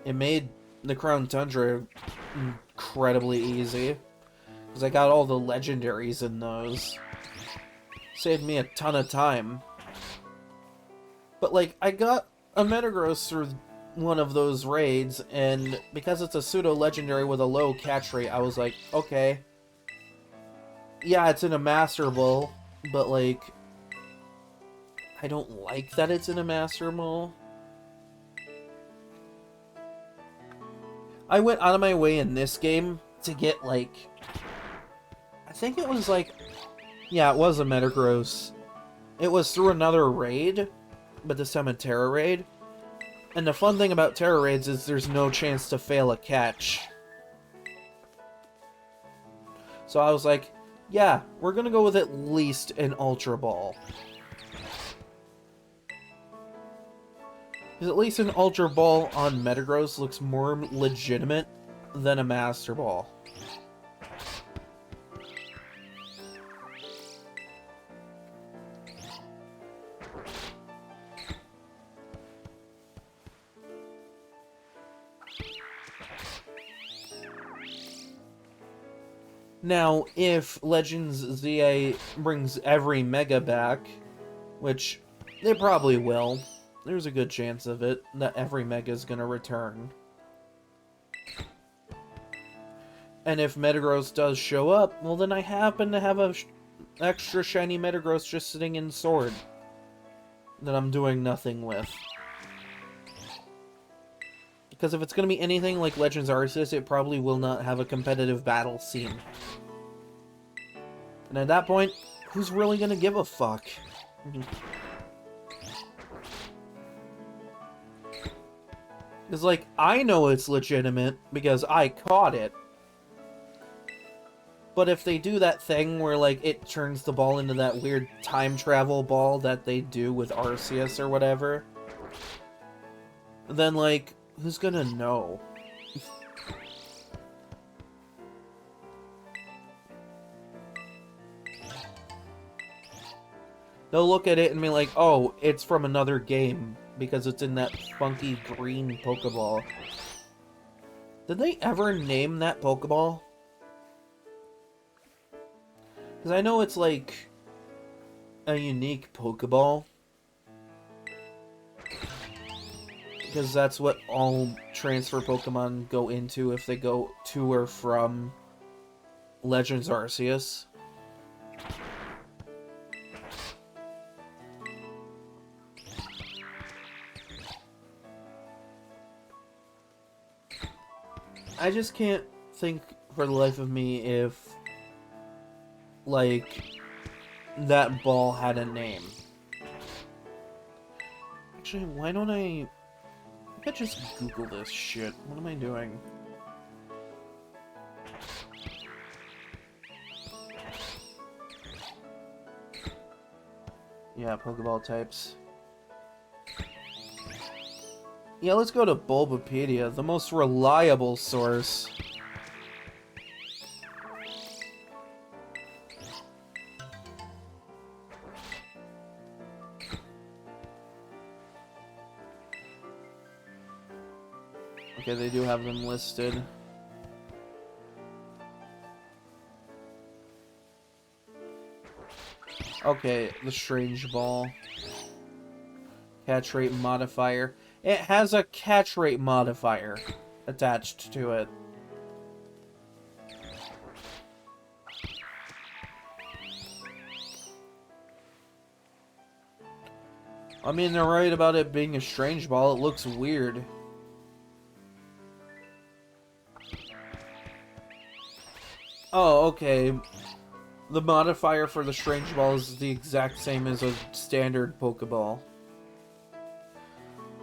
It made the Crown Tundra incredibly easy. Because I got all the legendaries in those. Saved me a ton of time. But, like, I got a Metagross through one of those raids, and because it's a pseudo-legendary with a low catch rate, I was like, okay. Yeah, it's in a Master Ball, but, like, I don't like that it's in a Master Ball. I went out of my way in this game to get, like, I think it was, like, yeah, it was a Metagross. It was through another raid, but this time a Terra raid. And the fun thing about Terra raids is there's no chance to fail a catch. So I was like, yeah, we're gonna go with at least an Ultra Ball. Because at least an Ultra Ball on Metagross looks more legitimate than a Master Ball. Now, if Legends ZA brings every Mega back, which they probably will, there's a good chance of it, that every Mega is going to return. And if Metagross does show up, well then I happen to have a extra shiny Metagross just sitting in Sword that I'm doing nothing with. Because if it's going to be anything like Legends Arceus, it probably will not have a competitive battle scene. And at that point, who's really going to give a fuck? It's like, I know it's legitimate because I caught it. But if they do that thing where, like, it turns the ball into that weird time travel ball that they do with Arceus or whatever, then, like, who's gonna know? They'll look at it and be like, oh, it's from another game, because it's in that funky green Pokeball. Did they ever name that Pokeball? Because I know it's, like, a unique Pokeball. Because that's what all transfer Pokemon go into if they go to or from Legends Arceus. I just can't think for the life of me if, like, that ball had a name. Actually, why don't I could just Google this shit. What am I doing? Yeah, Pokeball types. Yeah, let's go to Bulbapedia, the most reliable source. Okay, they do have them listed. Okay, the Strange Ball. Catch rate modifier. It has a catch rate modifier attached to it. I mean, they're right about it being a Strange Ball. It looks weird. Oh, okay. The modifier for the Strange Ball is the exact same as a standard Pokeball.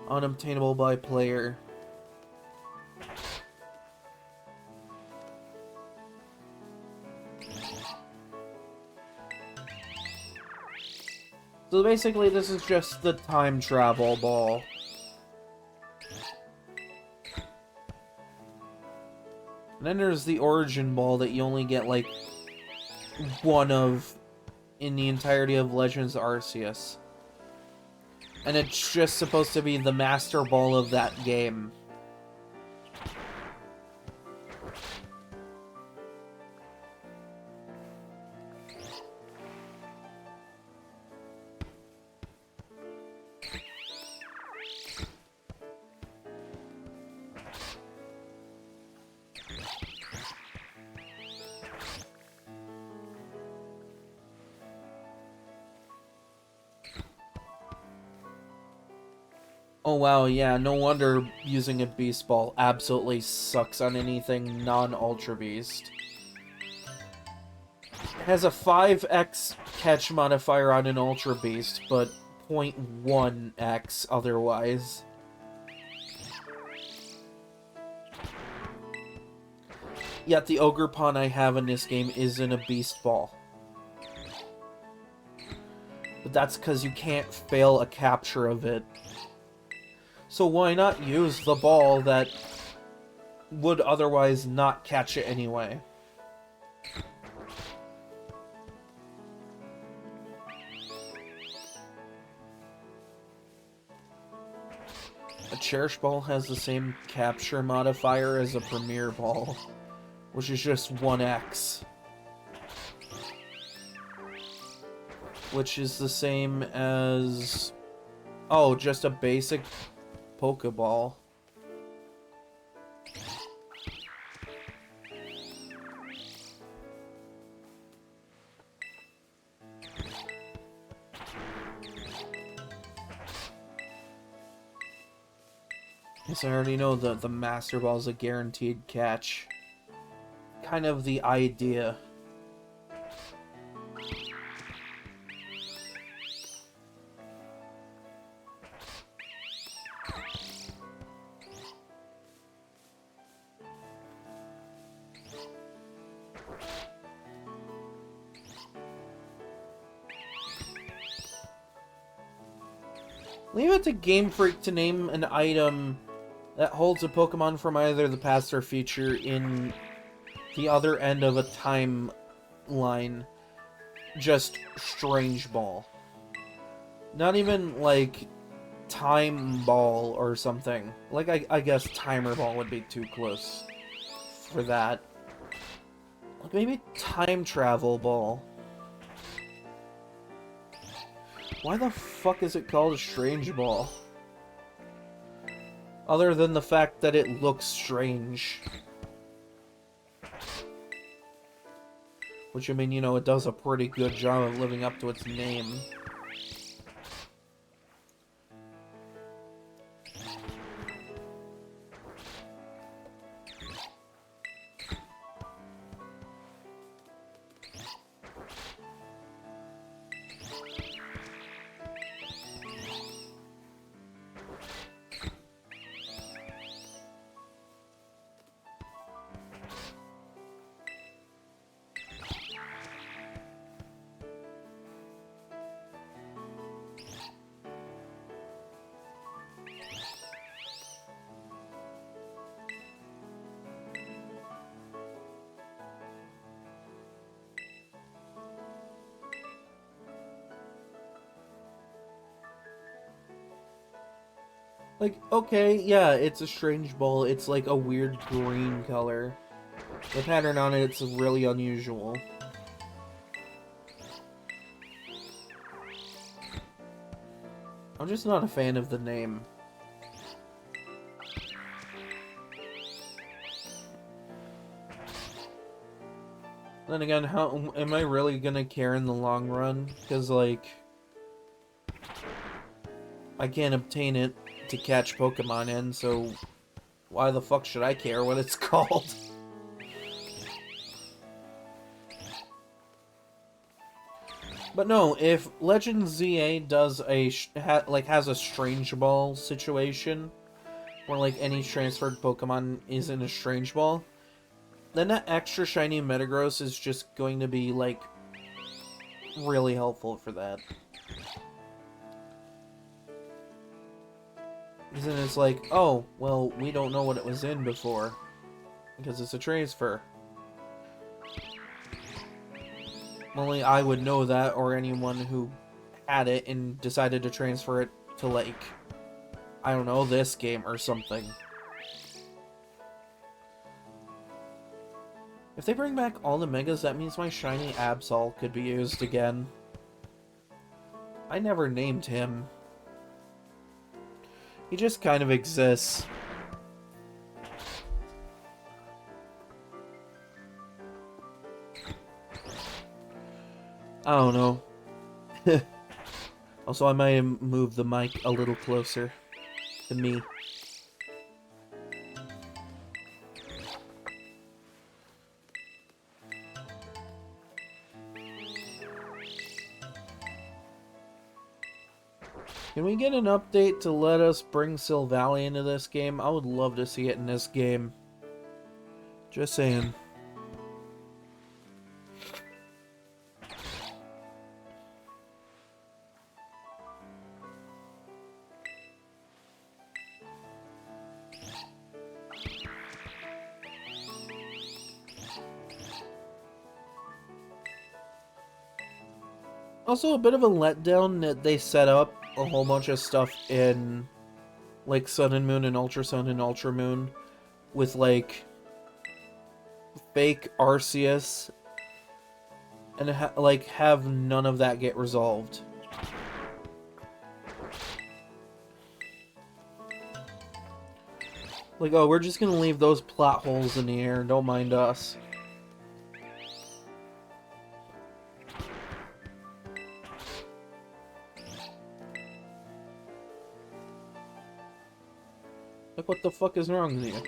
Unobtainable by player. So basically, this is just the time travel ball. And then there's the origin ball that you only get, like, one of in the entirety of Legends Arceus. And it's just supposed to be the master ball of that game. Oh wow, yeah, no wonder using a Beast Ball absolutely sucks on anything non-Ultra Beast. It has a 5x catch modifier on an Ultra Beast, but 0.1x otherwise. Yet the Ogre I have in this game isn't a Beast Ball. But that's because you can't fail a capture of it. So why not use the ball that would otherwise not catch it anyway? A Cherish Ball has the same capture modifier as a Premier Ball, which is just 1x. Which is the same as... oh, just a basic Pokeball. Yes, I already know that the Master Ball is a guaranteed catch. Kind of the idea. Leave it to Game Freak to name an item that holds a Pokemon from either the past or future in the other end of a timeline. Just Strange Ball. Not even, like, Time Ball or something. Like, I guess Timer Ball would be too close for that. Like, maybe Time Travel Ball. Why the fuck is it called a Strange Ball? Other than the fact that it looks strange. Which, I mean, you know, it does a pretty good job of living up to its name. Like, okay, yeah, it's a strange ball. It's like a weird green color. The pattern on it's really unusual. I'm just not a fan of the name. Then again, how am I really gonna care in the long run? Because, like, I can't obtain it to catch Pokemon in, so why the fuck should I care what it's called? But no, if Legend ZA does a has a Strange Ball situation, where like any transferred Pokemon is in a Strange Ball, then that extra shiny Metagross is just going to be like really helpful for that. Because then it's like, oh, well, we don't know what it was in before, because it's a transfer. Only I would know that, or anyone who had it and decided to transfer it to, like, I don't know, this game or something. If they bring back all the Megas, that means my shiny Absol could be used again. I never named him. He just kind of exists. I don't know. Also, I might move the mic a little closer to me. Can we get an update to let us bring Silvally into this game? I would love to see it in this game. Just saying. Also, a bit of a letdown that they set up a whole bunch of stuff in, like, Sun and Moon and Ultra Sun and Ultra Moon with, like, fake Arceus, and, have none of that get resolved. Like, oh, we're just gonna leave those plot holes in the air, don't mind us. Like, what the fuck is wrong with you?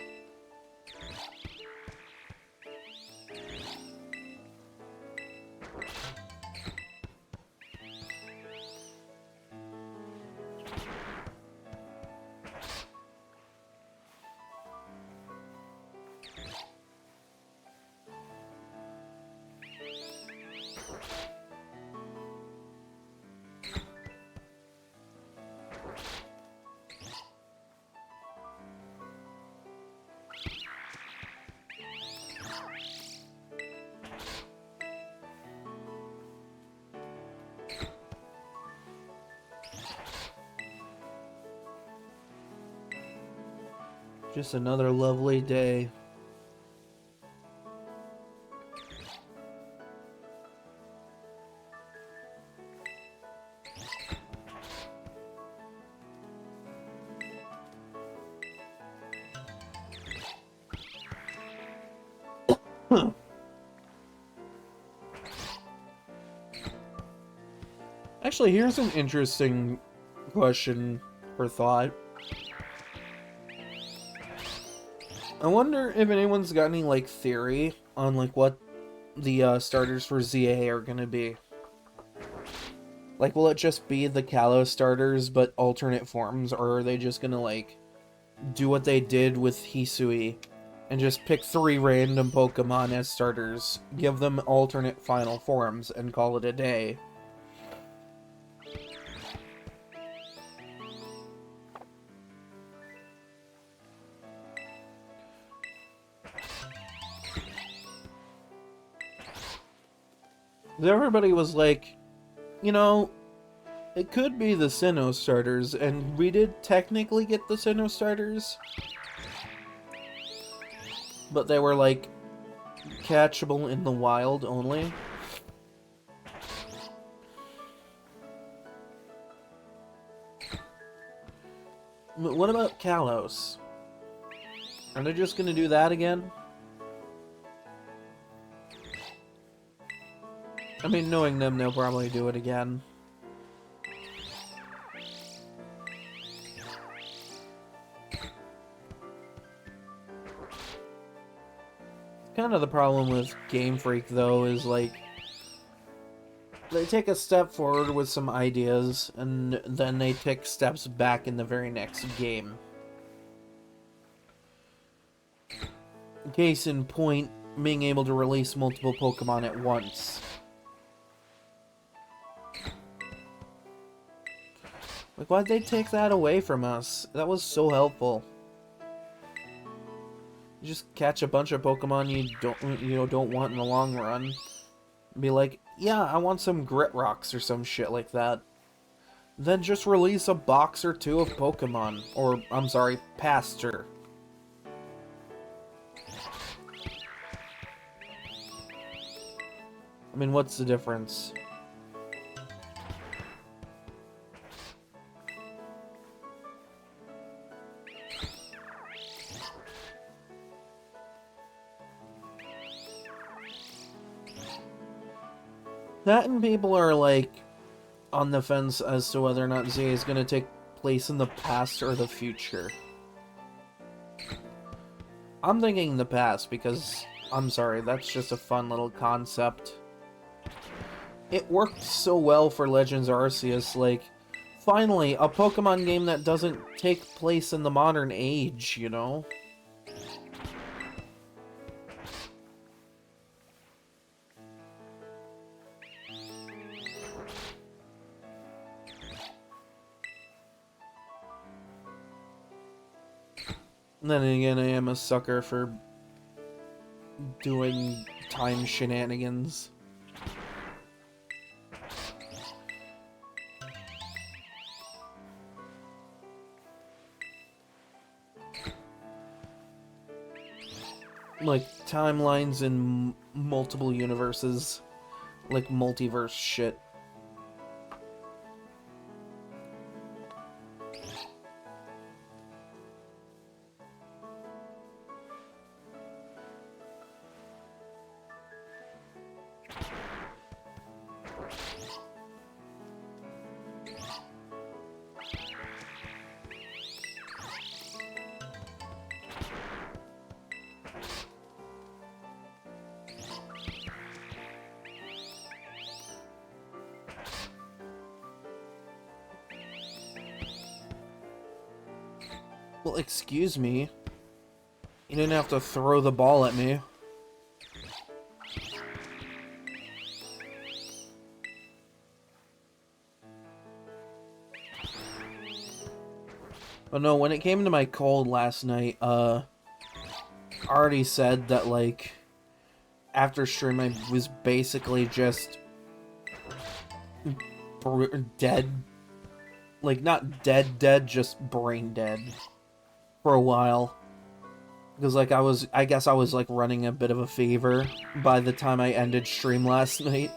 Just another lovely day. Actually, here's an interesting question or thought. I wonder if anyone's got any, like, theory on, like, what the starters for ZA are gonna be. Like, will it just be the Kalos starters, but alternate forms, or are they just gonna, like, do what they did with Hisui, and just pick 3 random Pokemon as starters, give them alternate final forms, and call it a day? Everybody was like, you know, it could be the Sinnoh starters, and we did technically get the Sinnoh starters, but they were, like, catchable in the wild only. But what about Kalos? Are they just gonna do that again? I mean, knowing them, they'll probably do it again. Kind of the problem with Game Freak, though, is, like, they take a step forward with some ideas, and then they take steps back in the very next game. Case in point, being able to release multiple Pokemon at once. Like, why'd they take that away from us? That was so helpful. You just catch a bunch of Pokemon you don't want in the long run. Be like, yeah, I want some Grit Rocks or some shit like that. Then just release a box or two of Pokemon. Or, I'm sorry, Pasture. I mean, what's the difference? That and people are, like, on the fence as to whether or not Z is going to take place in the past or the future. I'm thinking the past because, I'm sorry, that's just a fun little concept. It worked so well for Legends Arceus, like, finally, a Pokemon game that doesn't take place in the modern age, you know? And then again, I am a sucker for doing time shenanigans. Like, timelines in multiple universes. Like, multiverse shit. Well, excuse me. You didn't have to throw the ball at me. But no, when it came to my cold last night, I already said that, like, after stream I was basically just dead. Like, not dead, just brain dead. For a while. Because, like, I guess I was, like, running a bit of a fever by the time I ended stream last night.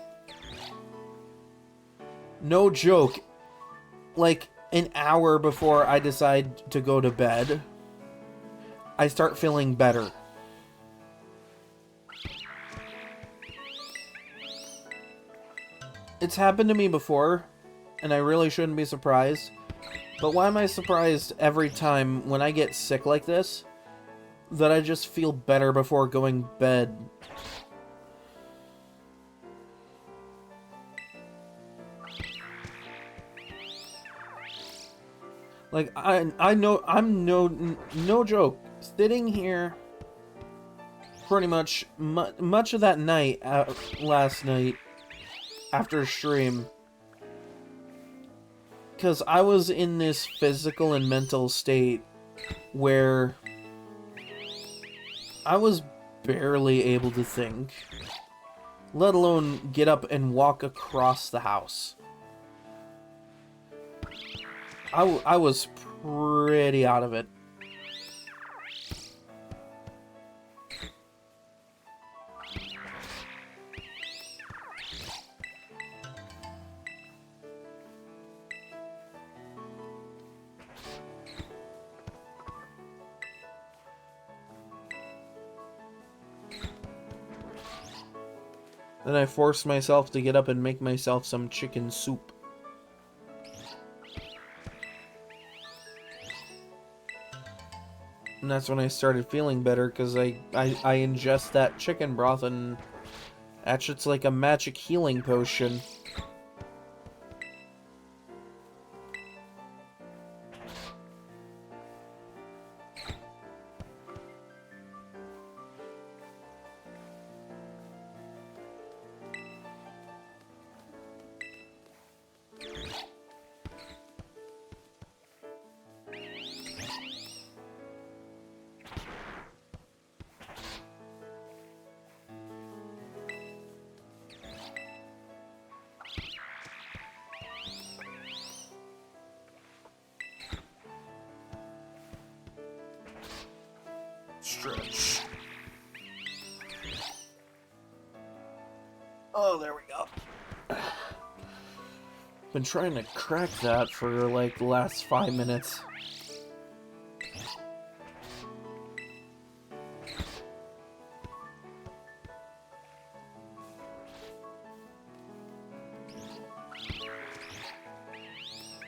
No joke. Like, an hour before I decide to go to bed, I start feeling better. It's happened to me before, and I really shouldn't be surprised. But why am I surprised every time when I get sick like this, that I just feel better before going to bed? Like, I know, I'm no joke, sitting here pretty much much of that night, last night, after stream, because I was in this physical and mental state where I was barely able to think, let alone get up and walk across the house. I was pretty out of it. Then I forced myself to get up and make myself some chicken soup. And that's when I started feeling better, because I ingest that chicken broth and that shit's like a magic healing potion. Stretch. Oh, there we go. Been trying to crack that for like the last 5 minutes.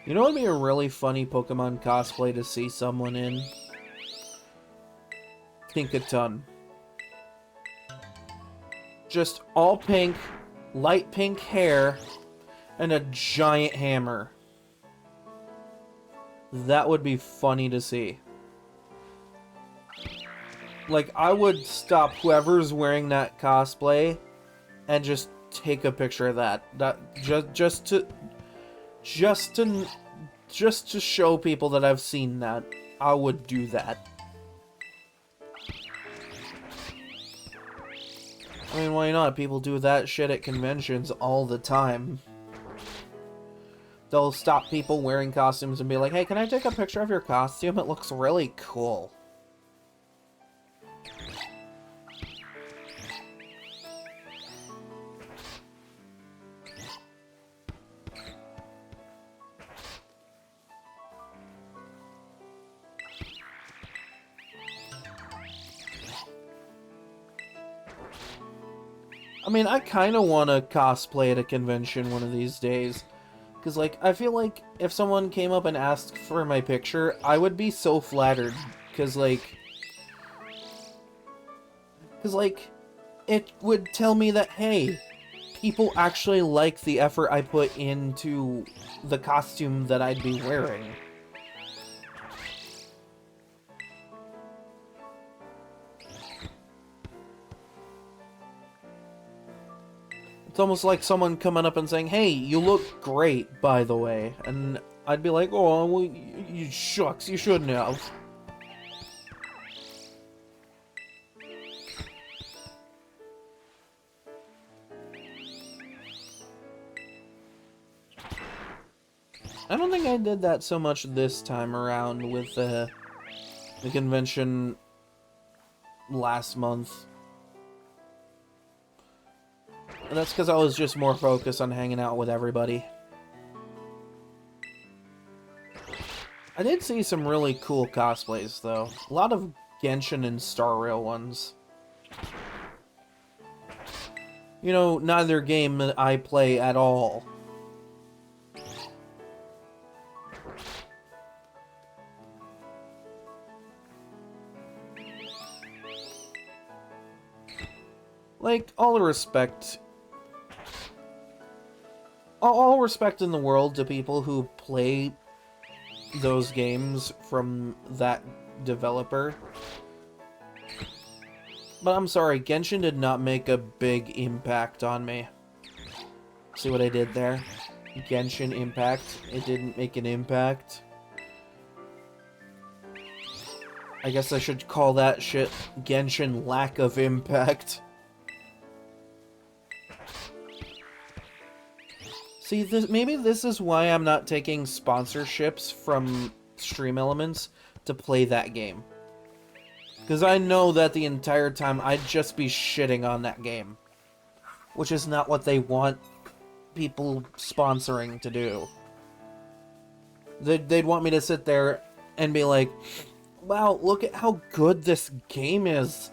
You know what would be a really funny Pokemon cosplay to see someone in? Pinkaton. Just all pink, light pink hair, and a giant hammer. That would be funny to see. Like, I would stop whoever's wearing that cosplay and just take a picture of that. Just to show people that I've seen that. I would do that. I mean, why not? People do that shit at conventions all the time. They'll stop people wearing costumes and be like, hey, can I take a picture of your costume? It looks really cool. I mean, I kind of want to cosplay at a convention one of these days. Because, like, I feel like if someone came up and asked for my picture, I would be so flattered. Because, like, it would tell me that, hey, people actually like the effort I put into the costume that I'd be wearing. It's almost like someone coming up and saying, hey, you look great, by the way. And I'd be like, oh, well, you shucks, you shouldn't have. I don't think I did that so much this time around with the convention last month. And that's because I was just more focused on hanging out with everybody. I did see some really cool cosplays, though. A lot of Genshin and Star Rail ones. You know, neither game that I play at all. Like, all respect in the world to people who play those games from that developer. But I'm sorry, Genshin did not make a big impact on me. See what I did there? Genshin impact. It didn't make an impact. I guess I should call that shit Genshin lack of impact. See, maybe this is why I'm not taking sponsorships from Stream Elements to play that game. Because I know that the entire time I'd just be shitting on that game. Which is not what they want people sponsoring to do. They'd want me to sit there and be like, wow, look at how good this game is.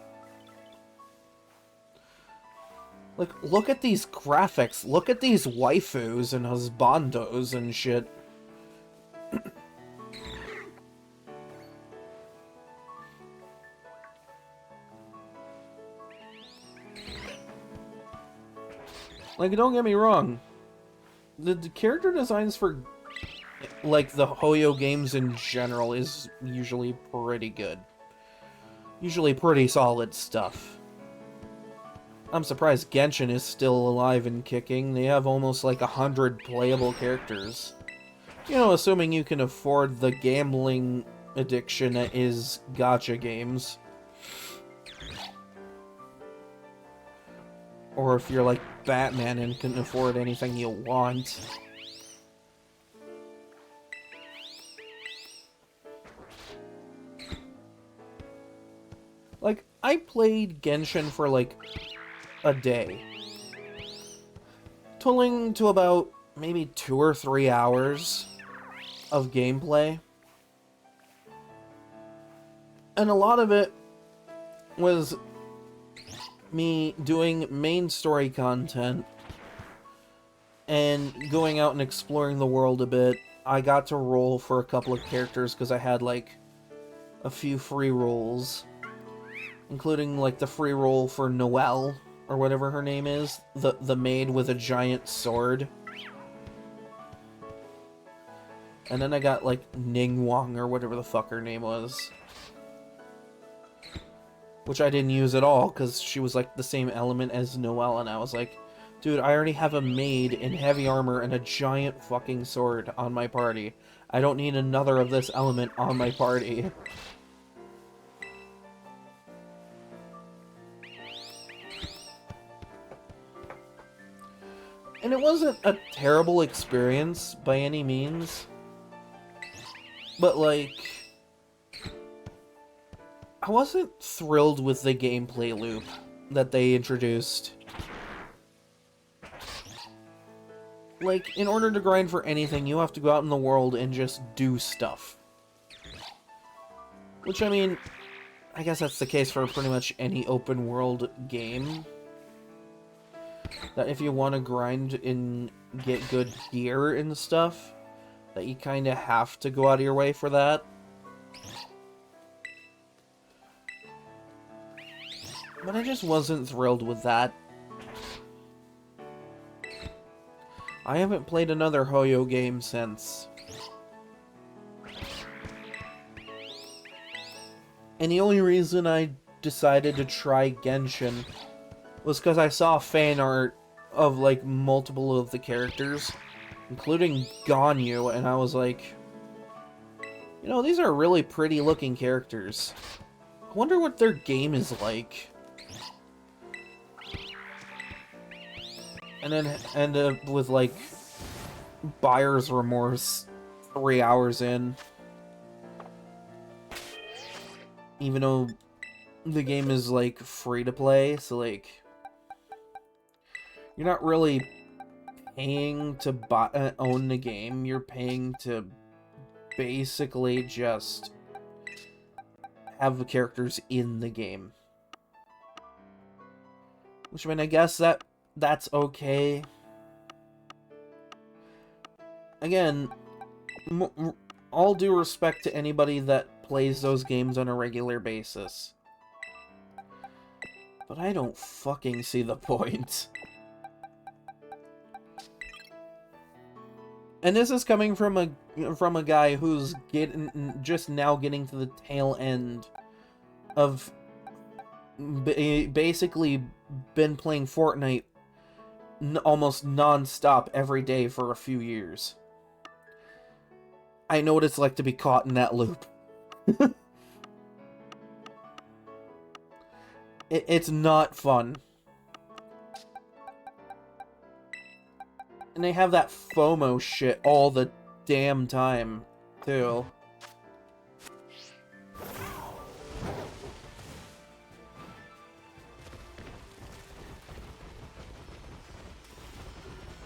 Like, look at these graphics. Look at these waifus and husbandos and shit. Like, don't get me wrong. The character designs for, like, the Hoyo games in general is usually pretty good. Usually pretty solid stuff. I'm surprised Genshin is still alive and kicking. They have almost like 100 playable characters. You know, assuming you can afford the gambling addiction that is gacha games. Or if you're like Batman and can afford anything you want. Like, I played Genshin for, like, a day. Totaling to about maybe 2 or 3 hours of gameplay. And a lot of it was me doing main story content and going out and exploring the world a bit. I got to roll for a couple of characters because I had, like, a few free rolls. Including, like, the free roll for Noelle, or whatever her name is. The maid with a giant sword. And then I got, like, Ning Wang, or whatever the fuck her name was. Which I didn't use at all, because she was, like, the same element as Noelle, and I was like, dude, I already have a maid in heavy armor and a giant fucking sword on my party. I don't need another of this element on my party. And it wasn't a terrible experience by any means. But, like, I wasn't thrilled with the gameplay loop that they introduced. Like, in order to grind for anything, you have to go out in the world and just do stuff. Which, I mean, I guess that's the case for pretty much any open world game. That if you want to grind and get good gear and stuff, that you kind of have to go out of your way for that. But I just wasn't thrilled with that. I haven't played another Hoyo game since. And the only reason I decided to try Genshin was because I saw fan art of, like, multiple of the characters, including Ganyu, and I was like, you know, these are really pretty looking characters. I wonder what their game is like. And then end up with, like, buyer's remorse 3 hours in. Even though the game is, like, free to play, so, like, you're not really paying to buy, own the game. You're paying to basically just have the characters in the game. Which, I mean, I guess that's okay. Again, all due respect to anybody that plays those games on a regular basis. But I don't fucking see the point. And this is coming from a guy who's just now getting to the tail end of basically been playing Fortnite almost non-stop every day for a few years. I know what it's like to be caught in that loop. It's not fun. And they have that FOMO shit all the damn time, too.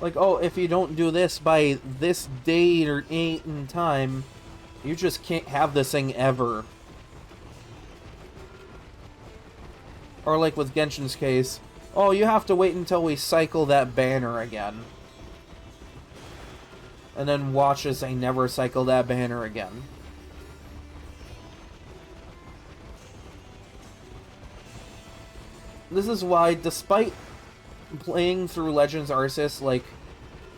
Like, oh, if you don't do this by this date or date and time, you just can't have this thing ever. Or like with Genshin's case, oh, you have to wait until we cycle that banner again. And then watch as they never cycle that banner again. This is why, despite playing through Legends Arceus like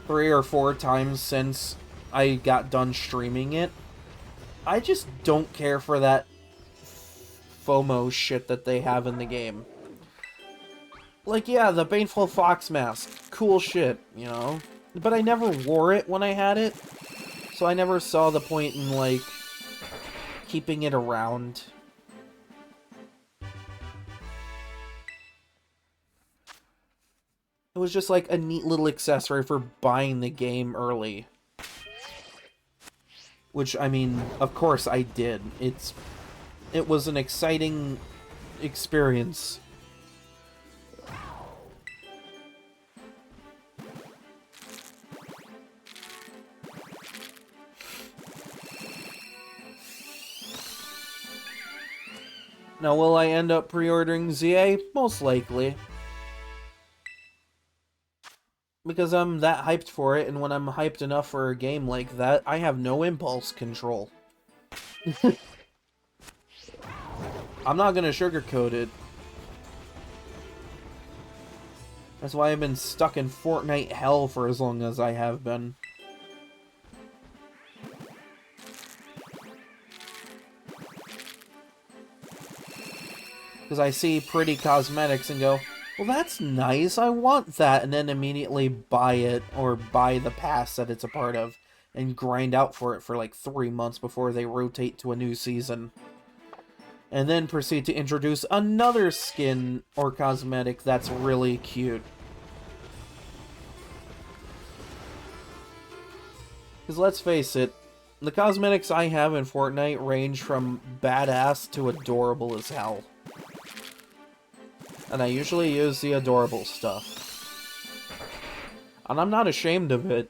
3 or 4 times since I got done streaming it, I just don't care for that FOMO shit that they have in the game. Like, yeah, the Baneful Fox mask, cool shit, you know? But I never wore it when I had it, so I never saw the point in, like, keeping it around. It was just like a neat little accessory for buying the game early. Which, I mean, of course I did. It was an exciting experience. Now, will I end up pre-ordering ZA? Most likely. Because I'm that hyped for it, and when I'm hyped enough for a game like that, I have no impulse control. I'm not gonna sugarcoat it. That's why I've been stuck in Fortnite hell for as long as I have been. Because I see pretty cosmetics and go, well, that's nice, I want that, and then immediately buy it, or buy the pass that it's a part of, and grind out for it for like 3 months before they rotate to a new season. And then proceed to introduce another skin or cosmetic that's really cute. Because let's face it, the cosmetics I have in Fortnite range from badass to adorable as hell. And I usually use the adorable stuff. And I'm not ashamed of it.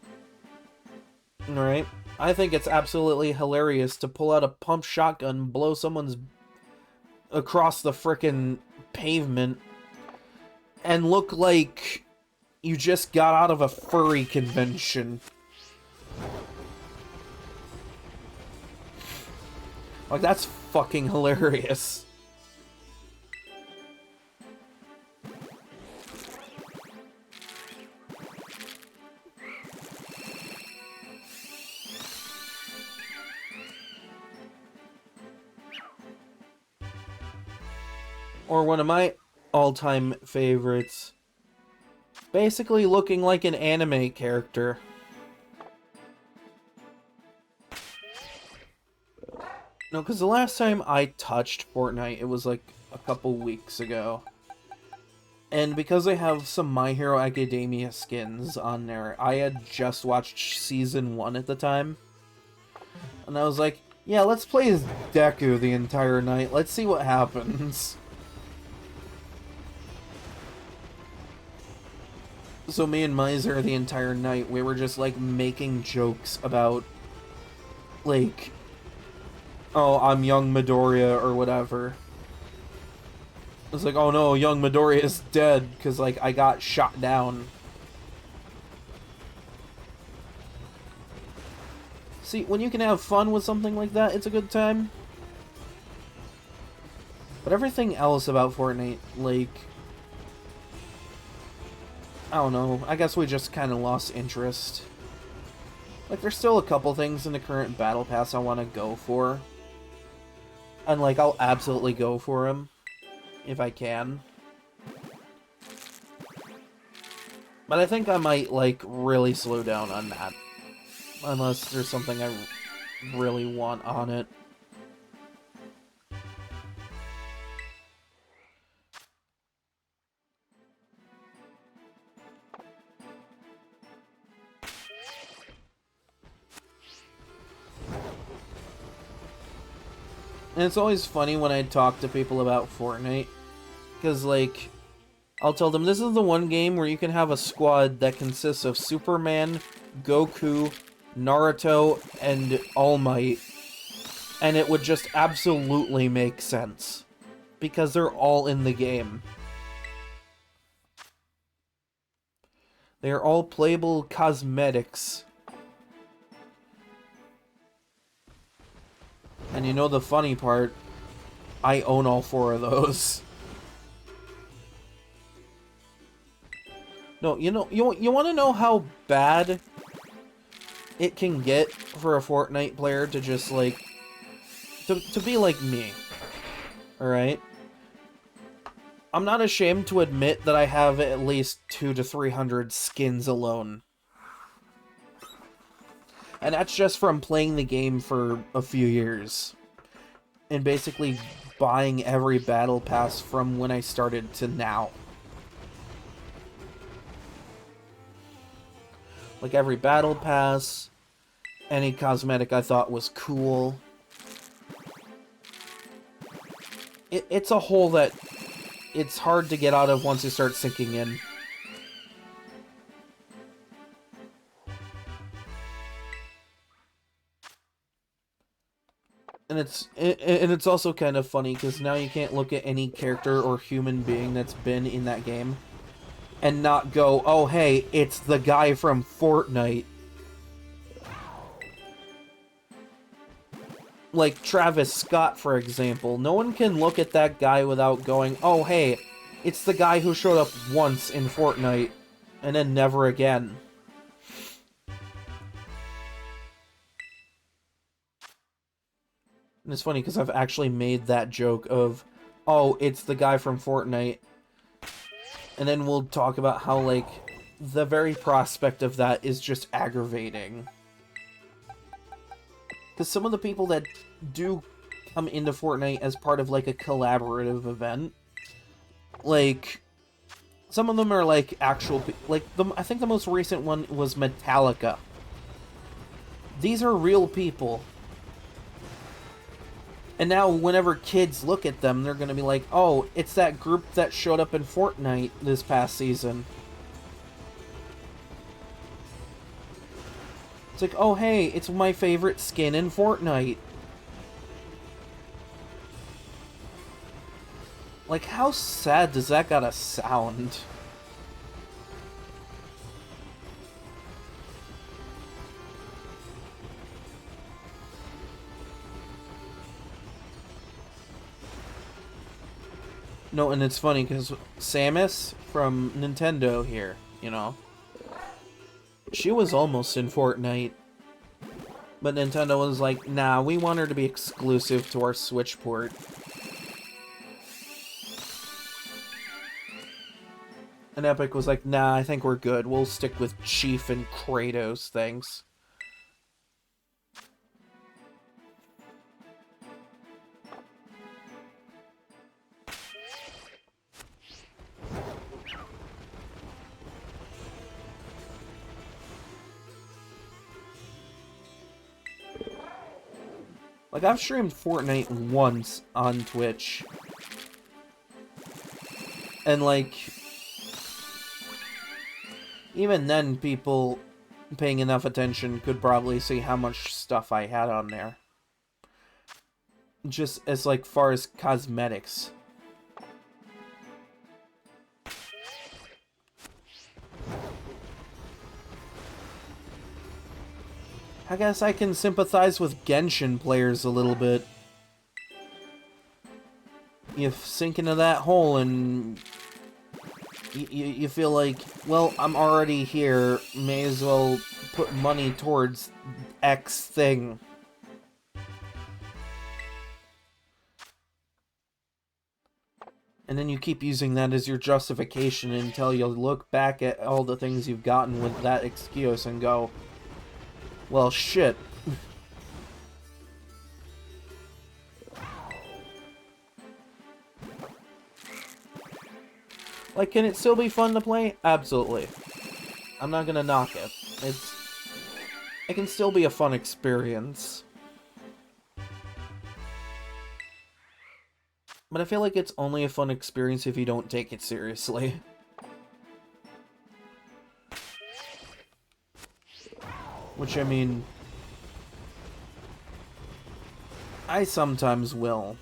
Alright? I think it's absolutely hilarious to pull out a pump shotgun, blow someone's across the frickin' pavement, and look like you just got out of a furry convention. Like, that's fucking hilarious. Or one of my all-time favorites. Basically looking like an anime character. No, because the last time I touched Fortnite, it was like a couple weeks ago. And because they have some My Hero Academia skins on there, I had just watched Season 1 at the time. And I was like, yeah, let's play as Deku the entire night. Let's see what happens. So me and Miser the entire night, we were just like making jokes about, like, oh, I'm young Midoriya or whatever. It's like, oh no, young Midoriya is dead because, like, I got shot down. See, when you can have fun with something like that, it's a good time. But everything else about Fortnite, like, I don't know, I guess we just kind of lost interest. Like, there's still a couple things in the current Battle Pass I want to go for. And, like, I'll absolutely go for them, if I can. But I think I might, like, really slow down on that. Unless there's something I really want on it. And it's always funny when I talk to people about Fortnite, because, like, I'll tell them this is the one game where you can have a squad that consists of Superman, Goku, Naruto, and All Might, and it would just absolutely make sense, because they're all in the game. They are all playable cosmetics. And you know the funny part? I own all 4 of those. No, you know, you want to know how bad it can get for a Fortnite player to just, like, to be like me. Alright? I'm not ashamed to admit that I have at least 200 to 300 skins alone. And that's just from playing the game for a few years. And basically buying every battle pass from when I started to now. Like every battle pass, any cosmetic I thought was cool. it's a hole that it's hard to get out of once you start sinking in. And it's also kind of funny because now you can't look at any character or human being that's been in that game and not go, oh hey, it's the guy from Fortnite. Like Travis Scott, for example. No one can look at that guy without going, oh hey, it's the guy who showed up once in Fortnite and then never again. And it's funny because I've actually made that joke of, oh, it's the guy from Fortnite. And then we'll talk about how, like, the very prospect of that is just aggravating. Because some of the people that do come into Fortnite as part of, like, a collaborative event, like, some of them are, like, actual... Like, I think the most recent one was Metallica. These are real people. And now, whenever kids look at them, they're going to be like, oh, it's that group that showed up in Fortnite this past season. It's like, oh, hey, it's my favorite skin in Fortnite. Like, how sad does that gotta sound? No, and it's funny because Samus from Nintendo here, you know, she was almost in Fortnite, but Nintendo was like, nah, we want her to be exclusive to our Switch port. And Epic was like, nah, I think we're good. We'll stick with Chief and Kratos, thanks. Like, I've streamed Fortnite once on Twitch. And, like, even then, people paying enough attention could probably see how much stuff I had on there. Just as, like, far as cosmetics. I guess I can sympathize with Genshin players a little bit. You sink into that hole and you feel like, well, I'm already here, may as well put money towards X thing. And then you keep using that as your justification until you look back at all the things you've gotten with that excuse and go, well, shit. Like, can it still be fun to play? Absolutely. I'm not gonna knock it. It can still be a fun experience. But I feel like it's only a fun experience if you don't take it seriously. Which, I mean, I sometimes will.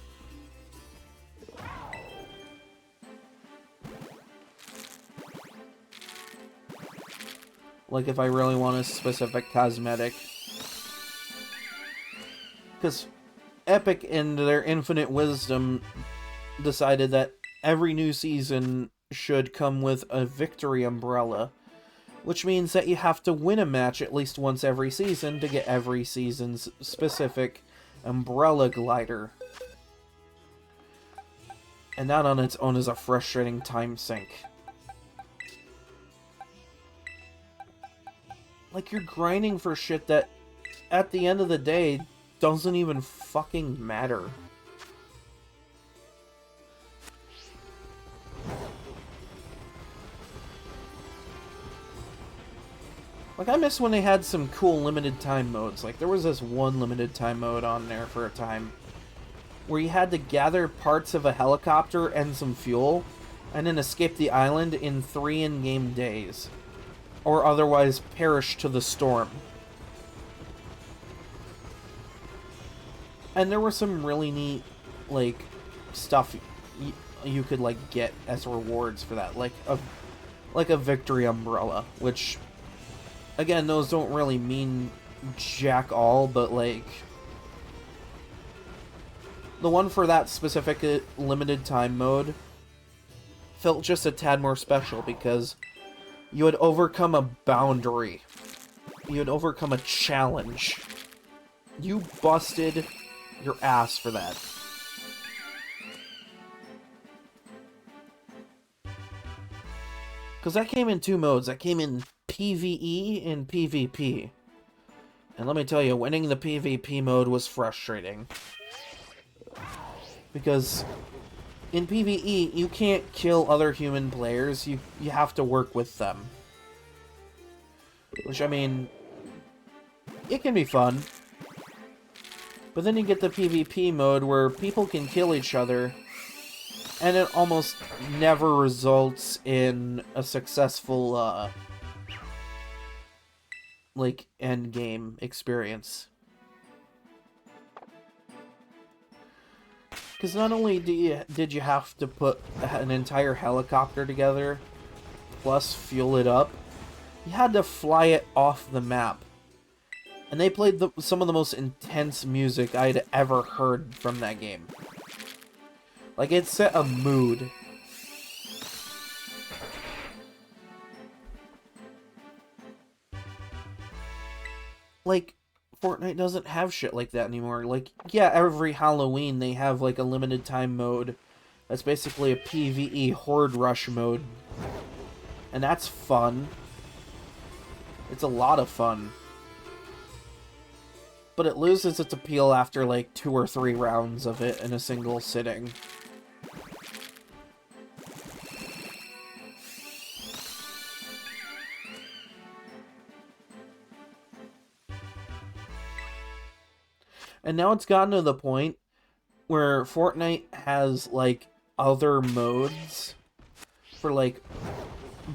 Like, if I really want a specific cosmetic. Because Epic, in their infinite wisdom, decided that every new season should come with a victory umbrella. Which means that you have to win a match at least once every season to get every season's specific umbrella glider. And that on its own is a frustrating time sink. Like, you're grinding for shit that, at the end of the day, doesn't even fucking matter. Like, I miss when they had some cool limited time modes. Like, there was this one limited time mode on there for a time. where you had to gather parts of a helicopter and some fuel, and then escape the island in 3 in-game days, or otherwise perish to the storm. And there were some really neat, like, stuff you could, like, get as rewards for that, like a victory umbrella, which, again, those don't really mean jack all, but, like, the one for that specific limited time mode felt just a tad more special because you had overcome a boundary. You had overcome a challenge. You busted your ass for that. Because that came in 2 modes. That came in PvE and PvP. And let me tell you, winning the PvP mode was frustrating. Because in PvE, you can't kill other human players. You have to work with them. Which, I mean, it can be fun. But then you get the PvP mode where people can kill each other, and it almost never results in a successful, like, endgame experience. Because not only did you have to put an entire helicopter together, plus fuel it up, you had to fly it off the map. And they played some of the most intense music I'd ever heard from that game. Like, it set a mood. Like, Fortnite doesn't have shit like that anymore. Like, yeah, every Halloween they have, like, a limited time mode. That's basically a PvE Horde Rush mode. And that's fun. It's a lot of fun. But it loses its appeal after, like, 2 or 3 rounds of it in a single sitting. And now it's gotten to the point where Fortnite has, like, other modes for, like,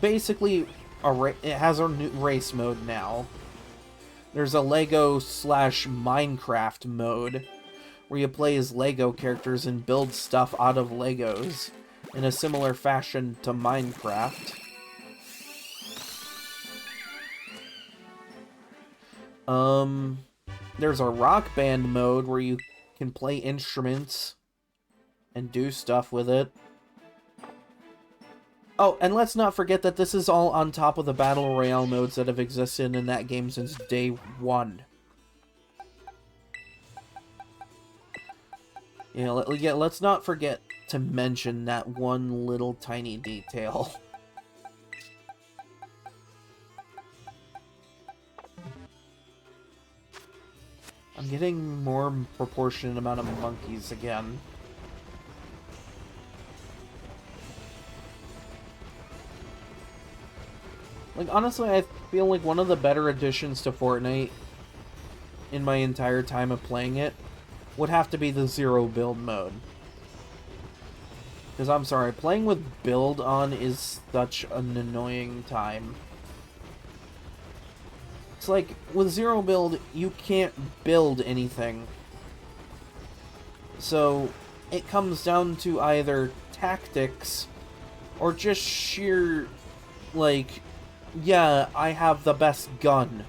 basically, it has a new race mode now. There's a Lego/Minecraft mode, where you play as Lego characters and build stuff out of Legos, in a similar fashion to Minecraft. There's a Rock Band mode, where you can play instruments and do stuff with it. Oh, and let's not forget that this is all on top of the Battle Royale modes that have existed in that game since day 1. Yeah, let's not forget to mention that one little tiny detail. I'm getting more proportionate amount of monkeys again. Like, honestly, I feel like one of the better additions to Fortnite in my entire time of playing it would have to be the zero build mode. Because I'm sorry, playing with build on is such an annoying time. It's like, with zero build, you can't build anything. So, it comes down to either tactics or just sheer, like, yeah, I have the best gun.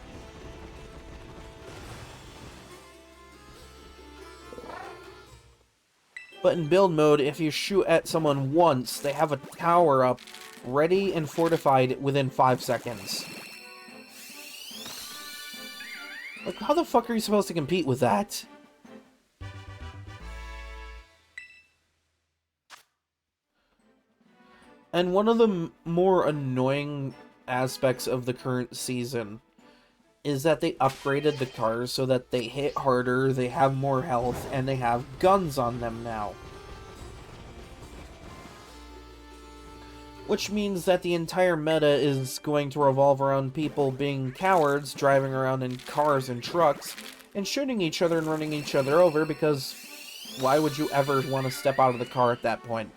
But in build mode, if you shoot at someone once, they have a tower up, ready and fortified within 5 seconds. Like, how the fuck are you supposed to compete with that? And one of the more annoying aspects of the current season is that they upgraded the cars so that they hit harder, they have more health, and they have guns on them now. Which means that the entire meta is going to revolve around people being cowards, driving around in cars and trucks, and shooting each other and running each other over because Why would you ever want to step out of the car at that point?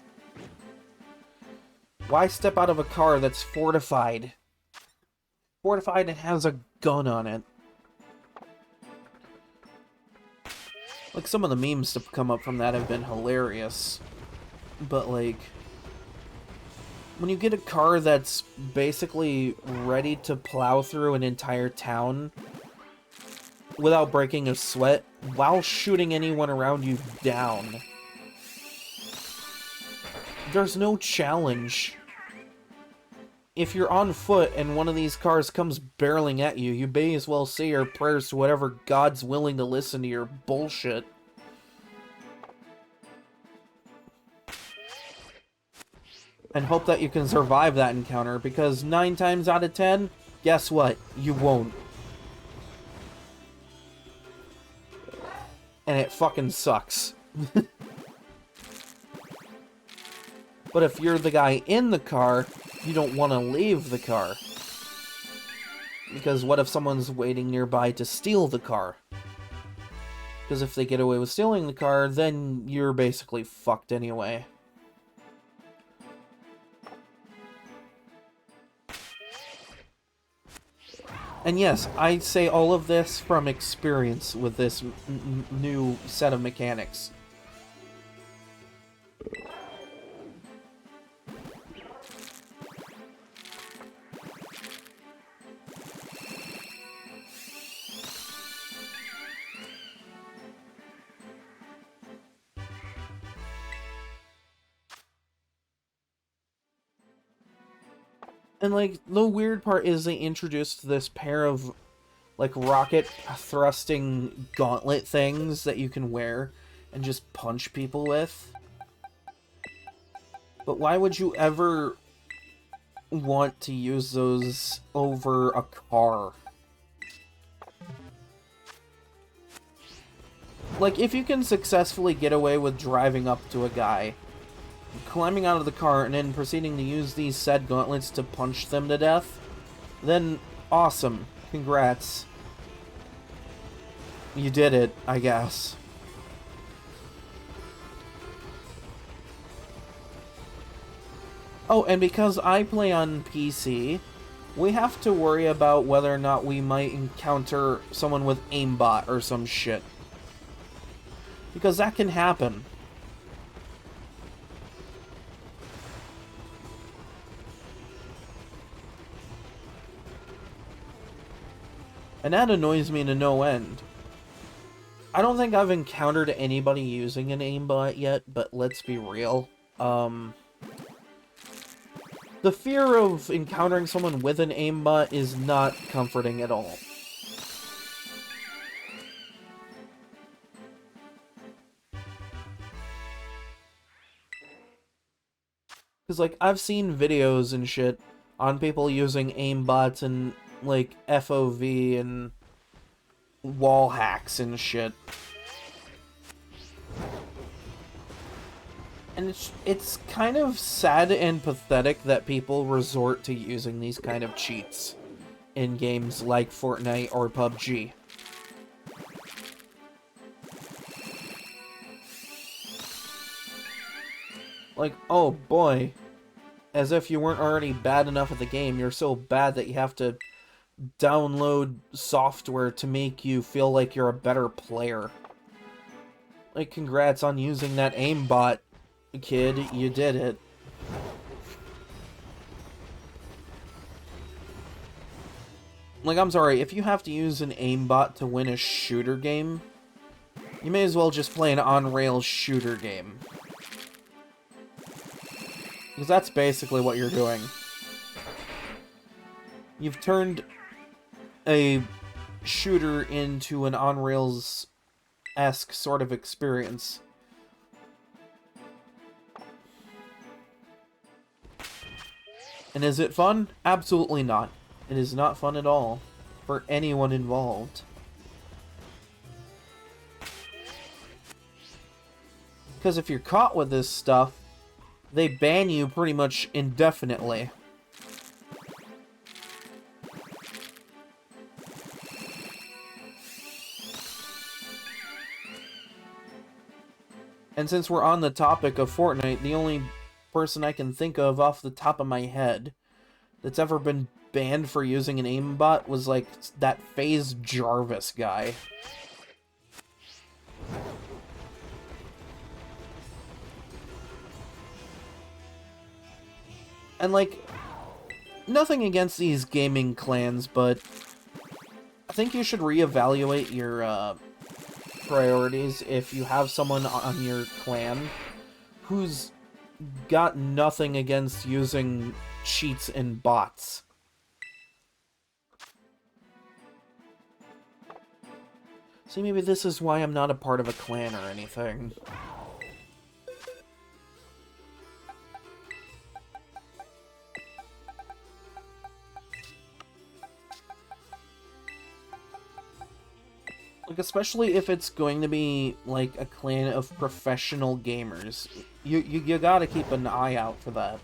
Why step out of a car that's fortified? Fortified and has a gun on it. Like, some of the memes to come up from that have been hilarious. But, like, when you get a car that's basically ready to plow through an entire town without breaking a sweat, while shooting anyone around you down, there's no challenge. If you're on foot and one of these cars comes barreling at you, you may as well say your prayers to whatever God's willing to listen to your bullshit. And hope that you can survive that encounter, because 9 times out of 10, guess what? You won't. And it fucking sucks. But if you're the guy in the car, you don't want to leave the car. Because what if someone's waiting nearby to steal the car? Because if they get away with stealing the car, then you're basically fucked anyway. And yes, I say all of this from experience with this new set of mechanics. And, like, the weird part is they introduced this pair of, like, rocket thrusting gauntlet things that you can wear and just punch people with. But why would you ever want to use those over a car? Like, if you can successfully get away with driving up to a guy, climbing out of the car, and then proceeding to use these said gauntlets to punch them to death, then awesome. Congrats. You did it, I guess. Oh, and because I play on PC, we have to worry about whether or not we might encounter someone with aimbot or some shit. Because that can happen. And that annoys me to no end. I don't think I've encountered anybody using an aimbot yet, but let's be real. The fear of encountering someone with an aimbot is not comforting at all. Because, like, I've seen videos and shit on people using aimbots and, like, FOV and wall hacks and shit. And it's kind of sad and pathetic that people resort to using these kind of cheats in games like Fortnite or PUBG. Like, oh boy, as if you weren't already bad enough at the game, you're so bad that you have to download software to make you feel like you're a better player. Like, congrats on using that aimbot, kid, you did it. Like, I'm sorry, if you have to use an aimbot to win a shooter game, you may as well just play an on-rails shooter game. Because that's basically what you're doing. You've turned a shooter into an on-rails-esque sort of experience. And is it fun? Absolutely not. It is not fun at all for anyone involved. Because if you're caught with this stuff, they ban you pretty much indefinitely. And since we're on the topic of Fortnite, the only person I can think of off the top of my head that's ever been banned for using an aimbot was, like, that FaZe Jarvis guy. And, like, nothing against these gaming clans, but I think you should reevaluate your, priorities if you have someone on your clan who's got nothing against using cheats and bots. See, maybe this is why I'm not a part of a clan or anything. Like, especially if it's going to be, like, a clan of professional gamers. You gotta keep an eye out for that.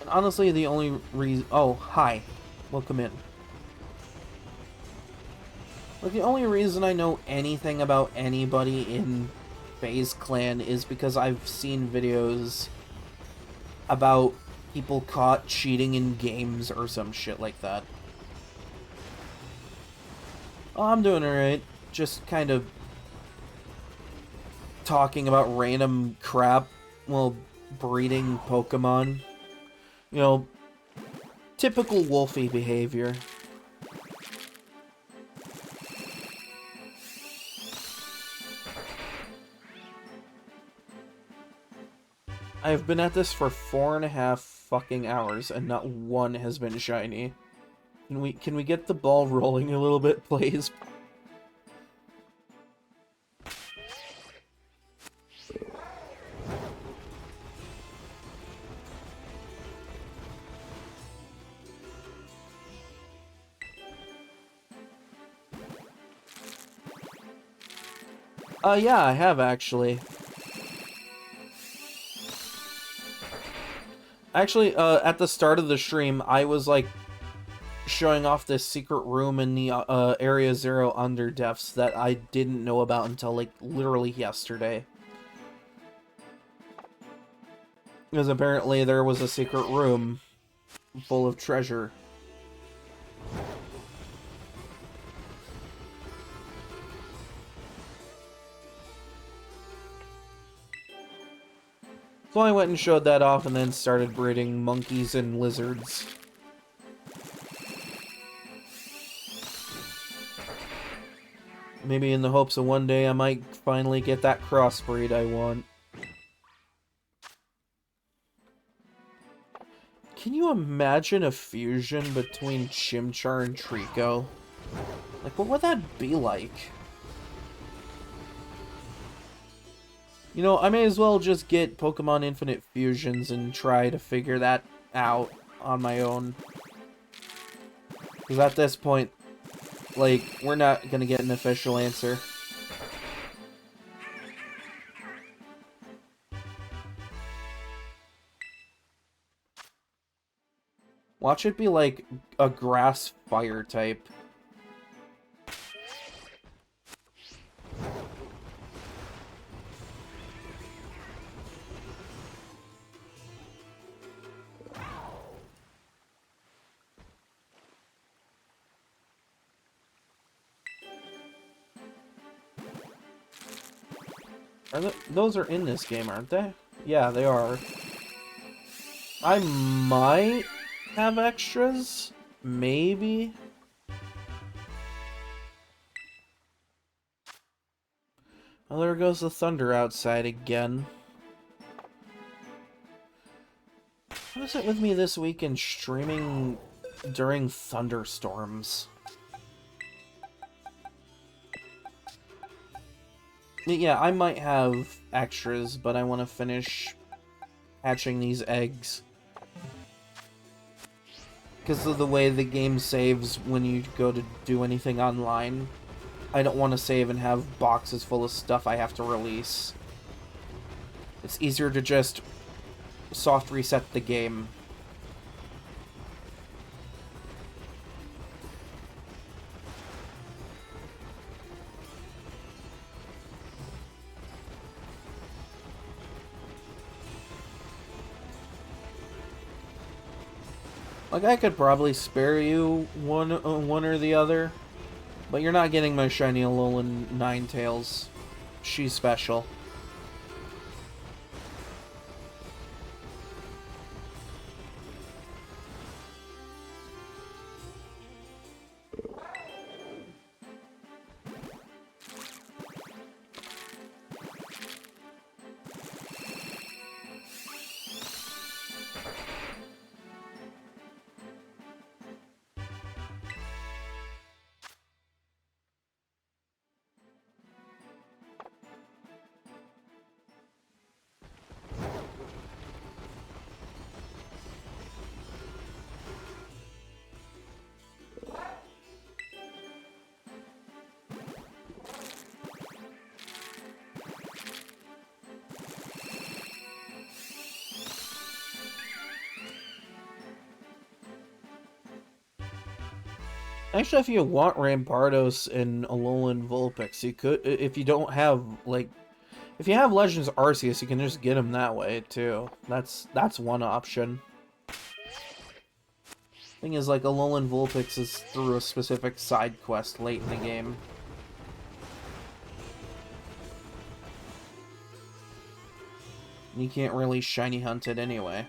And honestly, the only reason... Oh, hi. Welcome in. Like, the only reason I know anything about anybody in FaZe Clan is because I've seen videos about people caught cheating in games or some shit like that. Oh, I'm doing alright. Just kind of talking about random crap while breeding Pokemon. You know, typical Wolfy behavior. I've been at this for 4.5 fucking hours, and not one has been shiny. Can we get the ball rolling a little bit, please? Yeah, I have actually. Actually, at the start of the stream, I was, like, showing off this secret room in the, Area Zero Underdepths that I didn't know about until, like, literally yesterday. Because apparently there was a secret room full of treasure. So I went and showed that off and then started breeding monkeys and lizards. Maybe in the hopes of one day I might finally get that crossbreed I want. Can you imagine a fusion between Chimchar and Trico? Like, what would that be like? You know, I may as well just get Pokemon Infinite Fusions and try to figure that out on my own. Because at this point, like, we're not gonna get an official answer. Watch it be like a grass fire type. Those are in this game, aren't they? Yeah, they are. I might have extras? Maybe? Oh, there goes the thunder outside again. What is it with me this week in streaming during thunderstorms? Yeah, I might have extras, but I want to finish hatching these eggs. Because of the way the game saves when you go to do anything online. I don't want to save and have boxes full of stuff I have to release. It's easier to just soft reset the game. Like, I could probably spare you one or the other, but you're not getting my shiny Alolan Ninetales. She's special. Actually, if you want Rampardos and Alolan Vulpix, you could, if you don't have, like, if you have Legends Arceus, you can just get them that way, too. That's one option. Thing is, like, Alolan Vulpix is through a specific side quest late in the game. You can't really shiny hunt it anyway.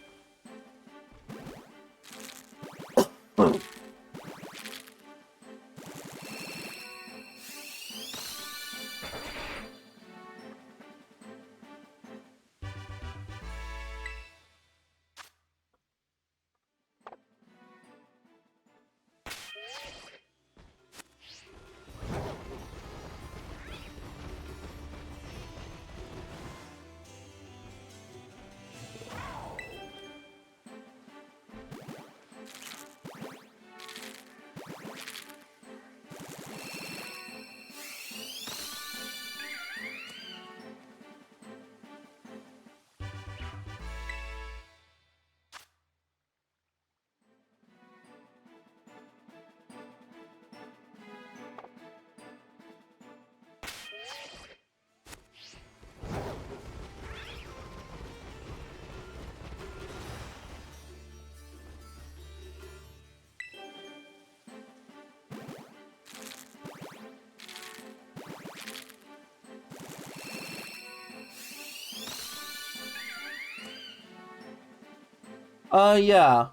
Yeah.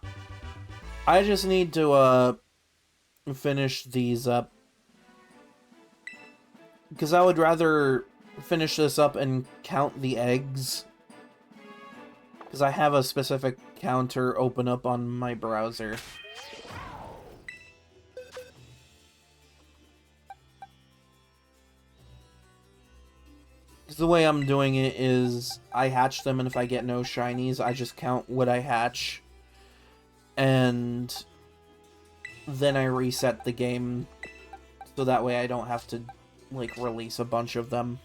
I just need to, finish these up. Because I would rather finish this up and count the eggs. Because I have a specific counter open up on my browser. Because the way I'm doing it is, I hatch them, and if I get no shinies, I just count what I hatch. And then I reset the game, so that way I don't have to, like, release a bunch of them.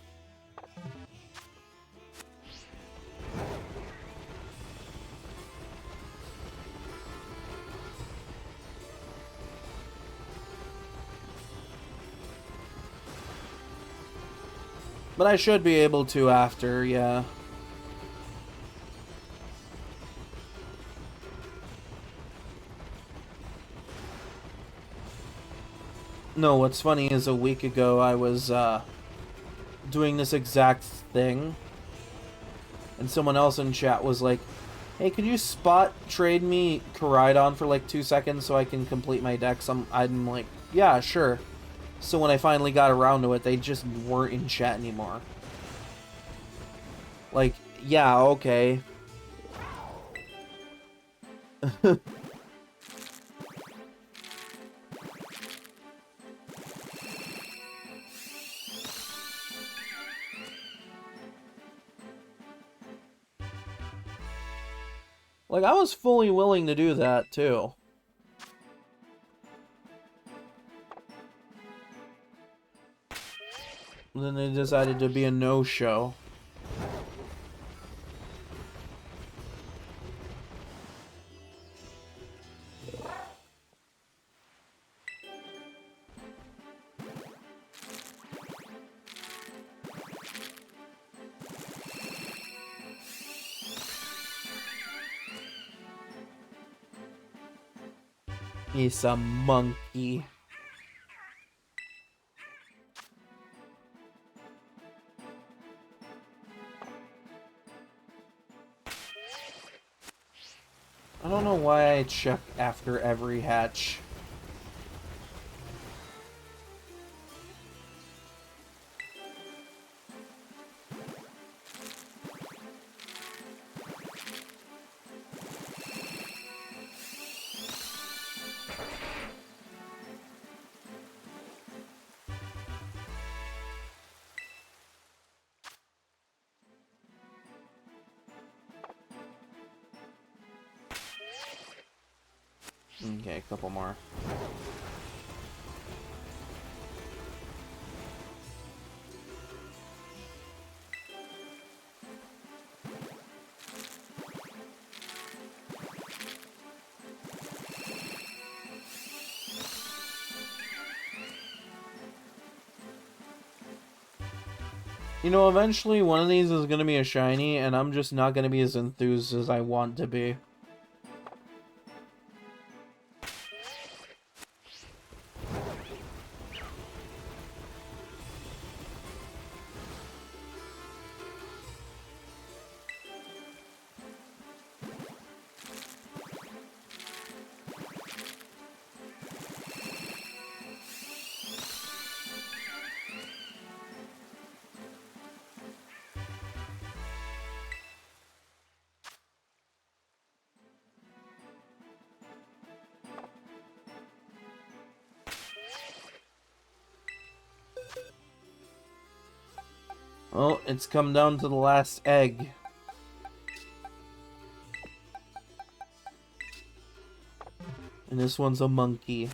But I should be able to after, yeah. No, what's funny is a week ago I was, doing this exact thing, and someone else in chat was like, hey, could you spot trade me Koraidon for like 2 seconds so I can complete my decks? I'm like, yeah, sure. So when I finally got around to it, they just weren't in chat anymore. Like, yeah, okay. Like, I was fully willing to do that, too. Then they decided to be a no-show. He's a monkey. I don't know why I check after every hatch. Okay, a couple more. You know, eventually one of these is going to be a shiny, and I'm just not going to be as enthused as I want to be. Well, it's come down to the last egg. And this one's a monkey.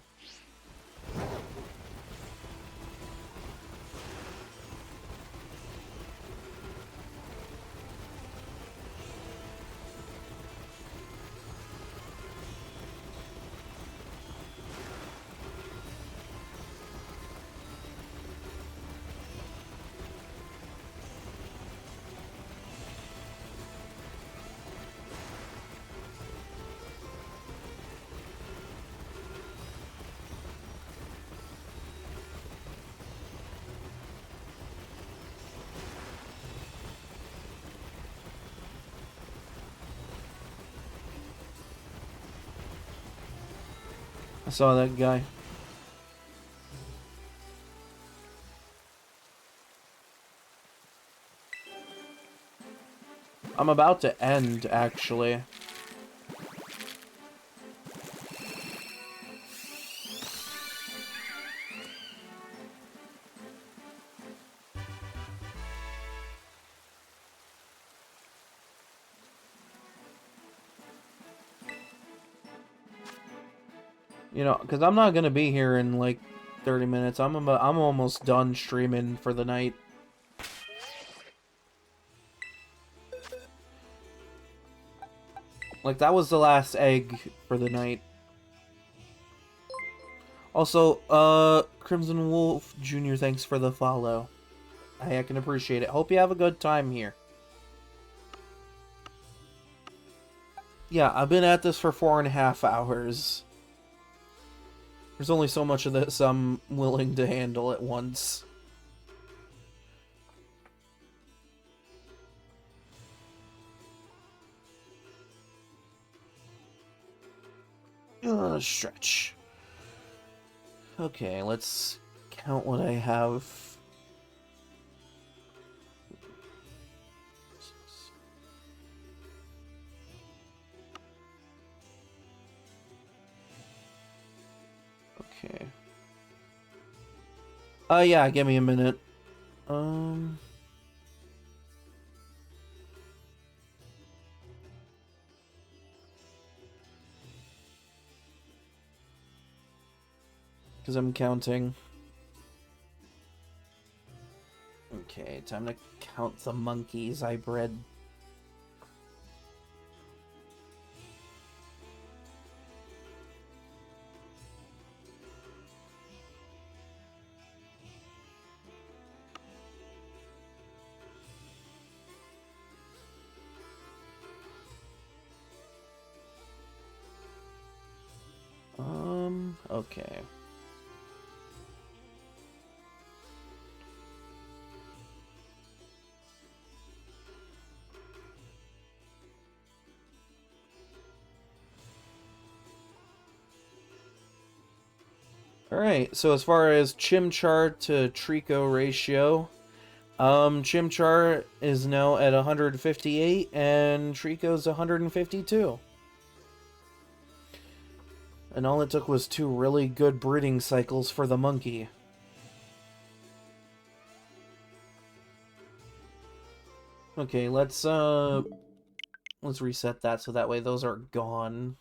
I saw that guy. I'm about to end, actually. You know, because I'm not gonna be here in like 30 minutes. I'm almost done streaming for the night. Like, that was the last egg for the night. Also, Crimson Wolf Jr., thanks for the follow. I can appreciate it. Hope you have a good time here. Yeah, I've been at this for 4.5 hours. There's only so much of this I'm willing to handle at once. Stretch. Okay, let's count what I have. Okay. Yeah, give me a minute. Because I'm counting. Okay, time to count the monkeys I bred. Okay. Alright, so as far as Chimchar to Trico ratio, Chimchar is now at 158 and Trico's 152. And all it took was 2 really good breeding cycles for the monkey. Okay, let's reset that so that way those are gone.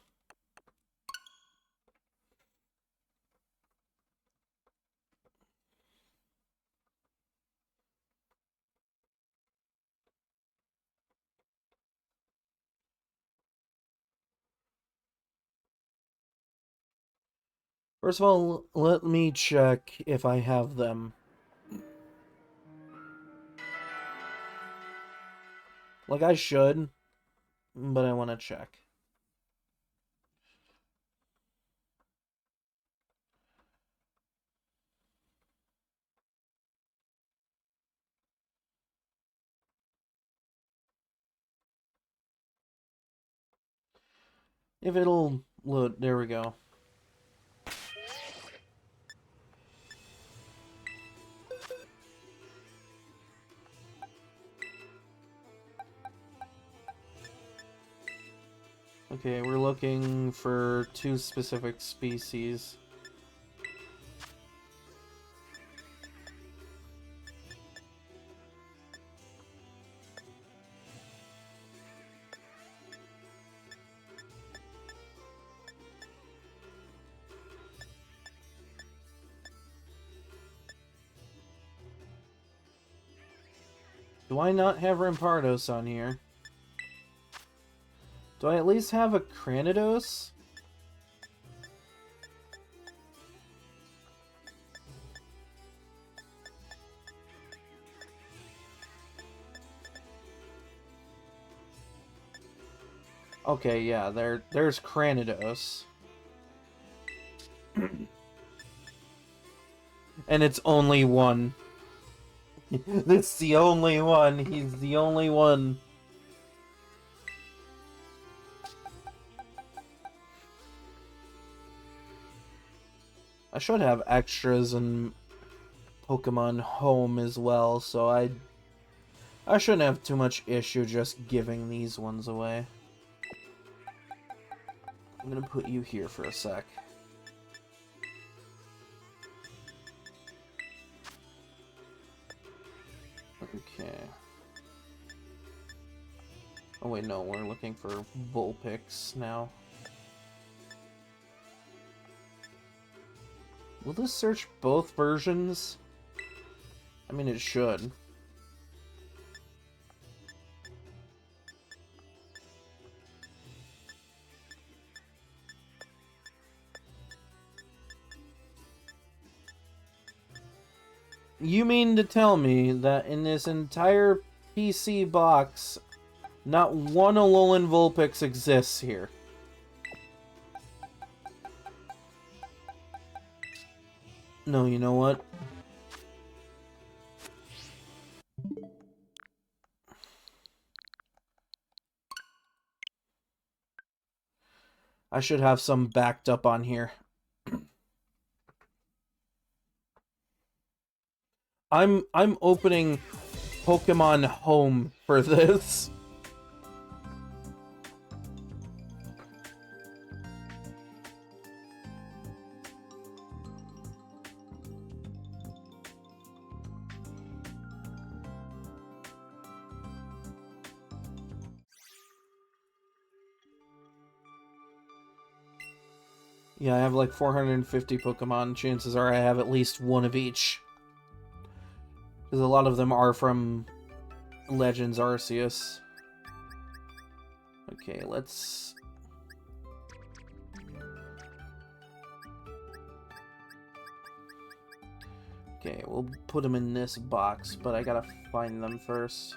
First of all, let me check if I have them. Like I should, but I want to check. If it'll load, there we go. Okay, we're looking for 2 specific species. Do I not have Rampardos on here? Do I at least have a Cranidos? Okay, yeah, there's Cranidos. And it's only one. It's the only one. He's the only one. I should have extras in Pokemon Home as well, so I shouldn't have too much issue just giving these ones away. I'm gonna put you here for a sec. Okay. Oh wait, no, we're looking for Vulpix now. Will this search both versions? I mean, it should. You mean to tell me that in this entire PC box, not one Alolan Vulpix exists here? No, you know what? I should have some backed up on here. I'm opening Pokemon Home for this. Yeah, I have like 450 Pokemon. Chances are I have at least one of each. Because a lot of them are from Legends Arceus. Okay, let's... Okay, we'll put them in this box, but I gotta find them first.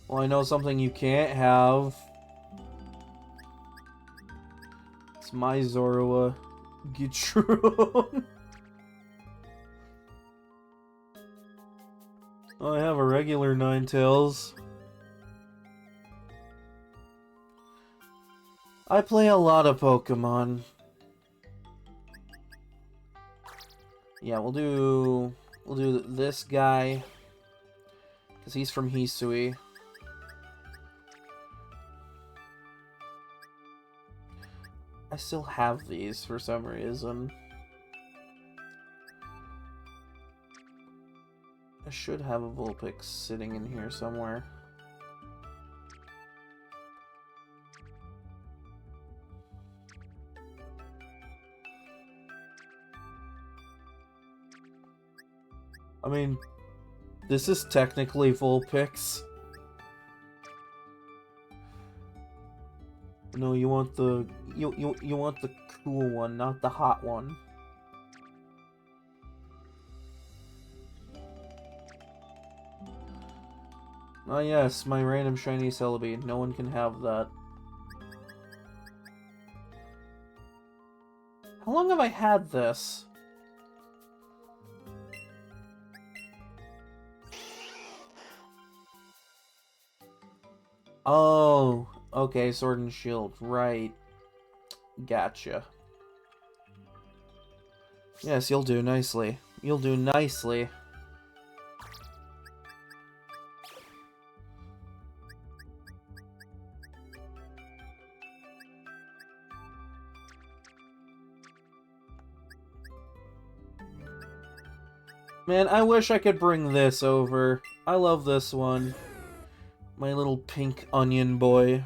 Well, I know something you can't have. It's my Zorua Gitron. Oh, I have a regular Ninetales. I play a lot of Pokemon. Yeah, we'll do this guy, because he's from Hisui. I still have these for some reason. I should have a Vulpix sitting in here somewhere. I mean, this is technically Vulpix. No, you want the you want the cool one, not the hot one. Ah yes, my random shiny Celebi. No one can have that. How long have I had this? Oh, okay, Sword and Shield, right. Gotcha. Yes, you'll do nicely. You'll do nicely. Man, I wish I could bring this over. I love this one. My little pink onion boy.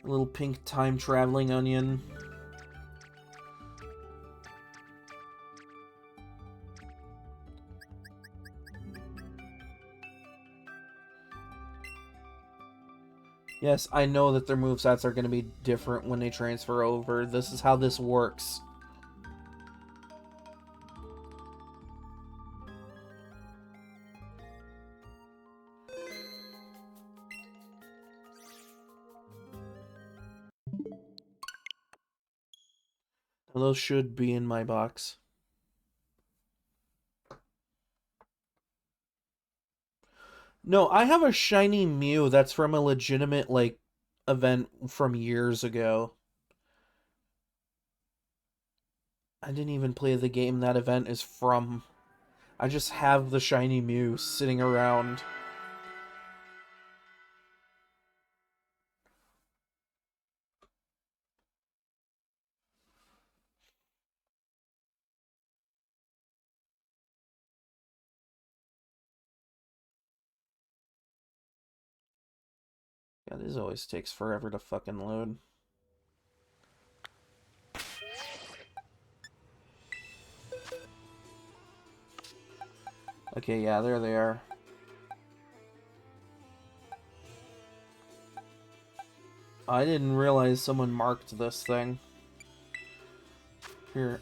Little pink time-traveling onion. Yes, I know that their movesets are going to be different when they transfer over. This is how this works. Those should be in my box. No, I have a shiny Mew that's from a legitimate, like, event from years ago. I didn't even play the game that event is from. I just have the shiny Mew sitting around. God, this always takes forever to fucking load. Okay, yeah, there they are. I didn't realize someone marked this thing. Here,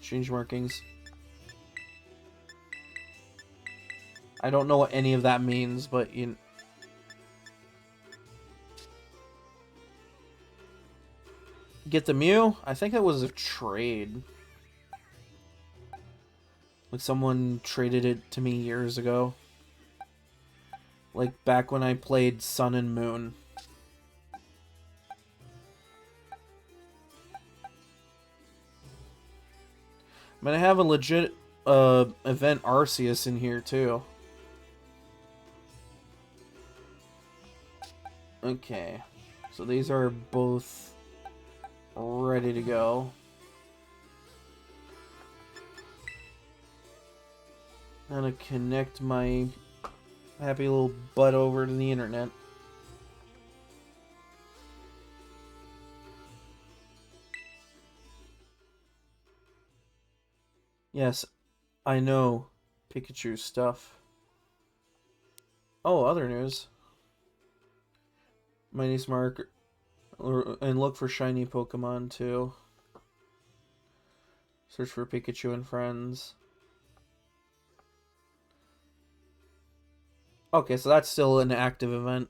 change markings. I don't know what any of that means, but you... Get the Mew? I think that was a trade. Like someone traded it to me years ago. Like back when I played Sun and Moon. I mean, I have a legit event Arceus in here too. Okay. So these are both ready to go. I'm gonna connect my happy little butt over to the internet. Yes, I know Pikachu stuff. Oh, other news. Mighty Smart, and look for shiny Pokemon too. Search for Pikachu and friends. Okay, so that's still an active event.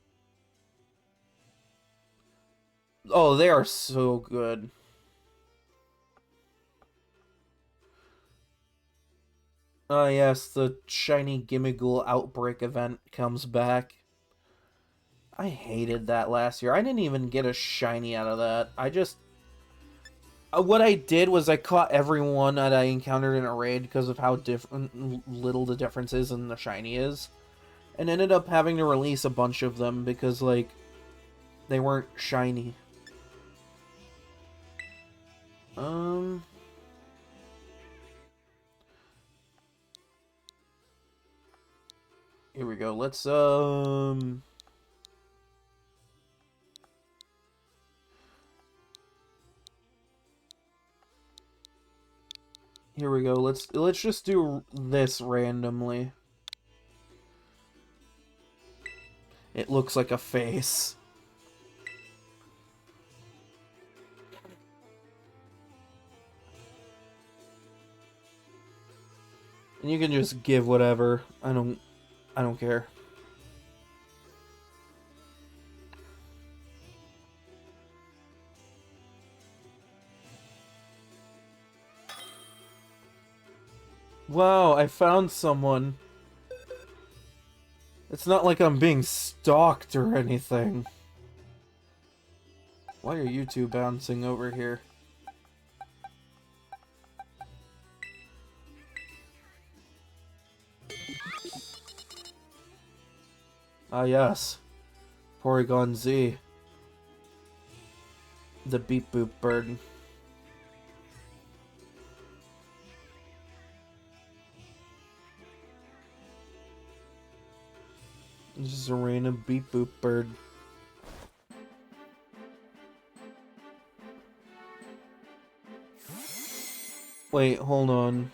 Oh, they are so good. Yes, the shiny Gimmighoul Outbreak event comes back. I hated that last year. I didn't even get a shiny out of that. I just... what I did was I caught everyone that I encountered in a raid because of how little the difference is in the shiny is. And ended up having to release a bunch of them because, like, they weren't shiny. Here we go. Let's, here we go. Let's just do this randomly. It looks like a face. And you can just give whatever. I don't care. Wow, I found someone. It's not like I'm being stalked or anything. Why are you two bouncing over here? Ah, yes. Porygon Z. The beep boop bird. Just a random beep boop bird. Wait, hold on.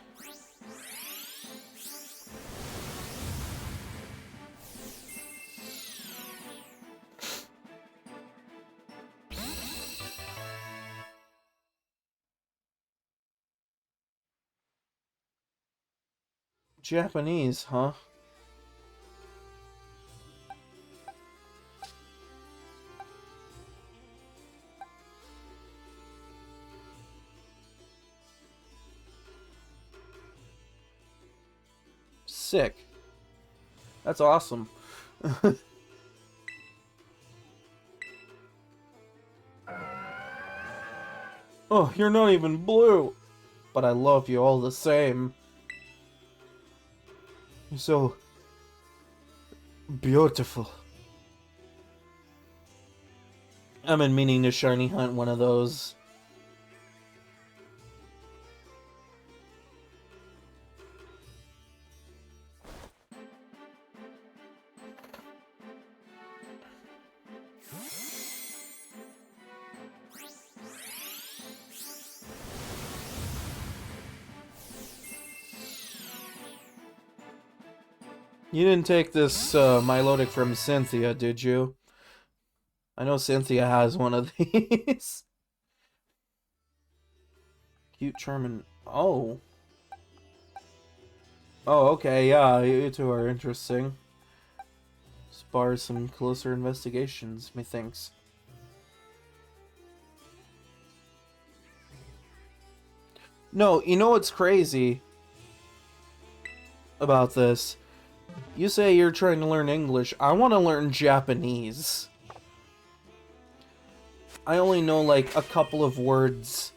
Japanese, huh? Sick. That's awesome. Oh, you're not even blue. But I love you all the same. You're so... beautiful. I've been meaning to shiny hunt one of those. You didn't take this Milotic from Cynthia, did you? I know Cynthia has one of these. Cute, charming. Oh. Oh, okay, yeah, you two are interesting. Spars some closer investigations, methinks. No, you know what's crazy about this? You say you're trying to learn English. I want to learn Japanese. I only know, like, a couple of words.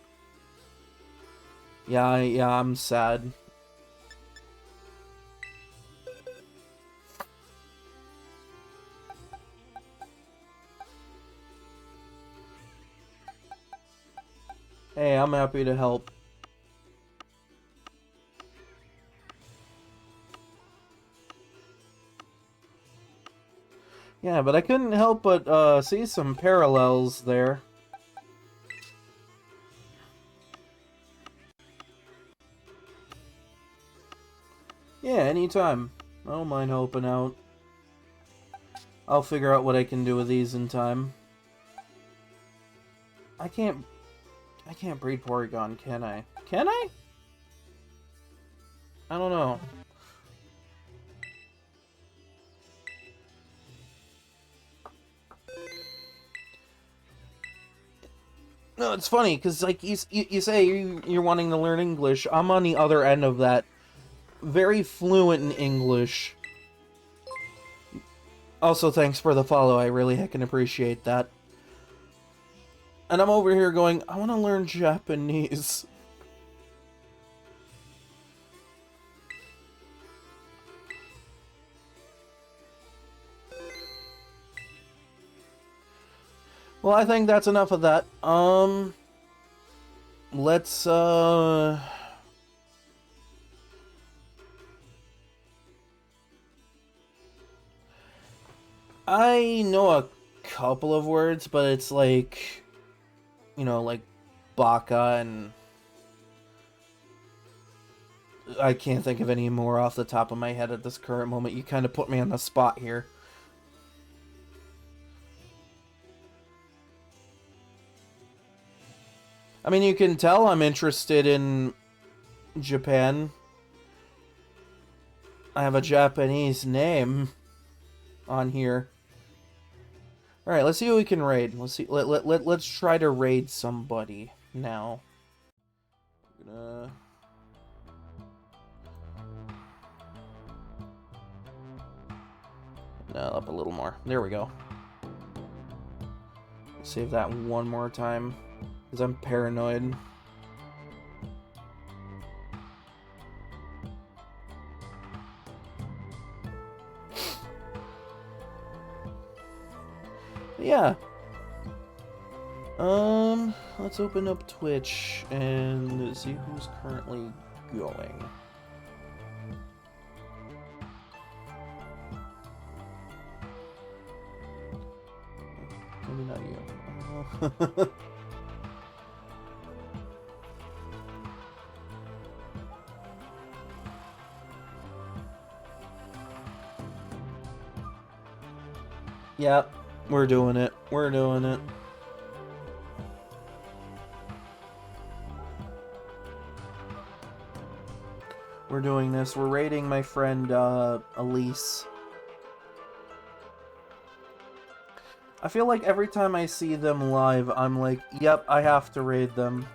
Yeah, I'm sad. Hey, I'm happy to help. Yeah, but I couldn't help but see some parallels there. Yeah, anytime. I don't mind helping out. I'll figure out what I can do with these in time. I can't breed Porygon, can I? Can I? I don't know. No, it's funny, because, like, you say you're wanting to learn English. I'm on the other end of that. Very fluent in English. Also, thanks for the follow. I really heckin' appreciate that. And I'm over here going, I want to learn Japanese. Well, I think that's enough of that. Let's, I know a couple of words, but it's like, you know, like baka, and I can't think of any more off the top of my head at this current moment. You kind of put me on the spot here. I mean, you can tell I'm interested in Japan. I have a Japanese name on here. All right, let's see who we can raid. Let's see. Let's try to raid somebody now. I'm gonna... No, up a little more. There we go. Save that one more time, because I'm paranoid. Yeah. Let's open up Twitch and see who's currently going. Maybe not you. Yep, we're doing it. We're doing it. We're doing this. We're raiding my friend, Elise. I feel like every time I see them live, I'm like, yep, I have to raid them.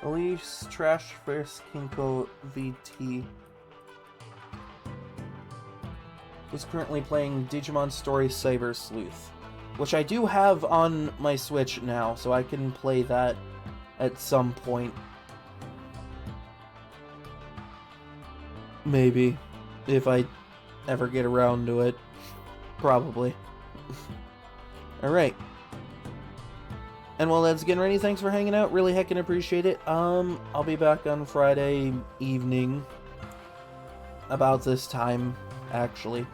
Elise, Trash vs. Kinko VT is currently playing Digimon Story Saber Sleuth, which I do have on my Switch now, so I can play that at some point. Maybe. If I ever get around to it. Probably. Alright. And while that's getting ready, thanks for hanging out. Really heckin' appreciate it. I'll be back on Friday evening. About this time, actually.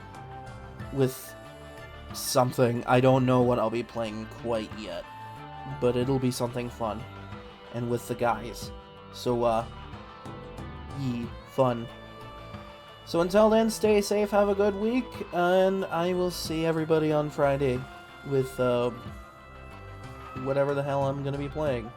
With something. I don't know what I'll be playing quite yet. But it'll be something fun. And with the guys. So, fun. So until then, stay safe, have a good week, and I will see everybody on Friday with, whatever the hell I'm gonna be playing.